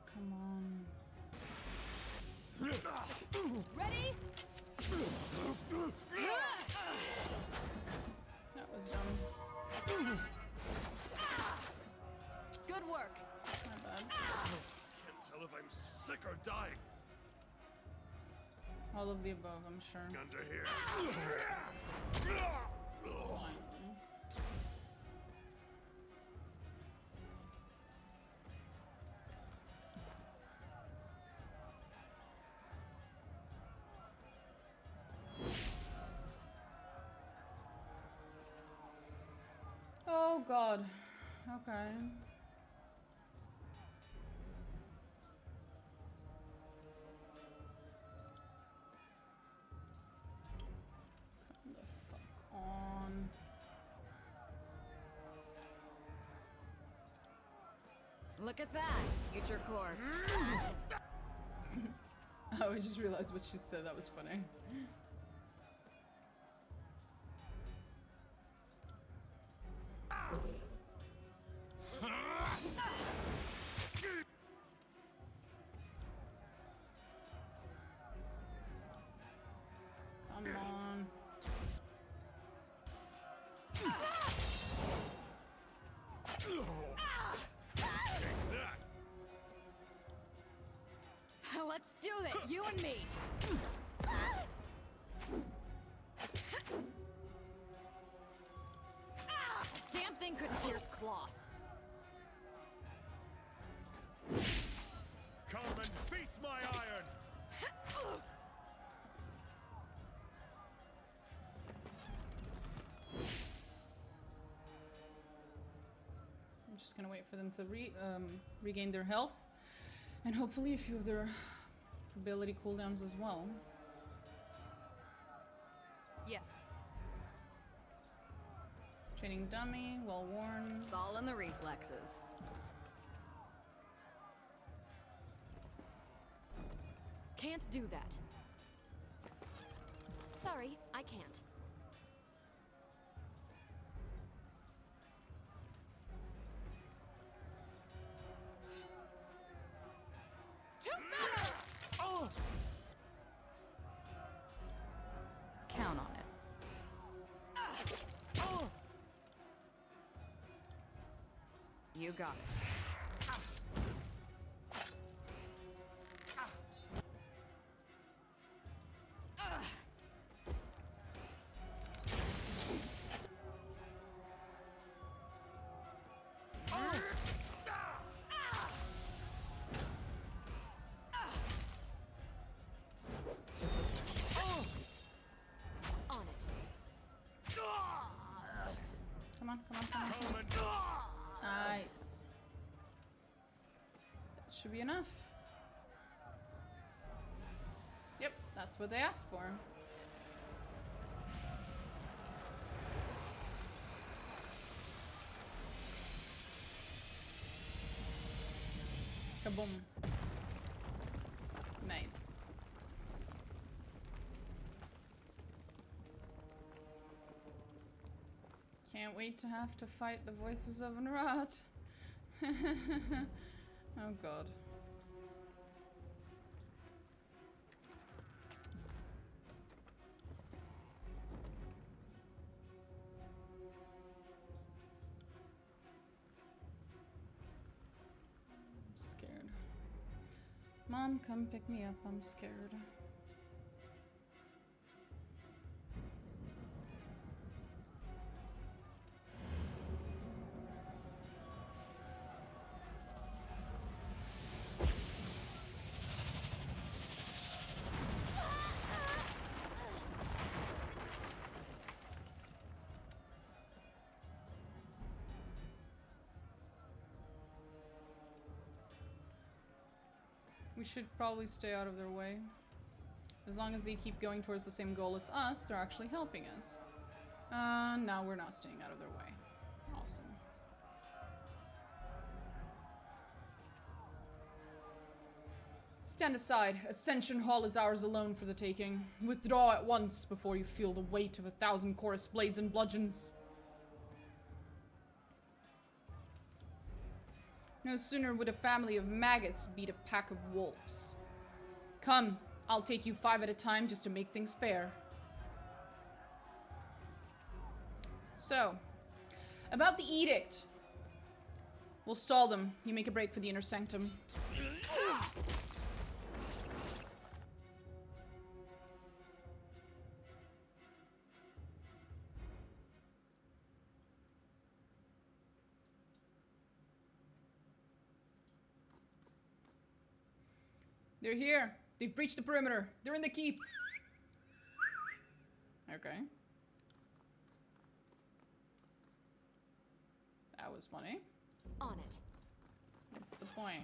Come on. Ready? That was dumb. Good work. My bad. Can't tell if I'm sick or dying. All of the above, I'm sure. Under here. Finally. Oh god. Okay. Come the fuck on. Look at that, future corpse. Oh, I just realized what she said. That was funny. Come on. Let's do it, you and me. Damn thing couldn't pierce cloth. Come and face my iron. I'm just gonna wait for them to regain their health, and hopefully a few of their ability cooldowns as well. Yes, Training dummy, well worn. it's all in the reflexes. Can't do that. Sorry, I can't. Oh! Count on it. You got it. On it. Come on, come on, come on. Come and Nice. That should be enough. Yep, that's what they asked for. Kaboom. Nice. Can't wait to have to fight the voices of Nrat. Oh god. I'm scared. Mom, come pick me up. I'm scared. We should probably stay out of their way. As long as they keep going towards the same goal as us, they're actually helping us. No, we're not staying out of their way. Awesome. Stand aside. Ascension Hall is ours alone for the taking. Withdraw at once before you feel the weight of 1,000 chorus blades and bludgeons. No sooner would a family of maggots beat a pack of wolves. Come, I'll take you 5 at a time just to make things fair. So, about the edict. We'll stall them. You make a break for the inner sanctum. They're here. They've breached the perimeter. They're in the keep. Okay. That was funny. On it. What's the point?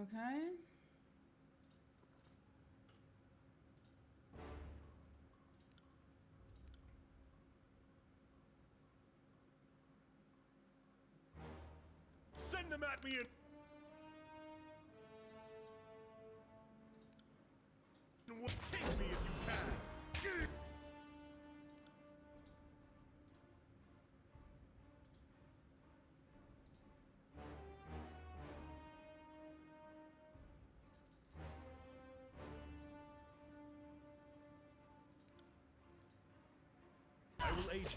Okay. send them at me and... Take me if you can. I will aid you.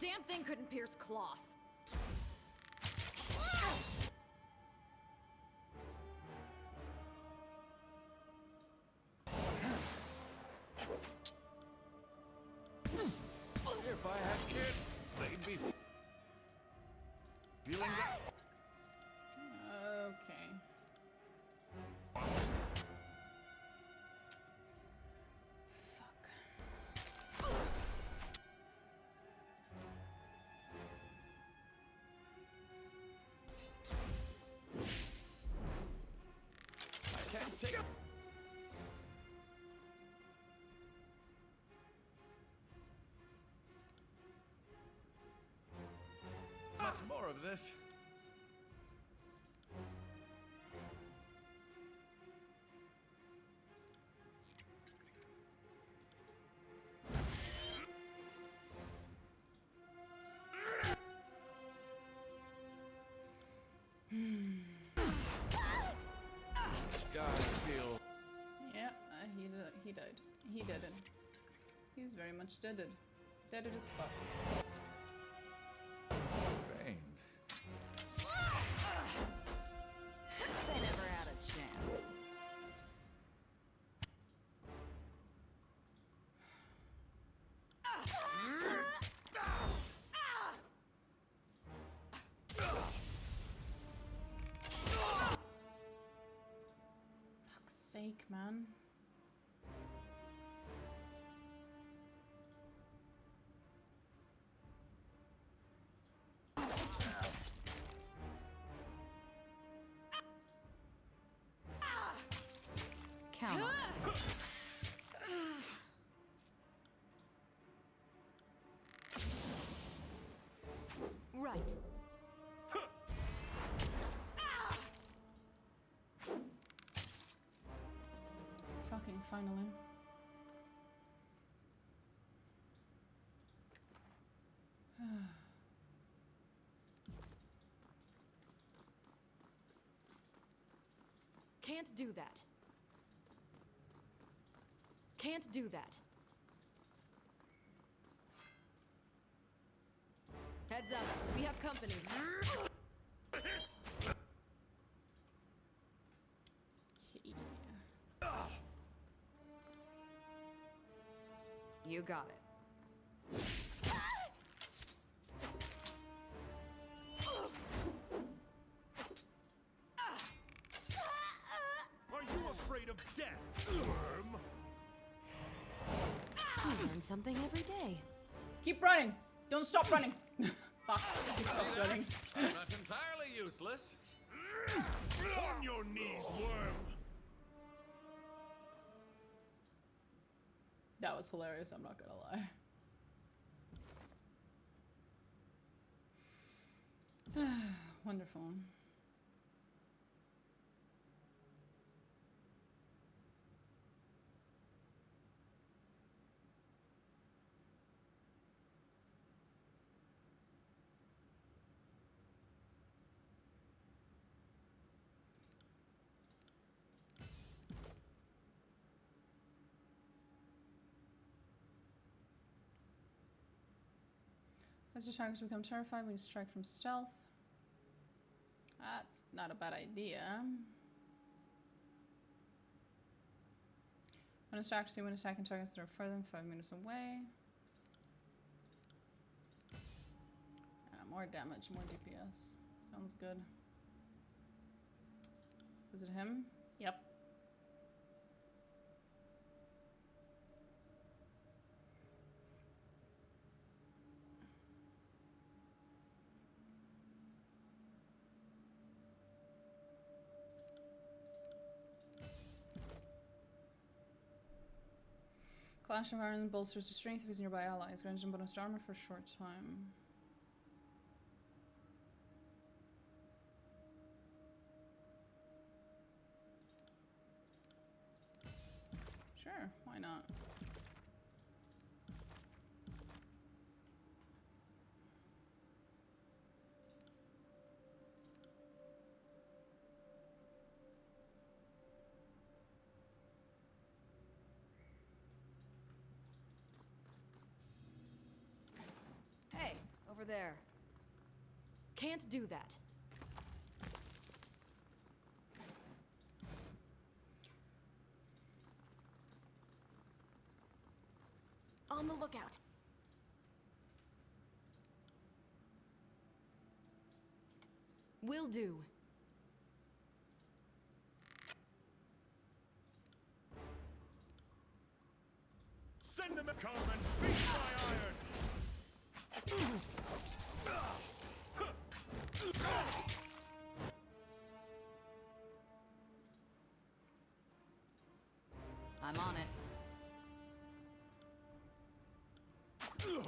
Damn thing couldn't pierce cloth. If I had kids, they'd be feeling that. Okay. Fuck. I can't take it. Much more of this. he did it. He's very much dead it. Dead it as fuck. Trained. They never had a chance. Fuck's sake, man. Count on it. Right. Fucking finally. Can't do that. Can't do that. Heads up, we have company. Okay. You got it. Are you afraid of death, worm? You learn something every day. Keep running! Don't stop running! Fuck, he stopped running. I'm not entirely useless. On your knees, worm! That was hilarious, I'm not gonna lie. Wonderful. As your targets become terrified when you strike from stealth. That's not a bad idea. When it's accuracy when attacking targets that are further than 5 meters away. More damage, more DPS. Sounds good. Was it him? Yep. Clash of Iron bolsters the strength of his nearby allies, granting them bonus to armor for a short time. Sure, why not? Hey, over there. Can't do that. On the lookout. Will do. Send them a come and feast my iron! I'm on it. Okay,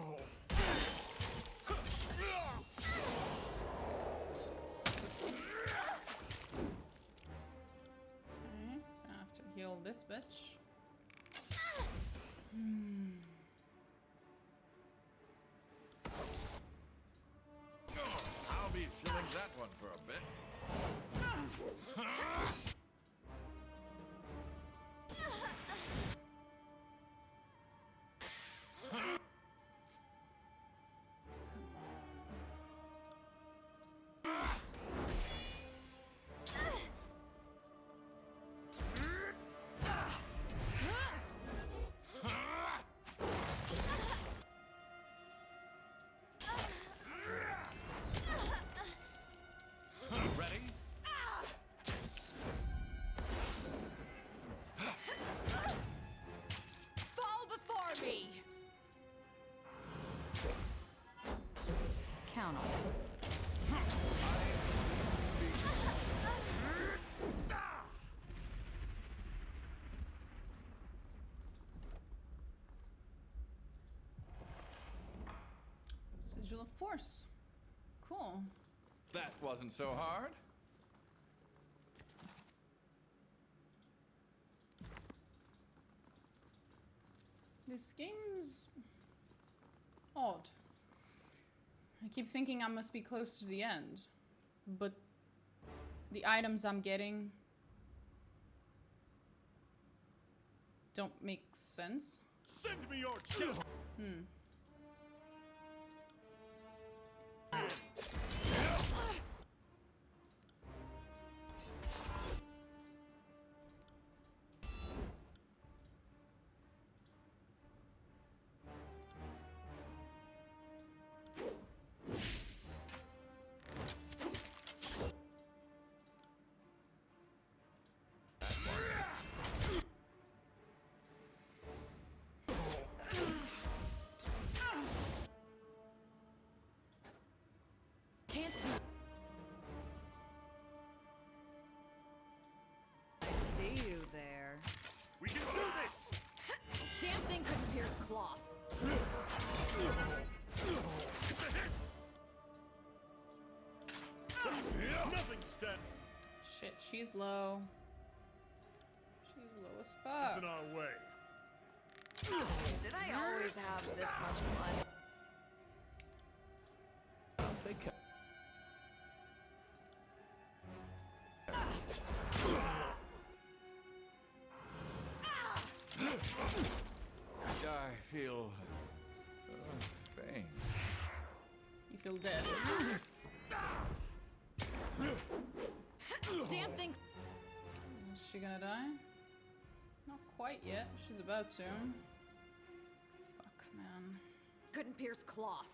I have to heal this bitch. I'll be filling that one for a bit. Sigil of Force. Cool. That wasn't so hard. This game's odd. I keep thinking I must be close to the end, but the items I'm getting don't make sense. Send me your children. Can't do. See you there. We can do this. Damn thing couldn't pierce cloth. It's a hit. Nothing stand. Shit, she's low. She's low as It's fuck. in our way. Did I always have this much fun? I'll take care. I feel pain. You feel dead. Damn thing. Is she gonna die? Not quite yet. She's about to. Fuck, man. Couldn't pierce cloth.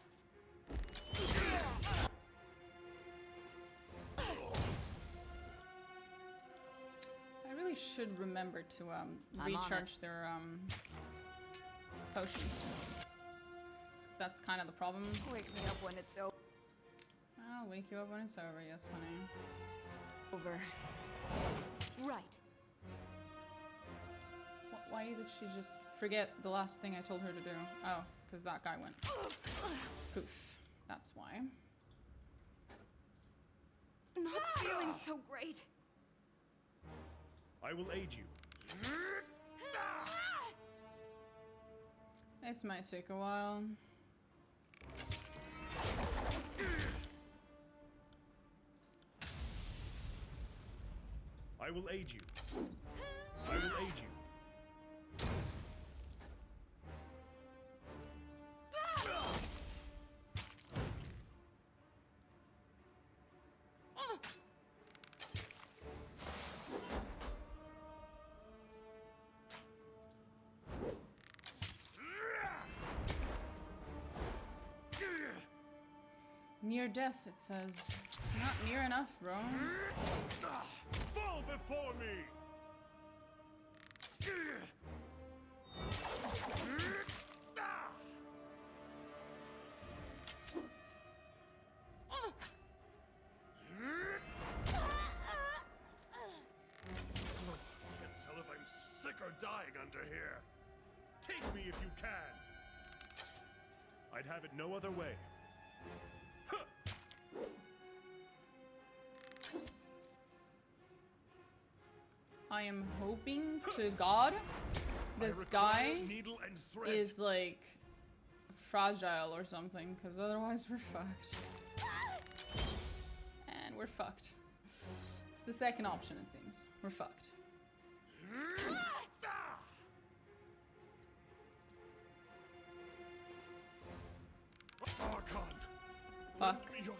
I really should remember to I'm on recharge their potions. Cause that's kind of the problem. Wake me up when it's I'll wake you up when it's over, yes, honey. over. Right. Why did she just forget the last thing I told her to do? Oh, because that guy went poof. That's why. Not feeling so great. I will aid you. This might take a while. I will aid you. I will aid you. Near death, it says. Not near enough, bro. Fall before me! Can't tell if I'm sick or dying under here. Take me if you can. I'd have it no other way. I am hoping to God this guy Needle and thread. is like fragile or something, because otherwise we're fucked. And we're fucked. It's the second option, it seems. We're fucked. Archon. Fuck. lend me your-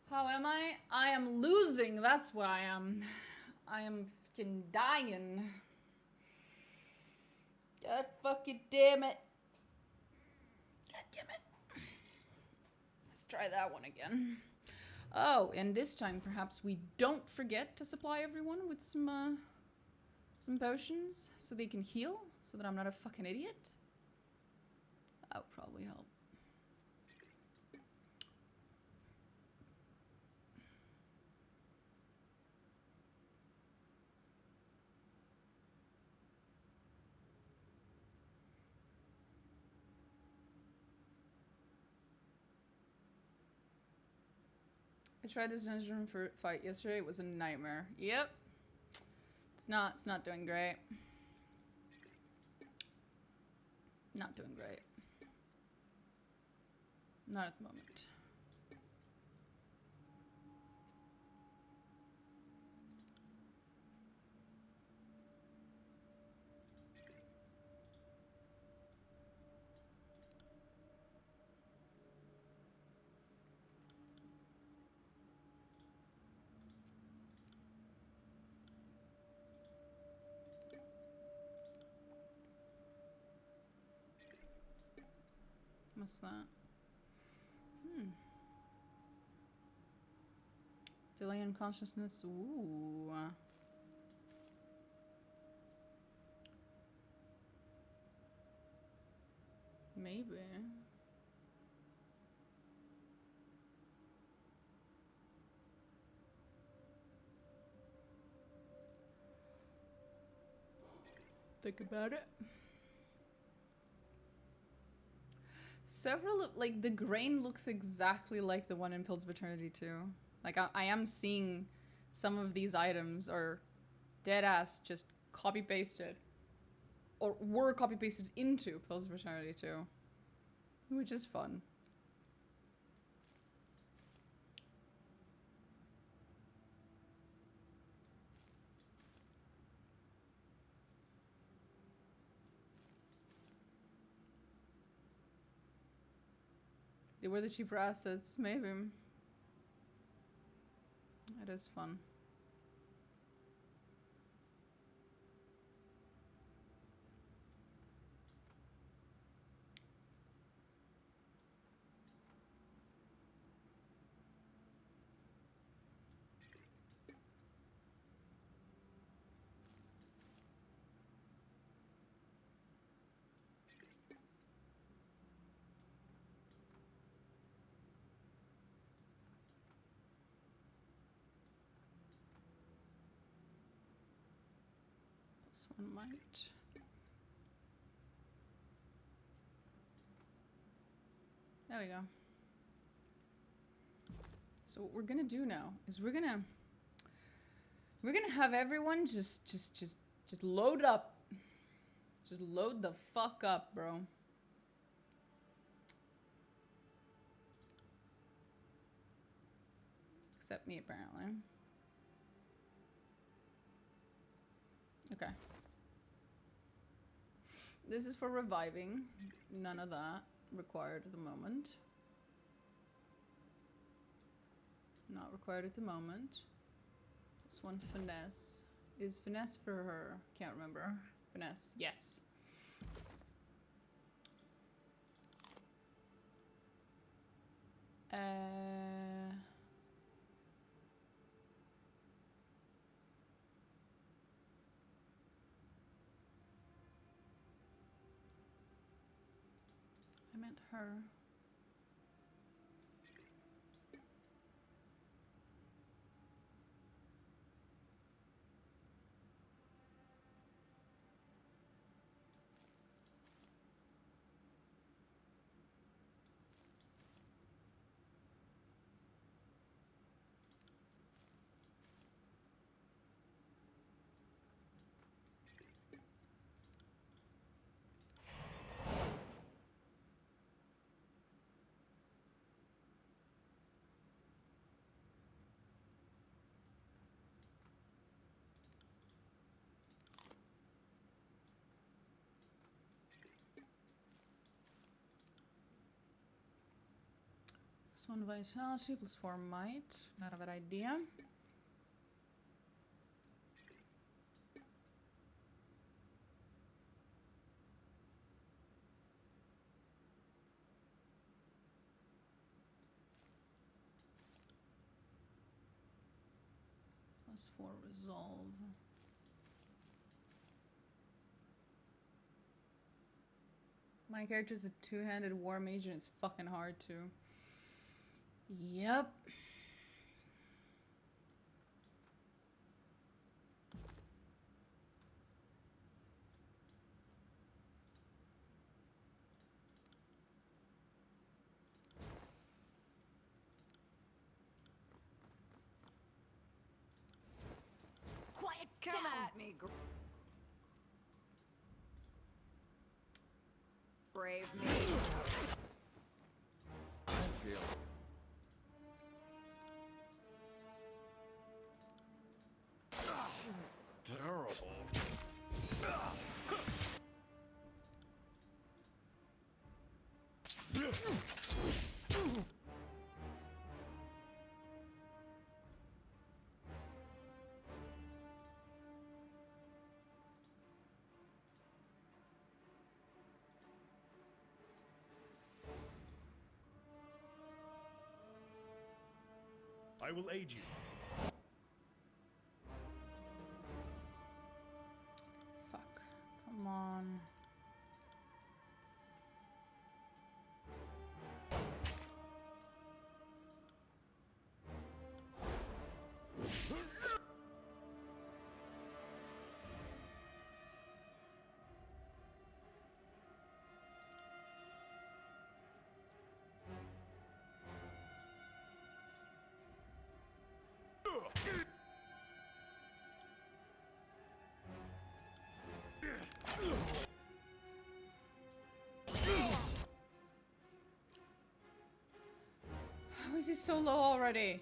How am I? I am losing, that's what I am. I am fucking dying. God fucking damn it. God damn it. Let's try that one again. Oh, and this time perhaps we don't forget to supply everyone with some potions so they can heal, so that I'm not a fucking idiot. That would probably help. I tried this dungeon for fight yesterday. It was a nightmare. Yep. It's not doing great. Not doing great. Not at the moment. What's that? Delay in consciousness. Ooh. Maybe. Think about it. Several, like, the grain looks exactly like the one in Pills of Eternity too. Like, I am seeing some of these items are dead ass just copy pasted. Or were copy pasted into Pills of Eternity too. Which is fun. They were the cheaper assets, maybe. It is fun. This one might. There we go. So what we're gonna do now is we're gonna have everyone just load up. Just load the fuck up, bro. Except me, apparently. Okay. This is for reviving. None of that required at the moment. Not required at the moment. This one, finesse. Is finesse for her? Can't remember. Finesse, yes. I meant her. Plus 1 vitality, plus 4 might. Not a bad idea. Plus 4 resolve. My character's a two-handed war mage and it's fucking hard too. Yep. Brave me. I feel terrible. I will aid you. Fuck. Come on. How is he so low already?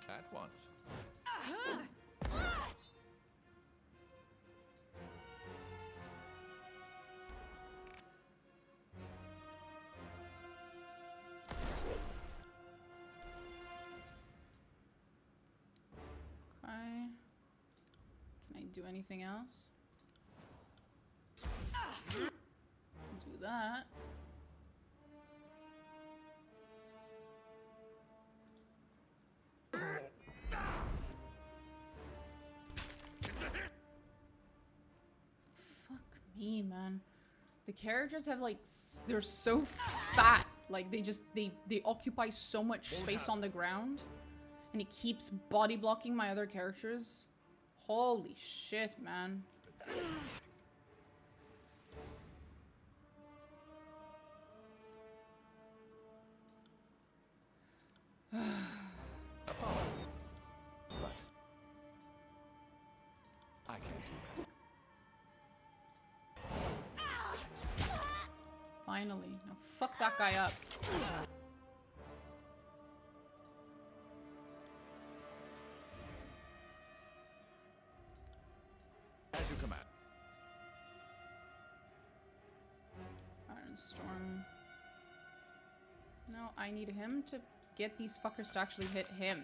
At once. Okay. Can I do anything else? Do that. Fuck me, man. The characters have like they're so fat. Like they occupy so much space on the ground, and it keeps body blocking my other characters. Holy shit, man. I can't do that. Finally. Now fuck that guy up. As you command. Iron Storm. No, I need him to get these fuckers to actually hit him.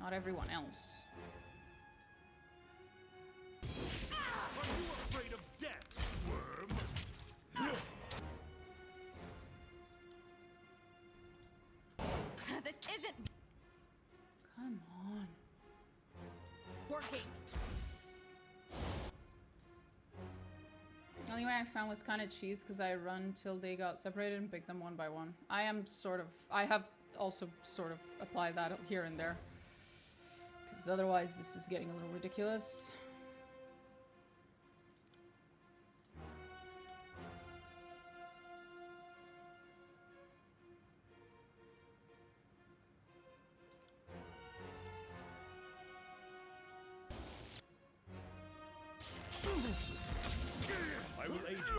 Not everyone else. Are you afraid of death, worm? This isn't Come on. working. The only way I found was kind of cheese because I run till they got separated and pick them one by one. I have also sort of applied that here and there. Because otherwise this is getting a little ridiculous. I will aid you.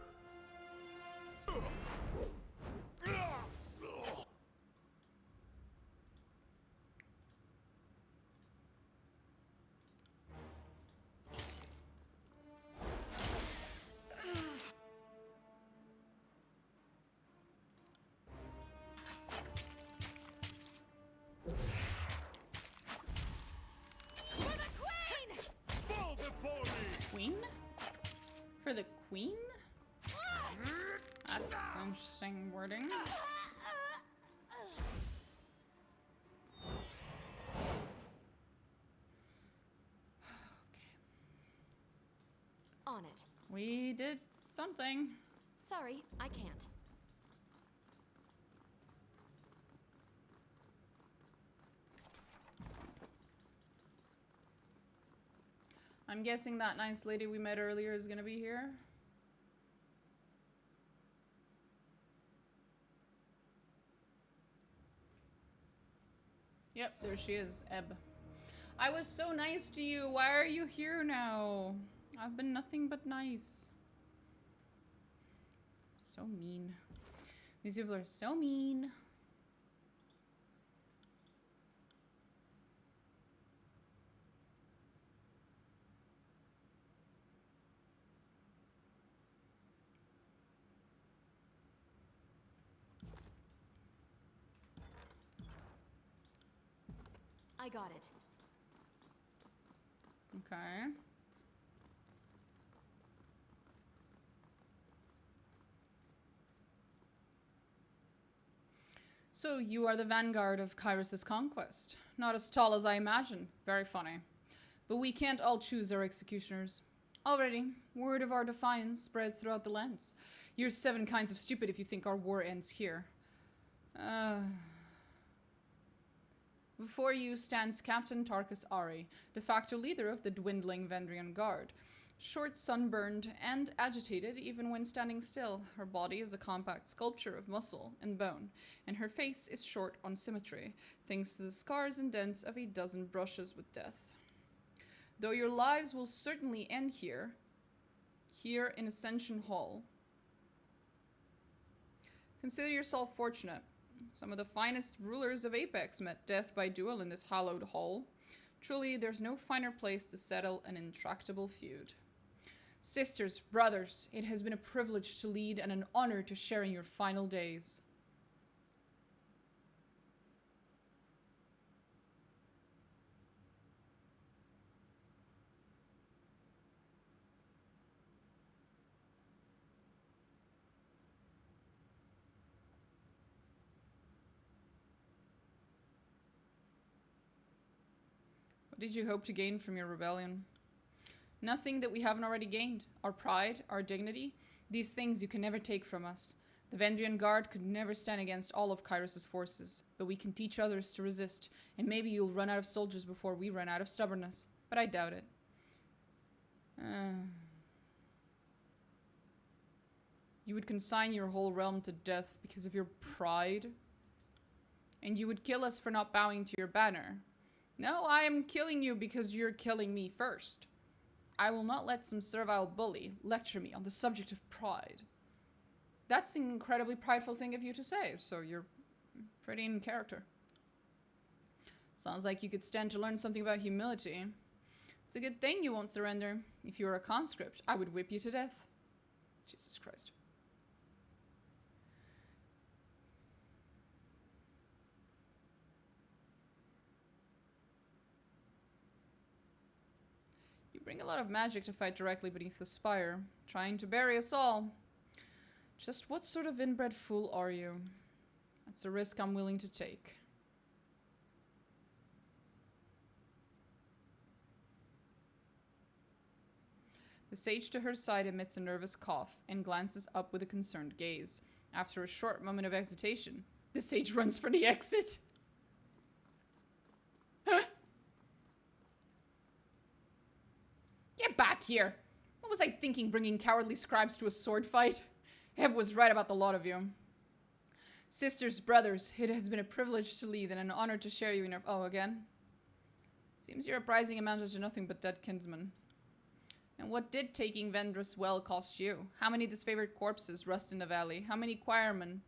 For the queen! Fall before me! Queen? For the queen? That's interesting wording. On it. that. We did something. Sorry, I can't. I'm guessing that nice lady we met earlier is gonna be here. Yep, there she is, Eb. I was so nice to you. Why are you here now? I've been nothing but nice. So mean. These people are so mean. I got it. Okay. So you are the vanguard of Kyrus's conquest. Not as tall as I imagined. Very funny. But we can't all choose our executioners. Already, word of our defiance spreads throughout the lands. You're 7 kinds of stupid if you think our war ends here. Before you stands Captain Tarkus Ari, de facto leader of the dwindling Vendrian Guard. Short, sunburned, and agitated even when standing still, her body is a compact sculpture of muscle and bone, and her face is short on symmetry, thanks to the scars and dents of a dozen brushes with death. Though your lives will certainly end here in Ascension Hall, consider yourself fortunate. Some of the finest rulers of Apex met death by duel in this hallowed hall. Truly, there's no finer place to settle an intractable feud. Sisters, brothers, it has been a privilege to lead and an honor to share in your final days. What did you hope to gain from your rebellion? Nothing that we haven't already gained. Our pride, our dignity, these things you can never take from us. The Vendrian Guard could never stand against all of Kyrus's forces, but we can teach others to resist, and maybe you'll run out of soldiers before we run out of stubbornness. But I doubt it. You would consign your whole realm to death because of your pride? And you would kill us for not bowing to your banner? No, I am killing you because you're killing me first. I will not let some servile bully lecture me on the subject of pride. That's an incredibly prideful thing of you to say, so you're pretty in character. Sounds like you could stand to learn something about humility. It's a good thing you won't surrender. If you were a conscript, I would whip you to death. Jesus Christ. You bring a lot of magic to fight directly beneath the spire, trying to bury us all. Just what sort of inbred fool are you? That's a risk I'm willing to take. The sage to her side emits a nervous cough and glances up with a concerned gaze. After a short moment of hesitation, the sage runs for the exit. Get back here! What was I thinking bringing cowardly scribes to a sword fight? Eb was right about the lot of you. Sisters, brothers, it has been a privilege to lead and an honor to share you in your... Oh, again? Seems your uprising amounted to nothing but dead kinsmen. And what did taking Vendrus well cost you? How many disfavored corpses rust in the valley? How many choirmen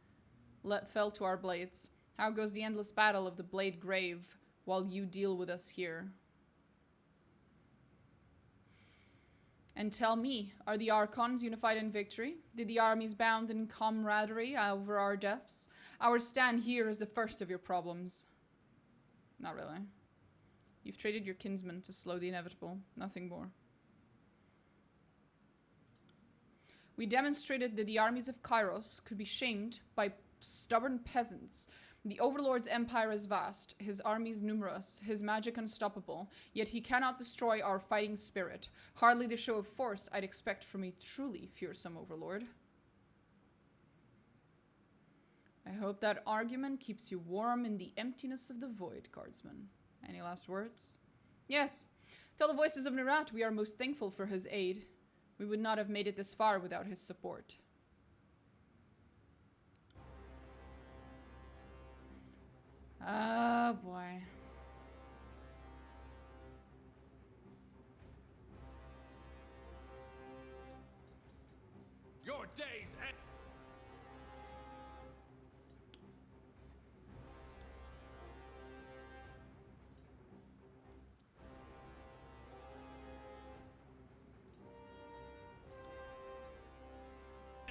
fell to our blades? How goes the endless battle of the Blade Grave while you deal with us here? And tell me, are the Archons unified in victory? Did the armies bound in camaraderie over our deaths? Our stand here is the first of your problems. Not really. You've traded your kinsmen to slow the inevitable. Nothing more. We demonstrated that the armies of Kairos could be shamed by stubborn peasants, The Overlord's empire is vast, his armies numerous, his magic unstoppable, yet he cannot destroy our fighting spirit. Hardly the show of force I'd expect from a truly fearsome Overlord. I hope that argument keeps you warm in the emptiness of the void, guardsman. Any last words? Yes. Tell the voices of Nerat we are most thankful for his aid. We would not have made it this far without his support. Oh boy. Your days end.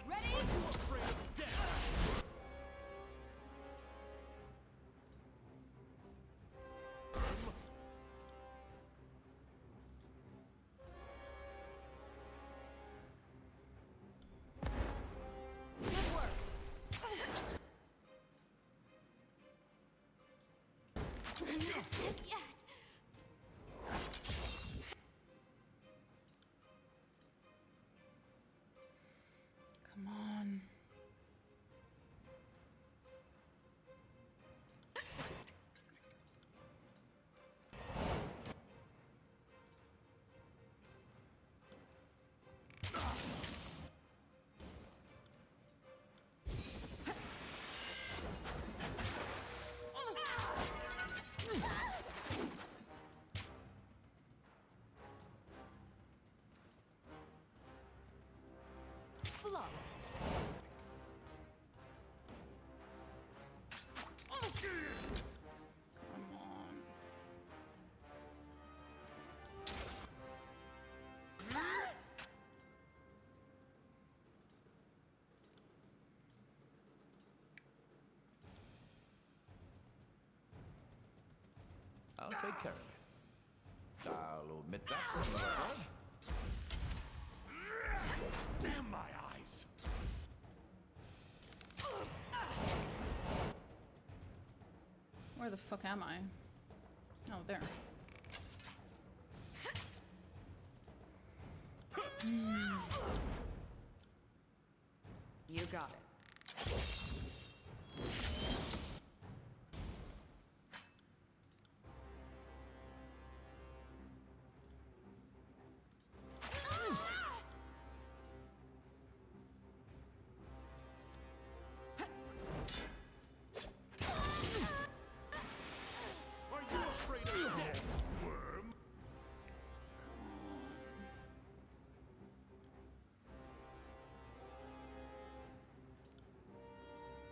Ready? Afraid of death. Good work. Yet. Come on. Flawless. Come on. I'll take care of it. I'll admit that. Damn my eyes. Where the fuck am I? Oh, there. You got it. Are you afraid of death, worm?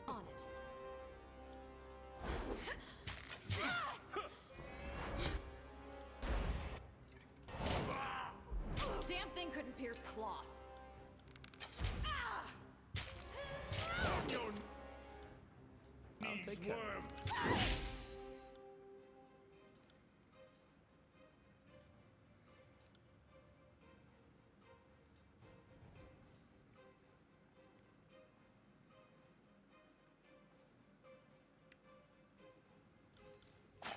On it. Damn thing couldn't pierce cloth. On your I'll knees, take care of worm.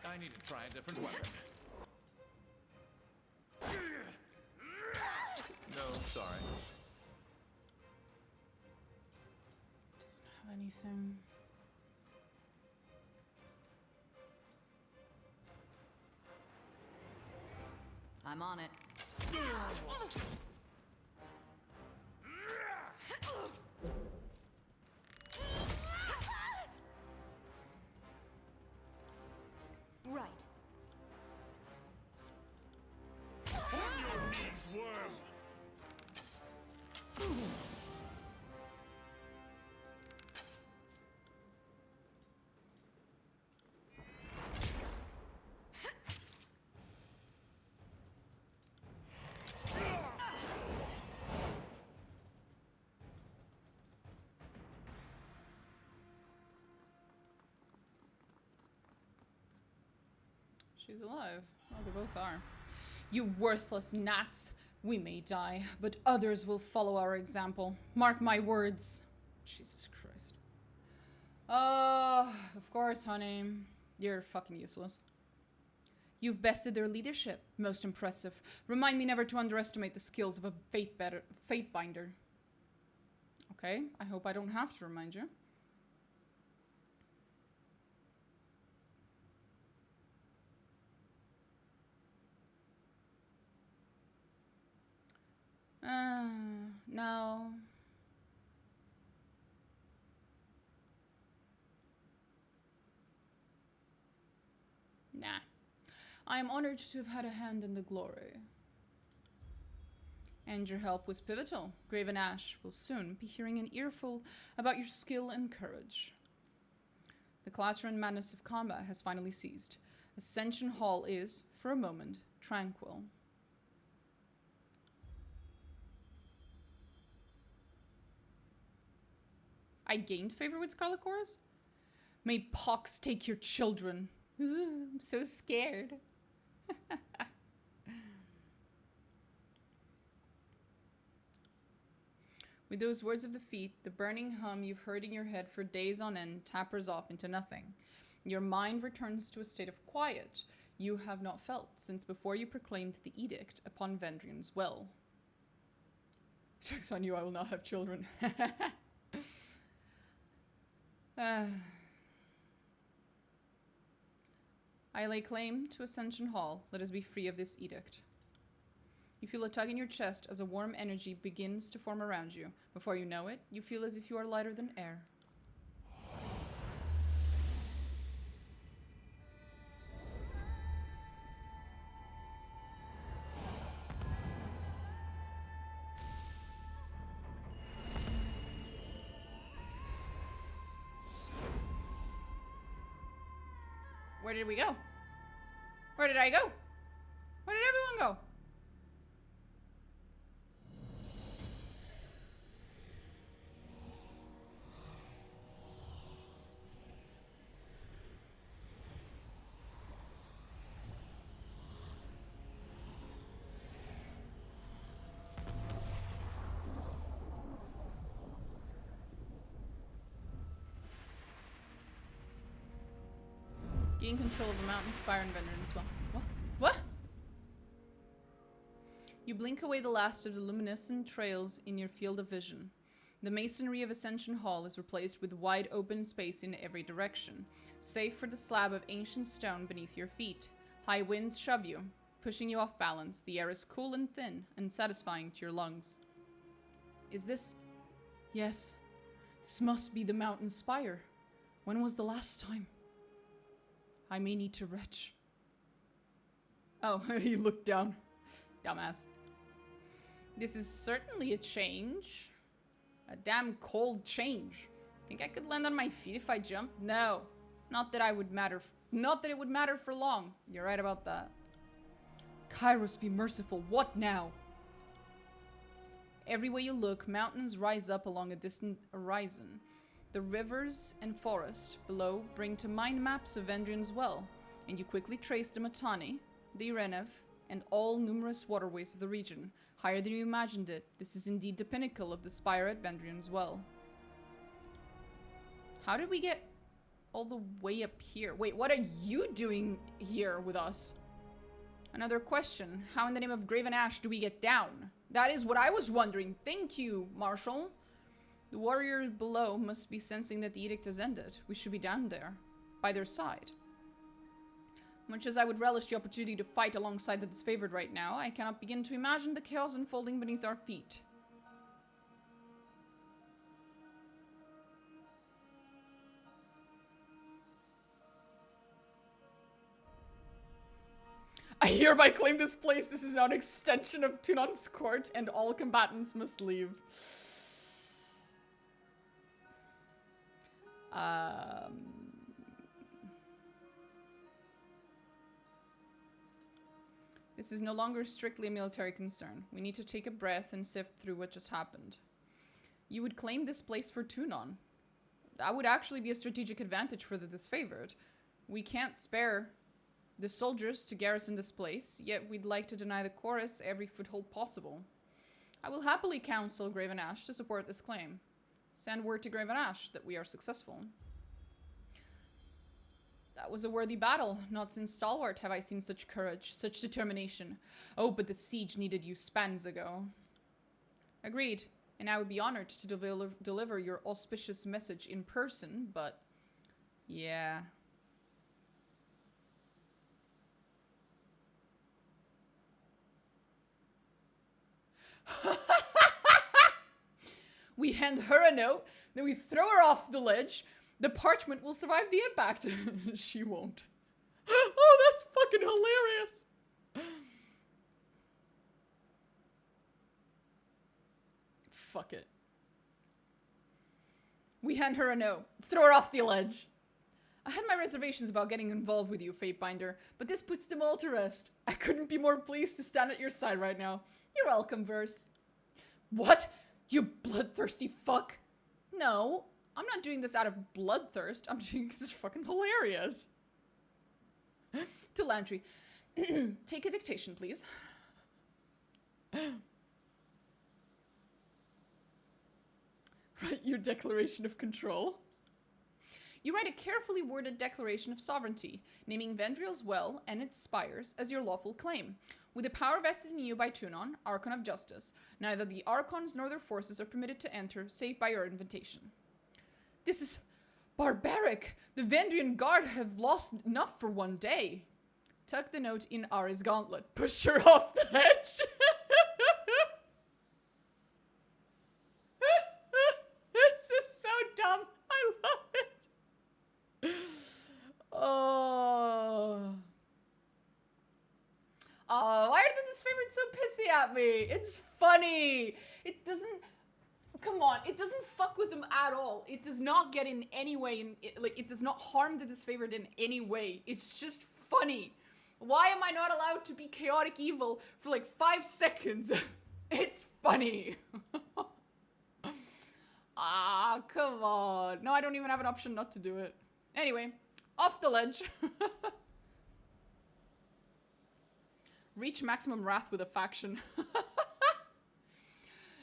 I need to try a different weapon. No, sorry. Doesn't have anything. I'm on it. Right. On your knees, worm. She's alive. Oh, they both are. You worthless gnats! We may die, but others will follow our example. Mark my words. Jesus Christ. Of course, honey. You're fucking useless. You've bested their leadership. Most impressive. Remind me never to underestimate the skills of a fate binder. Okay, I hope I don't have to remind you. No. Nah. I am honored to have had a hand in the glory. And your help was pivotal. Graven Ash will soon be hearing an earful about your skill and courage. The clatter and madness of combat has finally ceased. Ascension Hall is, for a moment, tranquil. I gained favor with Scarlet Chorus? May pox take your children. Ooh, I'm so scared. With those words of defeat, the burning hum you've heard in your head for days on end tappers off into nothing. Your mind returns to a state of quiet you have not felt since before you proclaimed the edict upon Vendrian's well. Joke's on you, I will not have children. I lay claim to Ascension Hall. Let us be free of this edict. You feel a tug in your chest as a warm energy begins to form around you. Before you know it, you feel as if you are lighter than air. Where did we go? Where did I go? Where did everyone go? Gain control of the mountain spire and Vendrian's well. What? You blink away the last of the luminescent trails in your field of vision. The masonry of Ascension Hall is replaced with wide open space in every direction, save for the slab of ancient stone beneath your feet. High winds shove you, pushing you off balance. The air is cool and thin and satisfying to your lungs. Is this... Yes, this must be the mountain spire. When was the last time? I may need to retch. Oh, he looked down. Dumbass. This is certainly a change. A damn cold change. Think I could land on my feet if I jumped? No. Not that it would matter for long. You're right about that. Kairos be merciful. What now? Every way you look, mountains rise up along a distant horizon. The rivers and forest below bring to mind maps of Vendrian's well, and you quickly trace the Matani, the Irenev, and all numerous waterways of the region. Higher than you imagined it, this is indeed the pinnacle of the spire at Vendrian's well. How did we get all the way up here? Wait, what are you doing here with us? Another question. How in the name of Graven Ash do we get down? That is what I was wondering. Thank you, Marshall. The warriors below must be sensing that the edict has ended. We should be down there, by their side. Much as I would relish the opportunity to fight alongside the disfavored right now, I cannot begin to imagine the chaos unfolding beneath our feet. I hereby claim this place. This is now an extension of Tunon's court, and all combatants must leave. This is no longer strictly a military concern. We need to take a breath and sift through what just happened. You would claim this place for Tunon. That would actually be a strategic advantage for the disfavored. We can't spare the soldiers to garrison this place, yet we'd like to deny the chorus every foothold possible. I will happily counsel Graven Ash to support this claim. Send word to Graven Ash that we are successful. That was a worthy battle. Not since Stalwart have I seen such courage, such determination. Oh, but the siege needed you spans ago. Agreed. And I would be honored to deliver your auspicious message in person, but... yeah. We hand her a note, then we throw her off the ledge. The parchment will survive the impact. She won't. Oh, that's fucking hilarious. Fuck it. We hand her a note. Throw her off the ledge. I had my reservations about getting involved with you, Fatebinder, but this puts them all to rest. I couldn't be more pleased to stand at your side right now. You're welcome, Verse. What? You bloodthirsty fuck? No, I'm not doing this out of bloodthirst. I'm doing this is fucking hilarious. To Lantry. Take a dictation, please. Write your declaration of control. You write a carefully worded declaration of sovereignty, naming Vendriel's Well and its spires as your lawful claim. With the power vested in you by Tunon, Archon of Justice, neither the Archons nor their forces are permitted to enter, save by your invitation. This is barbaric. The Vendrian Guard have lost enough for one day. Tuck the note in Ari's gauntlet. Push her off the edge. This is so dumb. I love it. Oh. Oh, why are this favorite so pissy at me? It's funny. It doesn't... Come on, it doesn't fuck with them at all. It does not get in any way, it does not harm the disfavored in any way. It's just funny. Why am I not allowed to be chaotic evil for like 5 seconds? It's funny. Ah, come on. No, I don't even have an option not to do it. Anyway, off the ledge. Reach maximum wrath with a faction.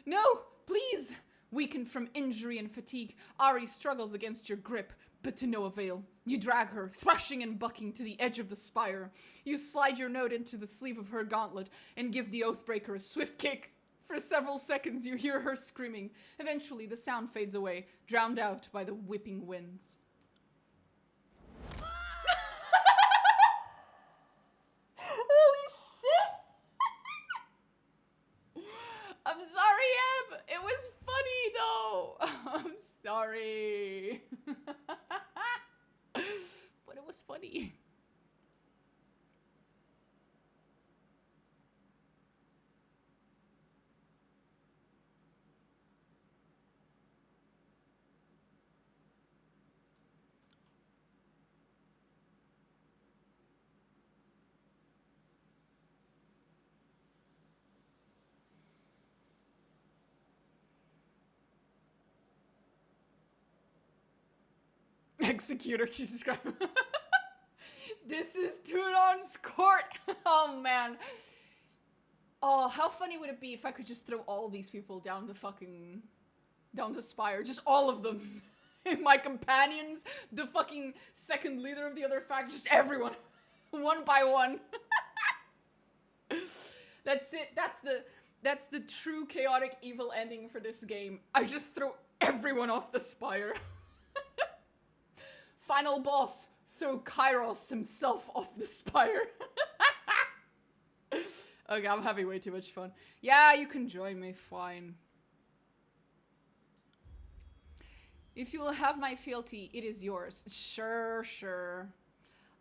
No, please! Weakened from injury and fatigue, Ari struggles against your grip, but to no avail. You drag her, thrashing and bucking, to the edge of the spire. You slide your note into the sleeve of her gauntlet and give the Oathbreaker a swift kick. For several seconds, you hear her screaming. Eventually, the sound fades away, drowned out by the whipping winds. Holy shit! I'm sorry, Eb. It was funny, though. I'm sorry. But it was funny. Executor, Jesus Christ. This is Tunon's court. Oh, man. Oh, how funny would it be if I could just throw all these people down the spire? Just all of them. My companions, the fucking second leader of the other faction, just everyone. One by one. That's it. That's the true chaotic evil ending for this game. I just throw everyone off the spire. Final boss, throw Kairos himself off the spire. Okay, I'm having way too much fun. Yeah, you can join me, fine. If you will have my fealty, it is yours. Sure, sure.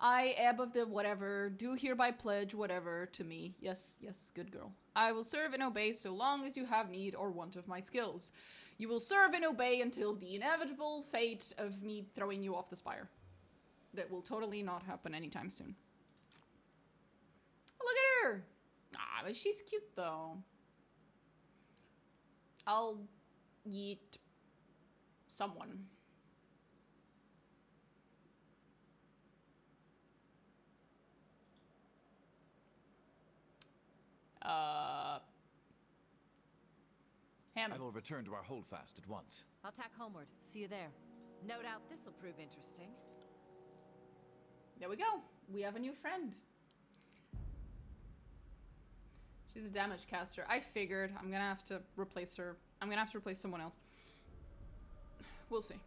I, Ebb of the whatever, do hereby pledge whatever to me. Yes, yes, good girl. I will serve and obey so long as you have need or want of my skills. You will serve and obey until the inevitable fate of me throwing you off the spire. That will totally not happen anytime soon. Look at her! Ah, but she's cute though. I'll yeet someone. Hammond. I will return to our holdfast at once. I'll tack homeward. See you there. No doubt this'll prove interesting. There we go. We have a new friend. She's a damage caster. I figured I'm gonna have to replace her. I'm gonna have to replace someone else. We'll see.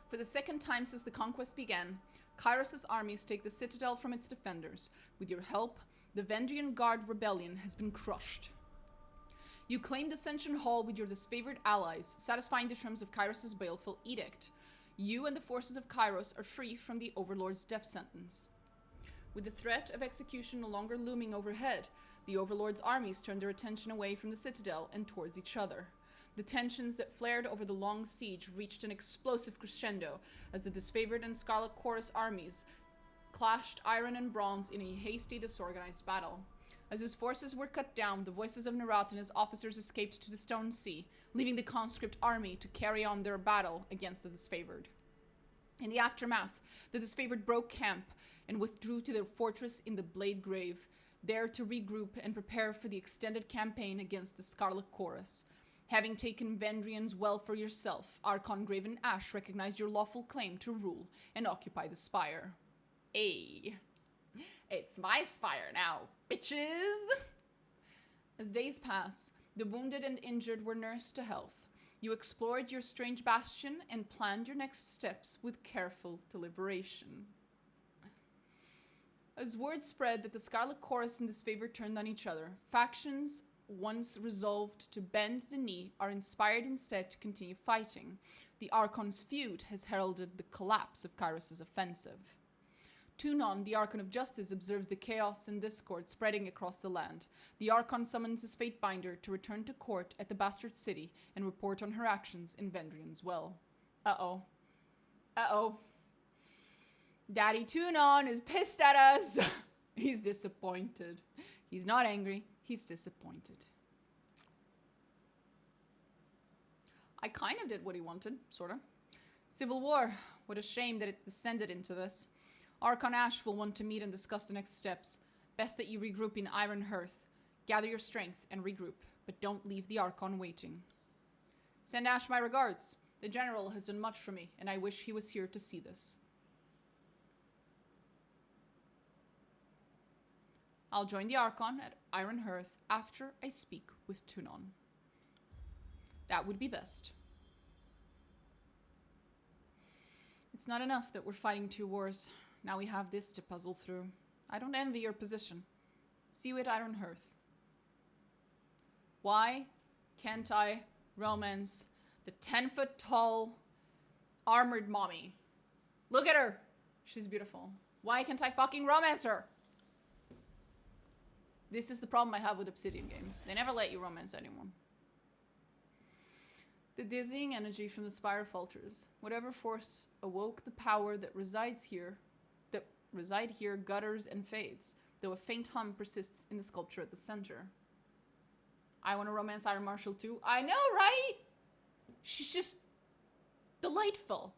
For the second time since the conquest began, Kairos' armies take the citadel from its defenders. With your help, the Vendrian Guard rebellion has been crushed. You claimed Ascension Hall with your disfavored allies, satisfying the terms of Kairos' baleful edict. You and the forces of Kairos are free from the Overlord's death sentence. With the threat of execution no longer looming overhead, the Overlord's armies turned their attention away from the citadel and towards each other. The tensions that flared over the long siege reached an explosive crescendo as the disfavored and Scarlet Chorus armies clashed iron and bronze in a hasty, disorganized battle. As his forces were cut down, the voices of Nerat and his officers escaped to the Stone Sea, leaving the conscript army to carry on their battle against the disfavored. In the aftermath, the disfavored broke camp and withdrew to their fortress in the Blade Grave, there to regroup and prepare for the extended campaign against the Scarlet Chorus. Having taken Vendrian's well for yourself, Archon Graven Ash recognized your lawful claim to rule and occupy the spire. Ayy. It's my spire now, bitches! As days pass, the wounded and injured were nursed to health. You explored your strange bastion and planned your next steps with careful deliberation. As word spread that the Scarlet Chorus and Disfavor turned on each other, factions once resolved to bend the knee are inspired instead to continue fighting. The Archon's feud has heralded the collapse of Kairos' offensive. Tunon, the Archon of Justice, observes the chaos and discord spreading across the land. The Archon summons his Fatebinder to return to court at the Bastard City and report on her actions in Vendrian's well. Uh-oh. Uh-oh. Daddy Tunon is pissed at us. He's disappointed. He's not angry. He's disappointed. I kind of did what he wanted, sort of. Civil War. What a shame that it descended into this. Archon Ash will want to meet and discuss the next steps. Best that you regroup in Iron Hearth. Gather your strength and regroup, but don't leave the Archon waiting. Send Ash my regards. The General has done much for me, and I wish he was here to see this. I'll join the Archon at Iron Hearth after I speak with Tunon. That would be best. It's not enough that we're fighting 2 wars. Now we have this to puzzle through. I don't envy your position. See you at Iron Hearth. Why can't I romance the 10-foot-tall armored mommy? Look at her. She's beautiful. Why can't I fucking romance her? This is the problem I have with Obsidian games. They never let you romance anyone. The dizzying energy from the spire falters. Whatever force awoke the power that reside here gutters and fades, though a faint hum persists in the sculpture at the center. I want to romance Iron Marshal too. I know, right? She's just delightful.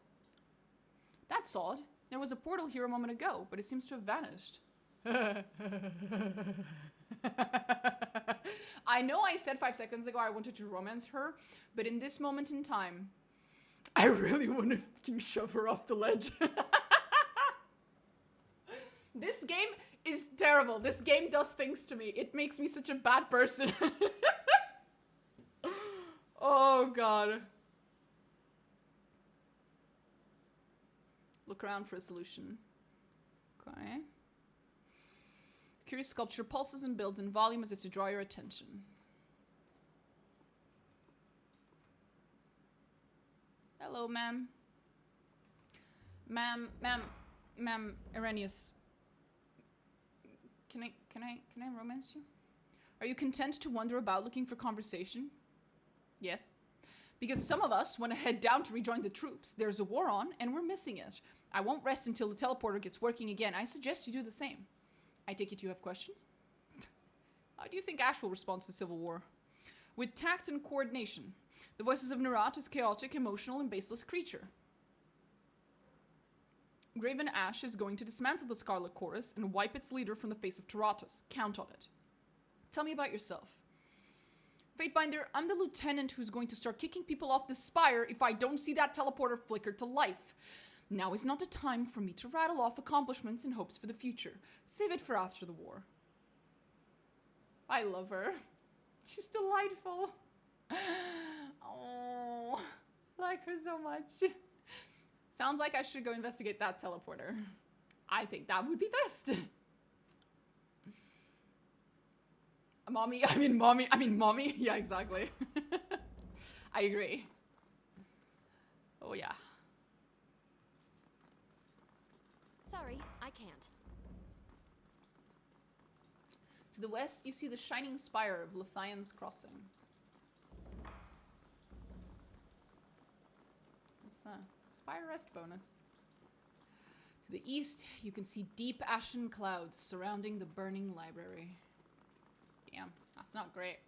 That's odd. There was a portal here a moment ago, but it seems to have vanished. I know I said 5 seconds ago I wanted to romance her, but in this moment in time, I really want to fucking shove her off the ledge. This game is terrible. This game does things to me. It makes me such a bad person. Oh, God. Look around for a solution. Okay. Curious sculpture pulses and builds in volume as if to draw your attention. Hello, ma'am. Ma'am, Arrhenius. Can I romance you? Are you content to wander about looking for conversation? Yes. Because some of us want to head down to rejoin the troops. There's a war on, and we're missing it. I won't rest until the teleporter gets working again. I suggest you do the same. I take it you have questions? How do you think Ash will respond to Civil War? With tact and coordination. The voices of Nerat is chaotic, emotional, and baseless creature. Graven Ash is going to dismantle the Scarlet Chorus and wipe its leader from the face of Tyratus. Count on it. Tell me about yourself. Fatebinder, I'm the lieutenant who's going to start kicking people off the spire if I don't see that teleporter flicker to life. Now is not the time for me to rattle off accomplishments and hopes for the future. Save it for after the war. I love her. She's delightful. Oh, I like her so much. Sounds like I should go investigate that teleporter. I think that would be best. Mommy. Yeah, exactly. I agree. Oh, yeah. Sorry, I can't. To the west, you see the shining spire of Lithian's Crossing. What's that? Spire rest bonus. To the east, you can see deep ashen clouds surrounding the burning library. Damn, that's not great.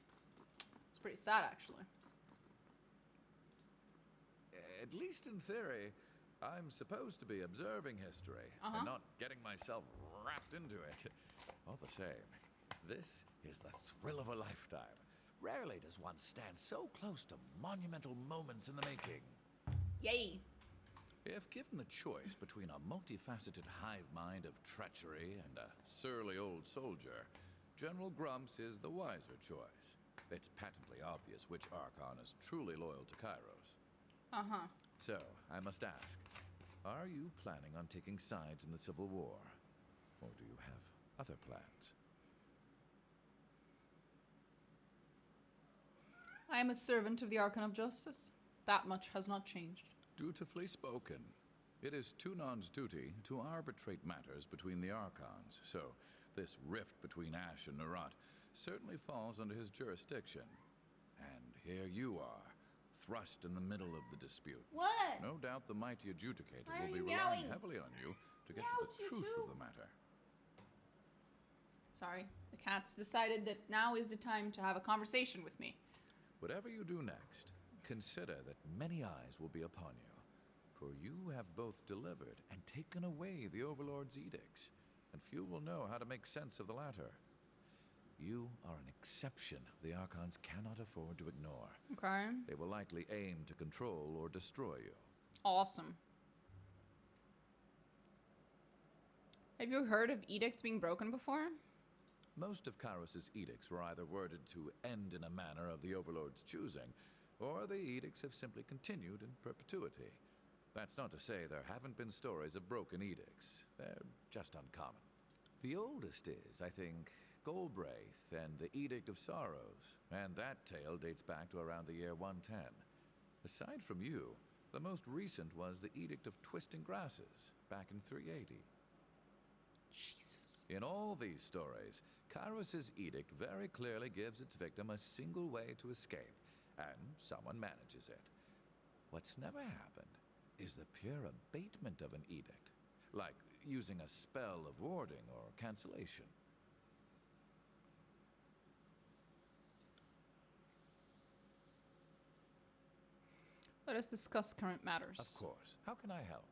It's pretty sad, actually. At least in theory, I'm supposed to be observing history and not getting myself wrapped into it. All the same, this is the thrill of a lifetime. Rarely does one stand so close to monumental moments in the making. Yay. If given the choice between a multifaceted hive mind of treachery and a surly old soldier, General Grumps is the wiser choice. It's patently obvious which Archon is truly loyal to Kairos. Uh-huh. So, I must ask, are you planning on taking sides in the Civil War? Or do you have other plans? I am a servant of the Archon of Justice. That much has not changed. Dutifully spoken. It is Tunon's duty to arbitrate matters between the Archons, so this rift between Ash and Narat certainly falls under his jurisdiction. And here you are, thrust in the middle of the dispute. What? No doubt the mighty adjudicator Why are will be you relying meowing? heavily on you to get Meow, to the truth Choo-Choo. of the matter. Sorry, the cats decided that now is the time to have a conversation with me. Whatever you do next, consider that many eyes will be upon you, for you have both delivered and taken away the Overlord's edicts, and few will know how to make sense of the latter. You are an exception the Archons cannot afford to ignore. Okay. They will likely aim to control or destroy you. Awesome. Have you heard of edicts being broken before? Most of Kairos' edicts were either worded to end in a manner of the Overlord's choosing, or the edicts have simply continued in perpetuity. That's not to say there haven't been stories of broken edicts. They're just uncommon. The oldest is, I think, Golbraith and the Edict of Sorrows, and that tale dates back to around the year 110. Aside from you, the most recent was the Edict of Twisting Grasses, back in 380. Jesus. In all these stories, Kairos' edict very clearly gives its victim a single way to escape, and someone manages it. What's never happened is the pure abatement of an edict, like using a spell of warding or cancellation. Let us discuss current matters. Of course. How can I help?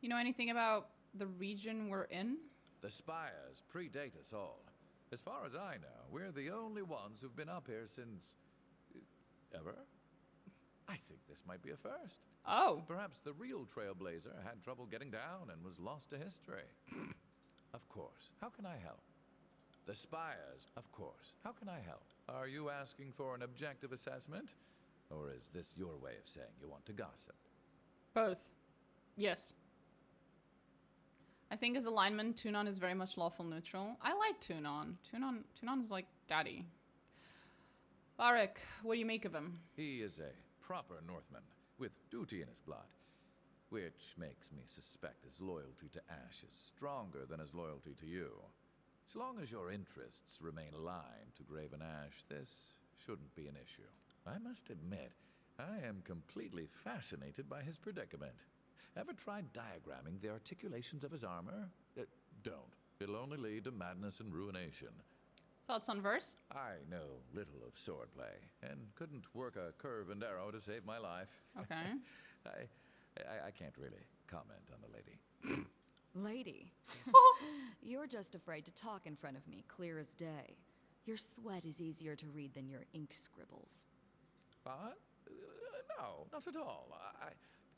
You know anything about the region we're in? The spires predate us all. As far as I know, we're the only ones who've been up here since... ever? I think this might be a first. Oh. Perhaps the real trailblazer had trouble getting down and was lost to history. Of course. How can I help? The spires. Of course. How can I help? Are you asking for an objective assessment? Or is this your way of saying you want to gossip? Both. Yes. I think as a lineman, Tunon is very much lawful neutral. I like Tunon. Tunon is like daddy. Barak, what do you make of him? He is a proper Northman, with duty in his blood, which makes me suspect his loyalty to Ash is stronger than his loyalty to you. So long as your interests remain aligned to Graven Ash, this shouldn't be an issue. I must admit, I am completely fascinated by his predicament. Ever tried diagramming the articulations of his armor? Don't. It'll only lead to madness and ruination. Thoughts on verse? I know little of swordplay, and couldn't work a curve and arrow to save my life. Okay. I can't really comment on the lady. Lady, you're just afraid to talk in front of me, clear as day. Your sweat is easier to read than your ink scribbles. No, not at all.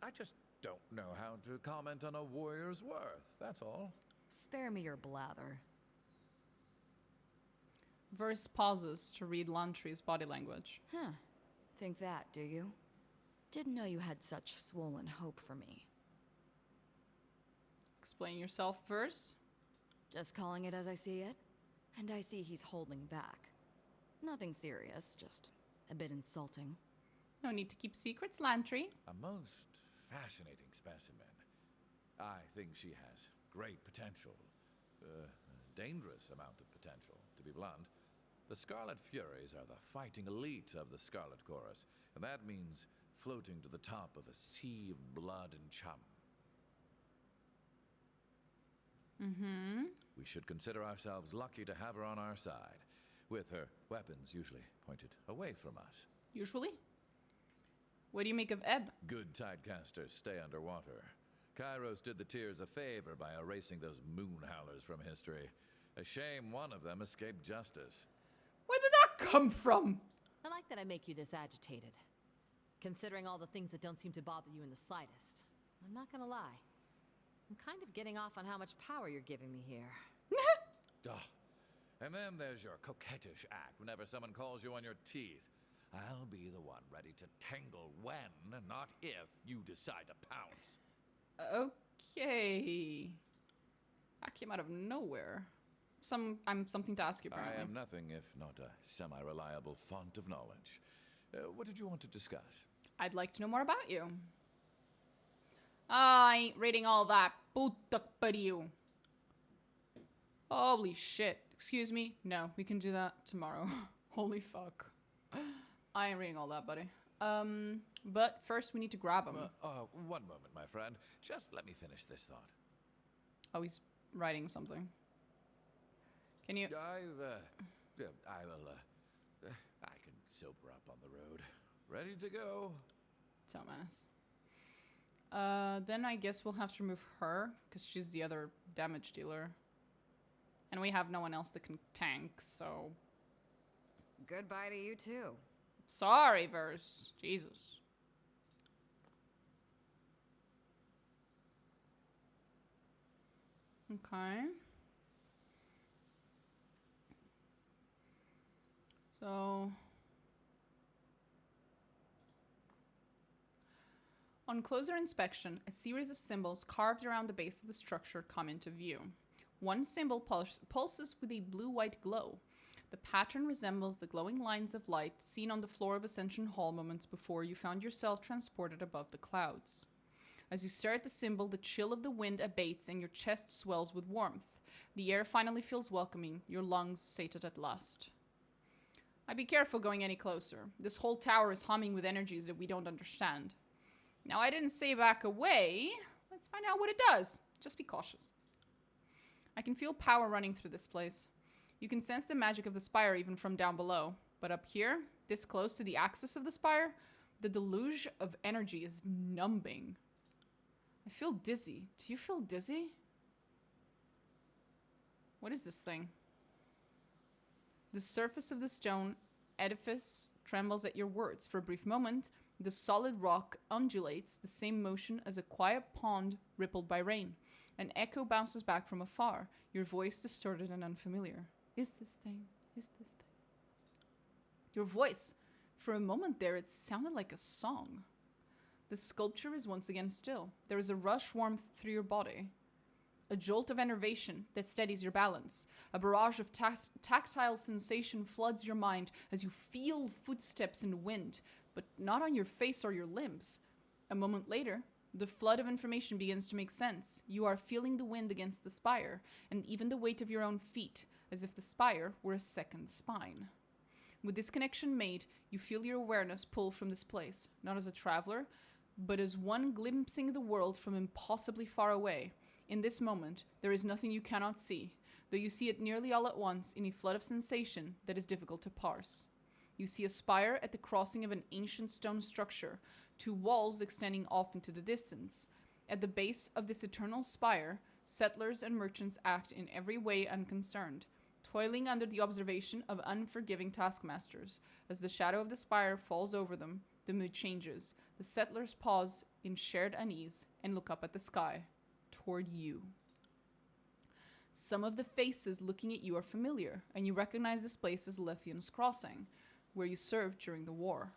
I just don't know how to comment on a warrior's worth, that's all. Spare me your blather. Verse pauses to read Lantry's body language. Huh. Think that, do you? Didn't know you had such swollen hope for me. Explain yourself, Verse. Just calling it as I see it. And I see he's holding back. Nothing serious, just a bit insulting. No need to keep secrets, Lantry. A most fascinating specimen. I think she has great potential. A dangerous amount of potential, to be blunt. The Scarlet Furies are the fighting elite of the Scarlet Chorus, and that means floating to the top of a sea of blood and chum. We should consider ourselves lucky to have her on our side, with her weapons usually pointed away from us. Usually? What do you make of Ebb? Good tidecasters stay underwater. Kairos did the Tears a favor by erasing those moon howlers from history. A shame one of them escaped justice. Where did that come from? I like that I make you this agitated. Considering all the things that don't seem to bother you in the slightest. I'm not gonna lie. I'm kind of getting off on how much power you're giving me here. Ugh. And then there's your coquettish act whenever someone calls you on your teeth. I'll be the one ready to tangle when, not if, you decide to pounce. Okay. That came out of nowhere. I'm something to ask you, apparently. I am nothing if not a semi-reliable font of knowledge. What did you want to discuss? I'd like to know more about you. I ain't reading all that. Puta pariu. Holy shit. Excuse me? No, we can do that tomorrow. Holy fuck. I ain't reading all that, buddy. But first we need to grab him. One moment, my friend. Just let me finish this thought. Oh, he's writing something. Can you... I can sober up on the road. Ready to go. Dumbass. Then I guess we'll have to remove her, because she's the other damage dealer. And we have no one else that can tank, so... Goodbye to you too. Sorry, Verse. Jesus. Okay. So... On closer inspection, a series of symbols carved around the base of the structure come into view. One symbol pulses with a blue-white glow. The pattern resembles the glowing lines of light seen on the floor of Ascension Hall moments before you found yourself transported above the clouds. As you stare at the symbol, the chill of the wind abates and your chest swells with warmth. The air finally feels welcoming, your lungs sated at last. I'd be careful going any closer. This whole tower is humming with energies that we don't understand. Now, I didn't say back away. Let's find out what it does. Just be cautious. I can feel power running through this place. You can sense the magic of the spire even from down below. But up here, this close to the axis of the spire, the deluge of energy is numbing. I feel dizzy. Do you feel dizzy? What is this thing? The surface of the stone edifice trembles at your words. For a brief moment, the solid rock undulates, the same motion as a quiet pond rippled by rain. An echo bounces back from afar, your voice distorted and unfamiliar. Is this thing? Is this thing? Your voice. For a moment there, it sounded like a song. The sculpture is once again still. There is a rush warmth through your body. A jolt of enervation that steadies your balance. A barrage of tactile sensation floods your mind as you feel footsteps in the wind, but not on your face or your limbs. A moment later, the flood of information begins to make sense. You are feeling the wind against the spire, and even the weight of your own feet, as if the spire were a second spine. With this connection made, you feel your awareness pull from this place, not as a traveler, but as one glimpsing the world from impossibly far away. In this moment, there is nothing you cannot see, though you see it nearly all at once in a flood of sensation that is difficult to parse. You see a spire at the crossing of an ancient stone structure, two walls extending off into the distance. At the base of this eternal spire, settlers and merchants act in every way unconcerned, toiling under the observation of unforgiving taskmasters. As the shadow of the spire falls over them, the mood changes. The settlers pause in shared unease and look up at the sky, toward you. Some of the faces looking at you are familiar, and you recognize this place as Lithion's Crossing, where you served during the war.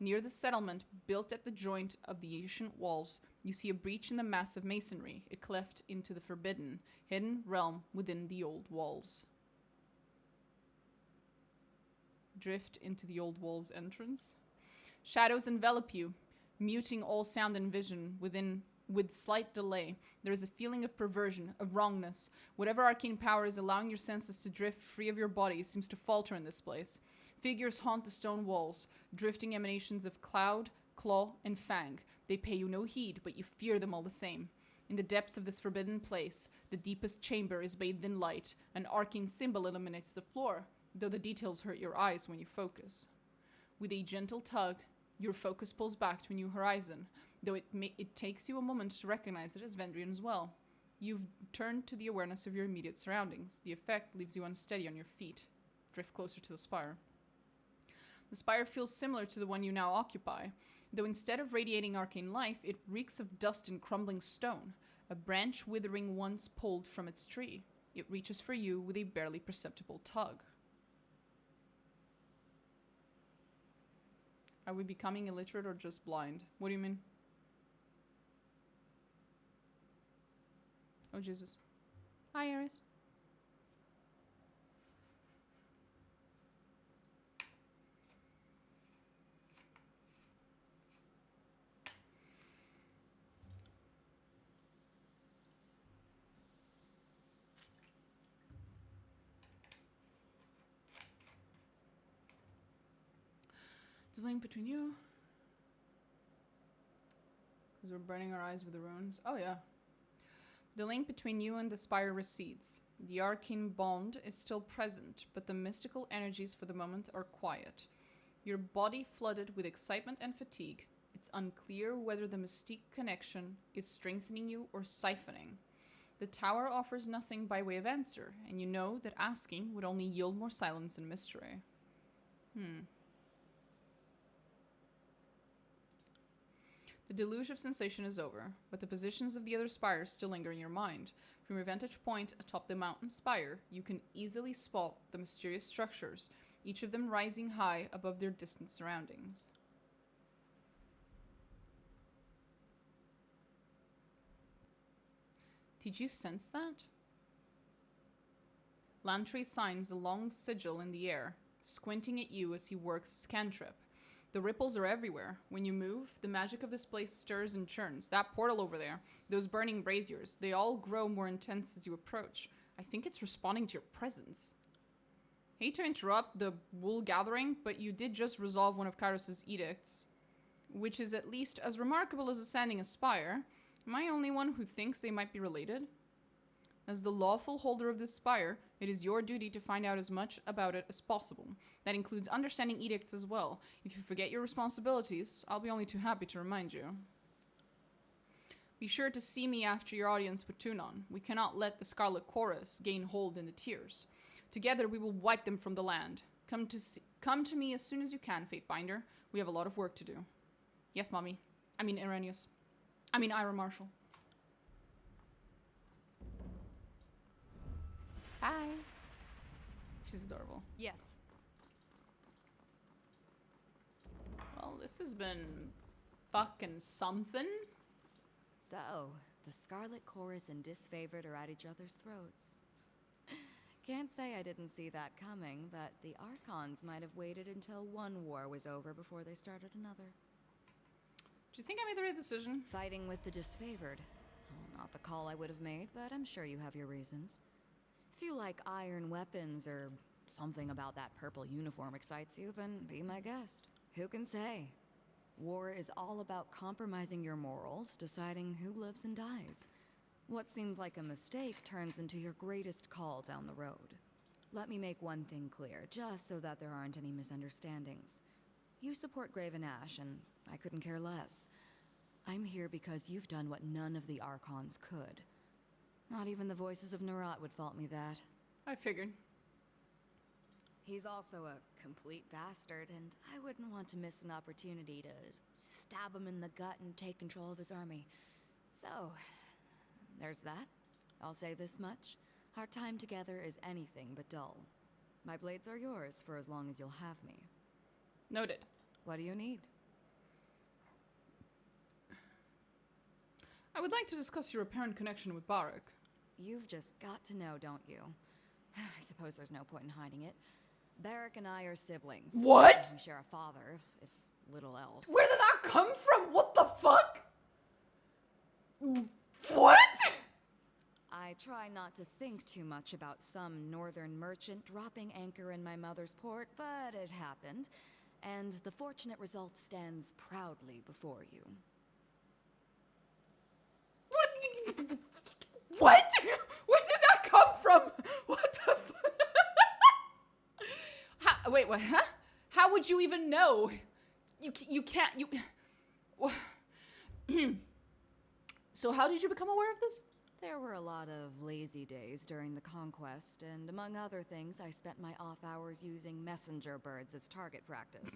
Near the settlement, built at the joint of the ancient walls, you see a breach in the massive masonry, a cleft into the forbidden, hidden realm within the old walls. Drift into the old walls entrance. Shadows envelop you, muting all sound and vision with slight delay. There is a feeling of perversion, of wrongness. Whatever arcane power is allowing your senses to drift free of your body seems to falter in this place. Figures haunt the stone walls, drifting emanations of cloud, claw, and fang. They pay you no heed, but you fear them all the same. In the depths of this forbidden place, the deepest chamber is bathed in light. An arcane symbol illuminates the floor, though the details hurt your eyes when you focus. With a gentle tug, your focus pulls back to a new horizon, though it takes you a moment to recognize it as Vendrian as well. You've turned to the awareness of your immediate surroundings. The effect leaves you unsteady on your feet. Drift closer to the spire. The spire feels similar to the one you now occupy, though instead of radiating arcane life, it reeks of dust and crumbling stone, a branch withering once pulled from its tree. It reaches for you with a barely perceptible tug. Are we becoming illiterate or just blind? What do you mean? Oh, Jesus. Hi, Ares. The link between you. Because we're burning our eyes with the runes. Oh, yeah. The link between you and the spire recedes. The arcane bond is still present, but the mystical energies for the moment are quiet. Your body flooded with excitement and fatigue. It's unclear whether the mystique connection is strengthening you or siphoning. The tower offers nothing by way of answer, and you know that asking would only yield more silence and mystery. The deluge of sensation is over, but the positions of the other spires still linger in your mind. From your vantage point atop the mountain spire, you can easily spot the mysterious structures, each of them rising high above their distant surroundings. Did you sense that? Lantry signs a long sigil in the air, squinting at you as he works his cantrip. The ripples are everywhere. When you move, the magic of this place stirs and churns. That portal over there, those burning braziers, they all grow more intense as you approach. I think it's responding to your presence. Hate to interrupt the wool gathering, but you did just resolve one of Kairos' edicts, which is at least as remarkable as ascending a spire. Am I only one who thinks they might be related? As the lawful holder of this spire, it is your duty to find out as much about it as possible. That includes understanding edicts as well. If you forget your responsibilities, I'll be only too happy to remind you. Be sure to see me after your audience with Tunon. We cannot let the Scarlet Chorus gain hold in the Tears. Together we will wipe them from the land. Come to me as soon as you can, Fatebinder. We have a lot of work to do. Yes, Mommy. I mean Irenius. I mean Ira Marshall. Hi. She's adorable. Yes. Well, this has been fucking something. So, the Scarlet Chorus and Disfavored are at each other's throats. Can't say I didn't see that coming, but the Archons might have waited until one war was over before they started another. Do you think I made the right decision? Fighting with the Disfavored. Well, not the call I would have made, but I'm sure you have your reasons. If you like iron weapons or something about that purple uniform excites you, then be my guest. Who can say? War is all about compromising your morals, deciding who lives and dies. What seems like a mistake turns into your greatest call down the road. Let me make one thing clear, just so that there aren't any misunderstandings. You support Graven Ash, and I couldn't care less. I'm here because you've done what none of the Archons could. Not even the voices of Nerat would fault me that. I figured. He's also a complete bastard, and I wouldn't want to miss an opportunity to stab him in the gut and take control of his army. So, there's that. I'll say this much. Our time together is anything but dull. My blades are yours for as long as you'll have me. Noted. What do you need? I would like to discuss your apparent connection with Barak. You've just got to know, don't you? I suppose there's no point in hiding it. Barak and I are siblings. What? We share a father, if little else. Where did that come from? What the fuck? What? I try not to think too much about some northern merchant dropping anchor in my mother's port, but it happened, and the fortunate result stands proudly before you. What? Where did that come from? What the fuck? Wait, what? Huh? How would you even know? You can't. So how did you become aware of this? There were a lot of lazy days during the conquest, and among other things, I spent my off hours using messenger birds as target practice.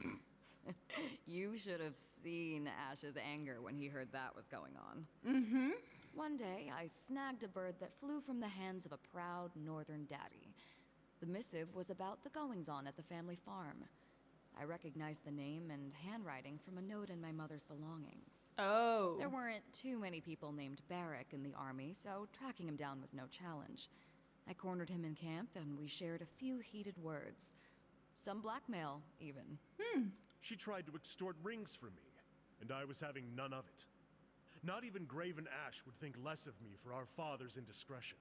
You should have seen Ash's anger when he heard that was going on. Mm-hmm. One day, I snagged a bird that flew from the hands of a proud northern daddy. The missive was about the goings-on at the family farm. I recognized the name and handwriting from a note in my mother's belongings. Oh. There weren't too many people named Barak in the army, so tracking him down was no challenge. I cornered him in camp, and we shared a few heated words. Some blackmail, even. She tried to extort rings from me, and I was having none of it. Not even Graven Ash would think less of me for our father's indiscretion.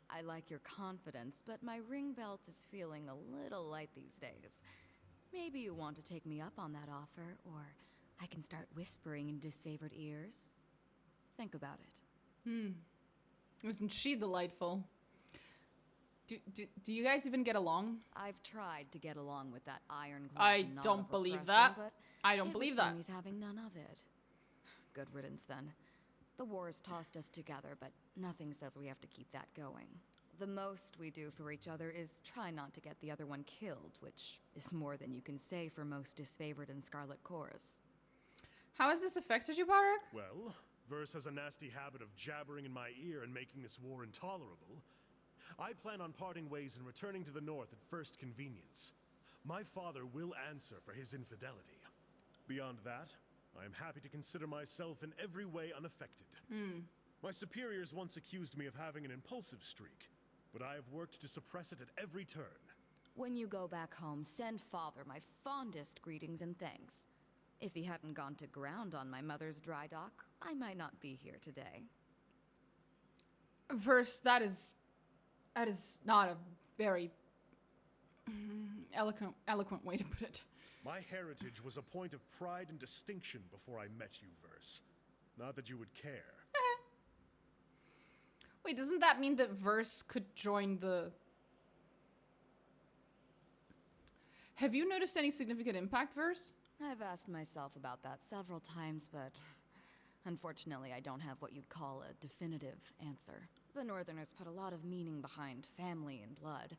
I like your confidence, but my ring belt is feeling a little light these days. Maybe you want to take me up on that offer, or I can start whispering in disfavored ears. Think about it. Isn't she delightful? Do you guys even get along? I've tried to get along with that iron I glove don't believe that. but I don't it believe would seem that. He's having none of it. Good riddance then. The wars tossed us together, but nothing says we have to keep that going. The most we do for each other is try not to get the other one killed, which is more than you can say for most disfavored and Scarlet Chorus. How has this affected you, Barak? Well, Verse has a nasty habit of jabbering in my ear and making this war intolerable. I plan on parting ways and returning to the north at first convenience. My father will answer for his infidelity. Beyond that, I am happy to consider myself in every way unaffected. My superiors once accused me of having an impulsive streak, but I have worked to suppress it at every turn. When you go back home, send Father my fondest greetings and thanks. If he hadn't gone to ground on my mother's dry dock, I might not be here today. Verse, that is not a very eloquent way to put it. My heritage was a point of pride and distinction before I met you, Verse. Not that you would care. Wait, doesn't that mean that Verse could join the... Have you noticed any significant impact, Verse? I've asked myself about that several times, but unfortunately I don't have what you'd call a definitive answer. The Northerners put a lot of meaning behind family and blood.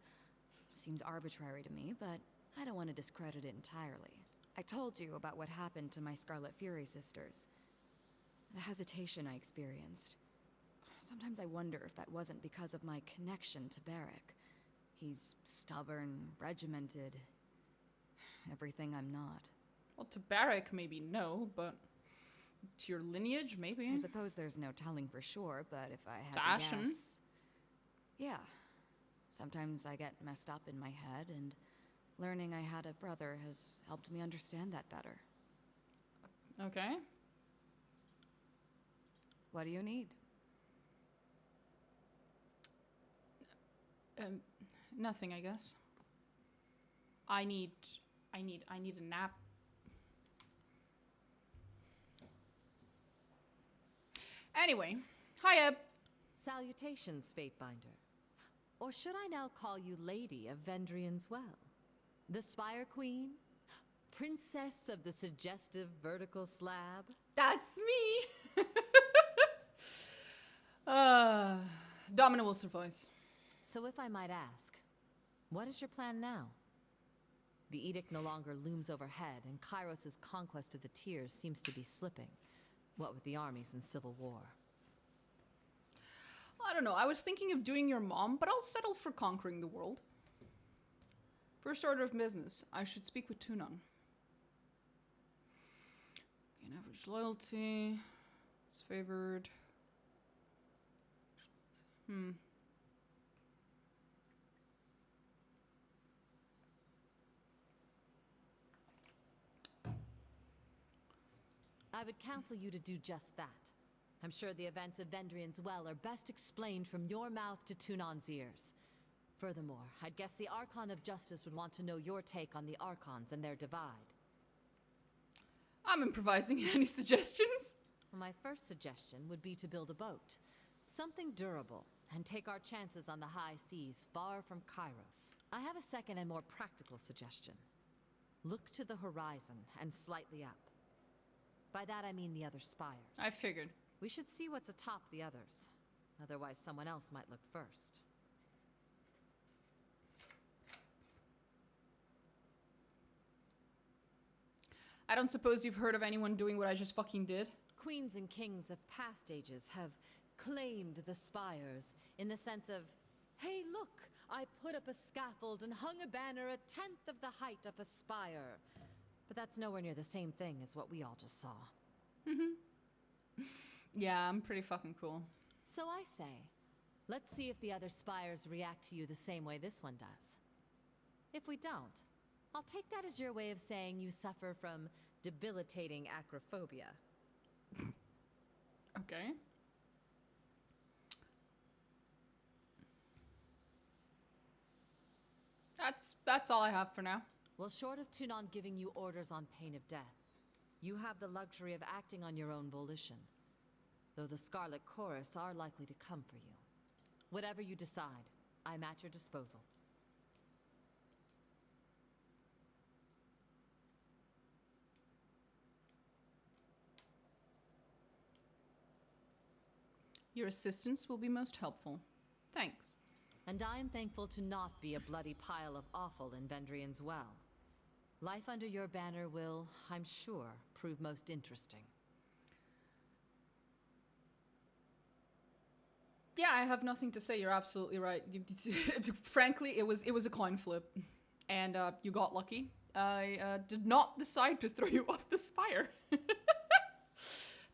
Seems arbitrary to me, but I don't want to discredit it entirely. I told you about what happened to my Scarlet Fury sisters. The hesitation I experienced. Sometimes I wonder if that wasn't because of my connection to Barak. He's stubborn, regimented, everything I'm not. Well, to Barak, maybe no, but to your lineage, maybe. I suppose there's no telling for sure, but if I had to Ashen? guess... Yeah. Sometimes I get messed up in my head, and learning I had a brother has helped me understand that better. Okay. What do you need? Nothing, I guess. I need a nap. Anyway, hi, Eb. Salutations, Fatebinder. Or should I now call you Lady of Vendrian's Well? The Spire Queen? Princess of the suggestive vertical slab? That's me. Domino will suffice. So if I might ask, what is your plan now? The edict no longer looms overhead, and Kairos' conquest of the tiers seems to be slipping. What with the armies in civil war. I don't know. I was thinking of doing your mom, but I'll settle for conquering the world. First order of business. I should speak with Tunon. Gain average loyalty. It's favored. I would counsel you to do just that. I'm sure the events of Vendrian's Well are best explained from your mouth to Tunon's ears. Furthermore, I'd guess the Archon of Justice would want to know your take on the Archons and their divide. I'm improvising. Any suggestions? My first suggestion would be to build a boat. Something durable, and take our chances on the high seas far from Kairos. I have a second and more practical suggestion. Look to the horizon and slightly up. By that I mean the other spires. I figured. We should see what's atop the others. Otherwise, someone else might look first. I don't suppose you've heard of anyone doing what I just fucking did? Queens and kings of past ages have claimed the spires in the sense of, hey, look, I put up a scaffold and hung a banner 1/10 of the height of a spire. But that's nowhere near the same thing as what we all just saw. Yeah, I'm pretty fucking cool. So I say, let's see if the other spires react to you the same way this one does. If we don't, I'll take that as your way of saying you suffer from debilitating acrophobia. Okay. That's all I have for now. Well, short of Tunon giving you orders on pain of death, you have the luxury of acting on your own volition. Though the Scarlet Chorus are likely to come for you. Whatever you decide, I'm at your disposal. Your assistance will be most helpful. Thanks. And I am thankful to not be a bloody pile of offal in Vendrian's Well. Life under your banner will, I'm sure, prove most interesting. Yeah, I have nothing to say. You're absolutely right. Frankly, it was a coin flip, and you got lucky. I did not decide to throw you off the spire.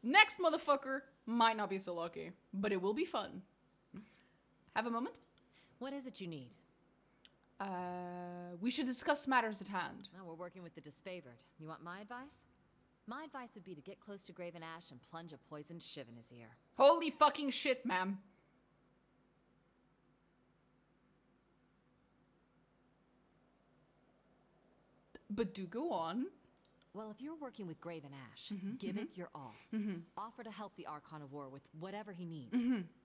Next motherfucker might not be so lucky, but it will be fun. Have a moment? What is it you need? We should discuss matters at hand. Oh, we're working with the disfavored. You want my advice? My advice would be to get close to Graven Ash and plunge a poisoned shiv in his ear. Holy fucking shit, ma'am. But do go on. Well, if you're working with Graven Ash, give it your all. Offer to help the Archon of War with whatever he needs.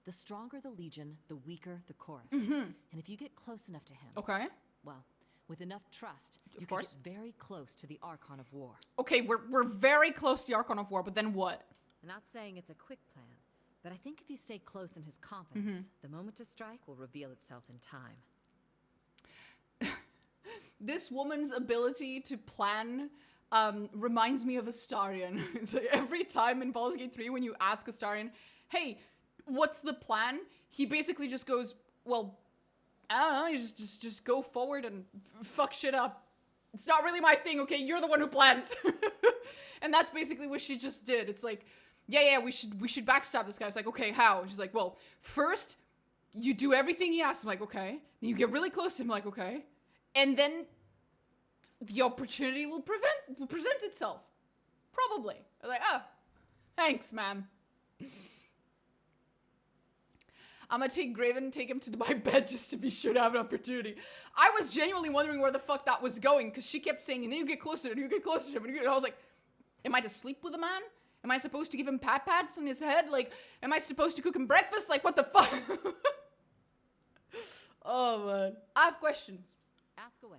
The stronger the Legion, the weaker the Chorus. And if you get close enough to him, Okay. well, with enough trust, you Of can get very close to the Archon of War. Okay, we're very close to the Archon of War, but then what? I'm not saying it's a quick plan, but I think if you stay close in his confidence, the moment to strike will reveal itself in time. This woman's ability to plan reminds me of Astarion. It's like every time in Baldur's Gate 3 when you ask Astarion, hey, what's the plan? He basically just goes, well, I don't know, you just go forward and fuck shit up. It's not really my thing, okay? You're the one who plans. And that's basically what she just did. It's like, yeah, we should backstab this guy. It's like, okay, how? She's like, well, first, you do everything he asks. I'm like, okay. Then you get really close to him, like, okay. And then the opportunity will present itself. Probably. I'm like, oh, thanks, ma'am. I'm gonna take Graven and take him to my bed just to be sure to have an opportunity. I was genuinely wondering where the fuck that was going, because she kept saying, and then you get closer, and you get closer to him, and I was like, am I to sleep with a man? Am I supposed to give him pat-pats on his head? Like, am I supposed to cook him breakfast? Like, what the fuck? Oh, man. I have questions. Ask away.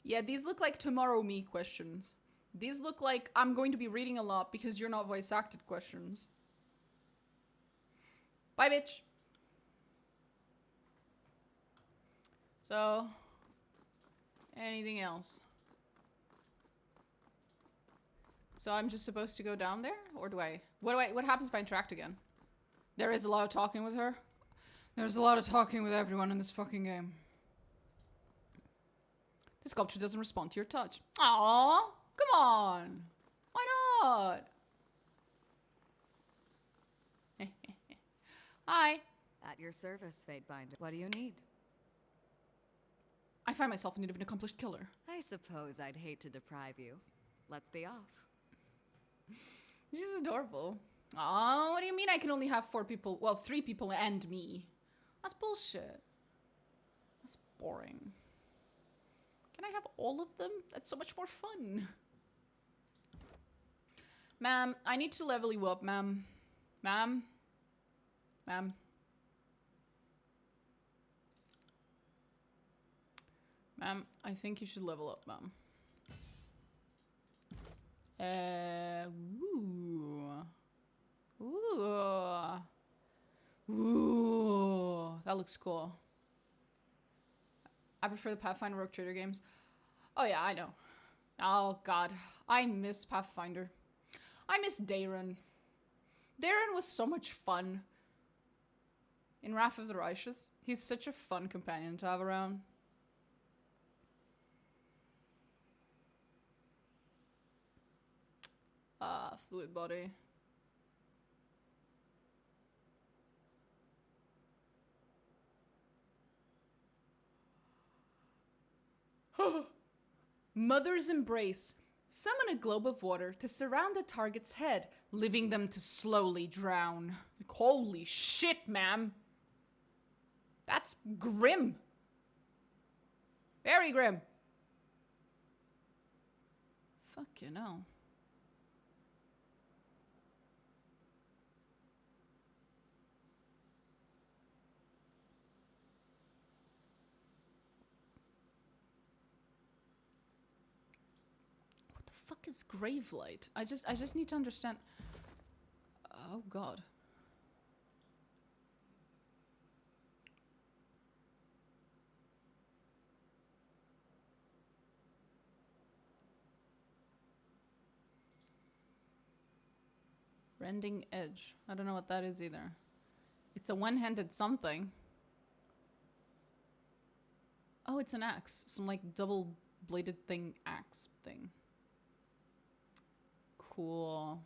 Yeah, these look like Tomorrow Me questions. These look like I'm going to be reading a lot because you're not voice acted questions. Bye, bitch. So, anything else? So I'm just supposed to go down there? Or what happens if I interact again? There is a lot of talking with her. There's a lot of talking with everyone in this fucking game. The sculpture doesn't respond to your touch. Aww, come on. Why not? Hi. At your service, Fatebinder. What do you need? I find myself in need of an accomplished killer. I suppose I'd hate to deprive you. Let's be off. She's adorable. Oh, what do you mean I can only have 4 people? Well, 3 people and me. That's bullshit. That's boring. Can I have all of them? That's so much more fun. Ma'am, I need to level you up, ma'am. Ma'am? Ma'am? Ma'am, I think you should level up, ma'am. Ooh. Ooh. Ooh. That looks cool. I prefer the Pathfinder Rogue Trader games. Oh yeah, I know. Oh god. I miss Pathfinder. I miss Darren. Darren was so much fun. In Wrath of the Righteous, he's such a fun companion to have around. Fluid body. Mother's Embrace. Summon a globe of water to surround the target's head, leaving them to slowly drown. Like, holy shit, ma'am. That's grim. Very grim. Fuck you know. Fuck is Gravelight? I just need to understand. Oh god. Rending Edge. I don't know what that is either. It's a one-handed something. Oh, it's an axe. Some like double-bladed thing axe thing. Cool.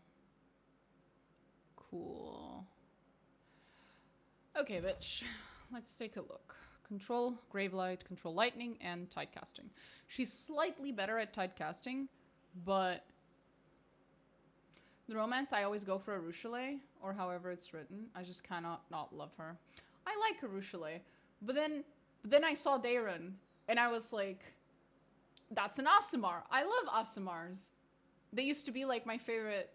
Cool. Okay, bitch. Let's take a look. Control, Gravelight, Control Lightning, and Tidecasting. She's slightly better at Tidecasting, but the romance, I always go for Arushale, or however it's written. I just cannot not love her. I like Arushale, but then I saw Darren, and I was like, that's an Aasimar. I love Aasimars. They used to be like my favorite.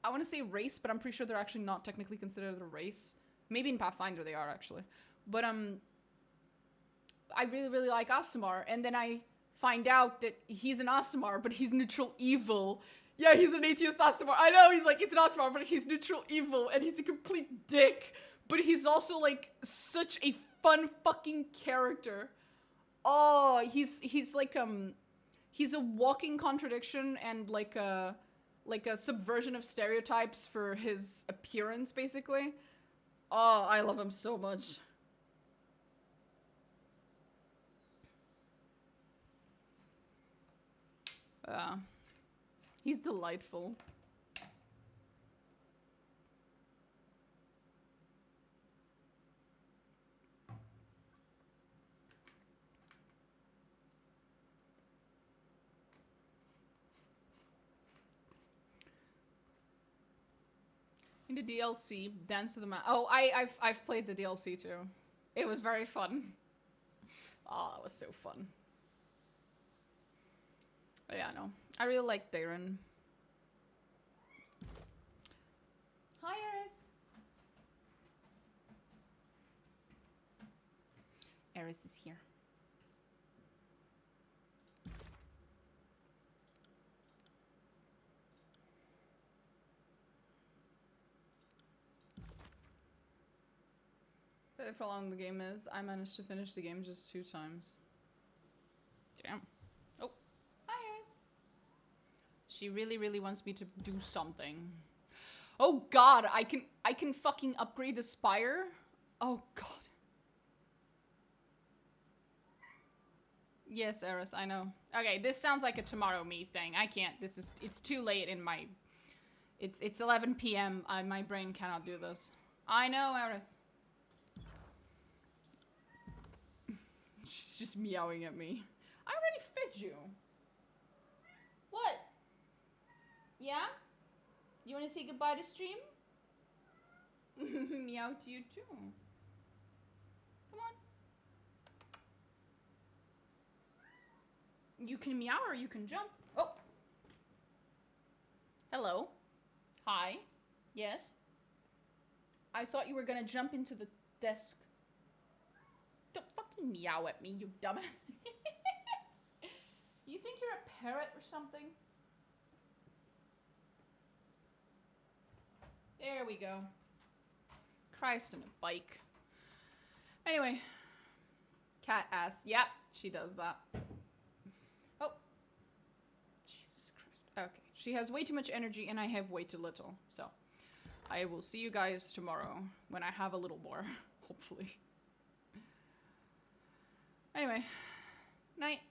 I want to say race, but I'm pretty sure they're actually not technically considered a race. Maybe in Pathfinder they are actually. But I really, really like Aasimar, and then I find out that he's an Aasimar, but he's neutral evil. Yeah, he's an atheist Aasimar. I know, he's an Aasimar, but he's neutral evil, and he's a complete dick. But he's also like such a fun fucking character. Oh, he's like he's a walking contradiction and like a subversion of stereotypes for his appearance, basically. Oh, I love him so much. He's delightful. In the DLC, Dance of the Man. Oh, I've played the DLC too. It was very fun. Oh, it was so fun. But yeah, no. I really like Darren. Hi, Eris. Eris is here. For how long the game is, I managed to finish the game just 2 times. Damn. Oh, hi Iris. She really, really wants me to do something. Oh god, I can fucking upgrade the spire? Oh god. Yes, Eris, I know. Okay, this sounds like a tomorrow me thing. I can't. It's too late in my... It's 11 p.m. My brain cannot do this. I know, Eris. She's just meowing at me. I already fed you. What? Yeah? You want to say goodbye to stream? Meow to you too. Come on. You can meow or you can jump. Oh. Hello. Hi. Yes. I thought you were gonna jump into the desk. Don't fucking meow at me, you dumbass. You think you're a parrot or something? There we go. Christ on a bike. Anyway. Cat ass. Yep, she does that. Oh. Jesus Christ. Okay. She has way too much energy and I have way too little. So, I will see you guys tomorrow when I have a little more. Hopefully. Anyway. Night.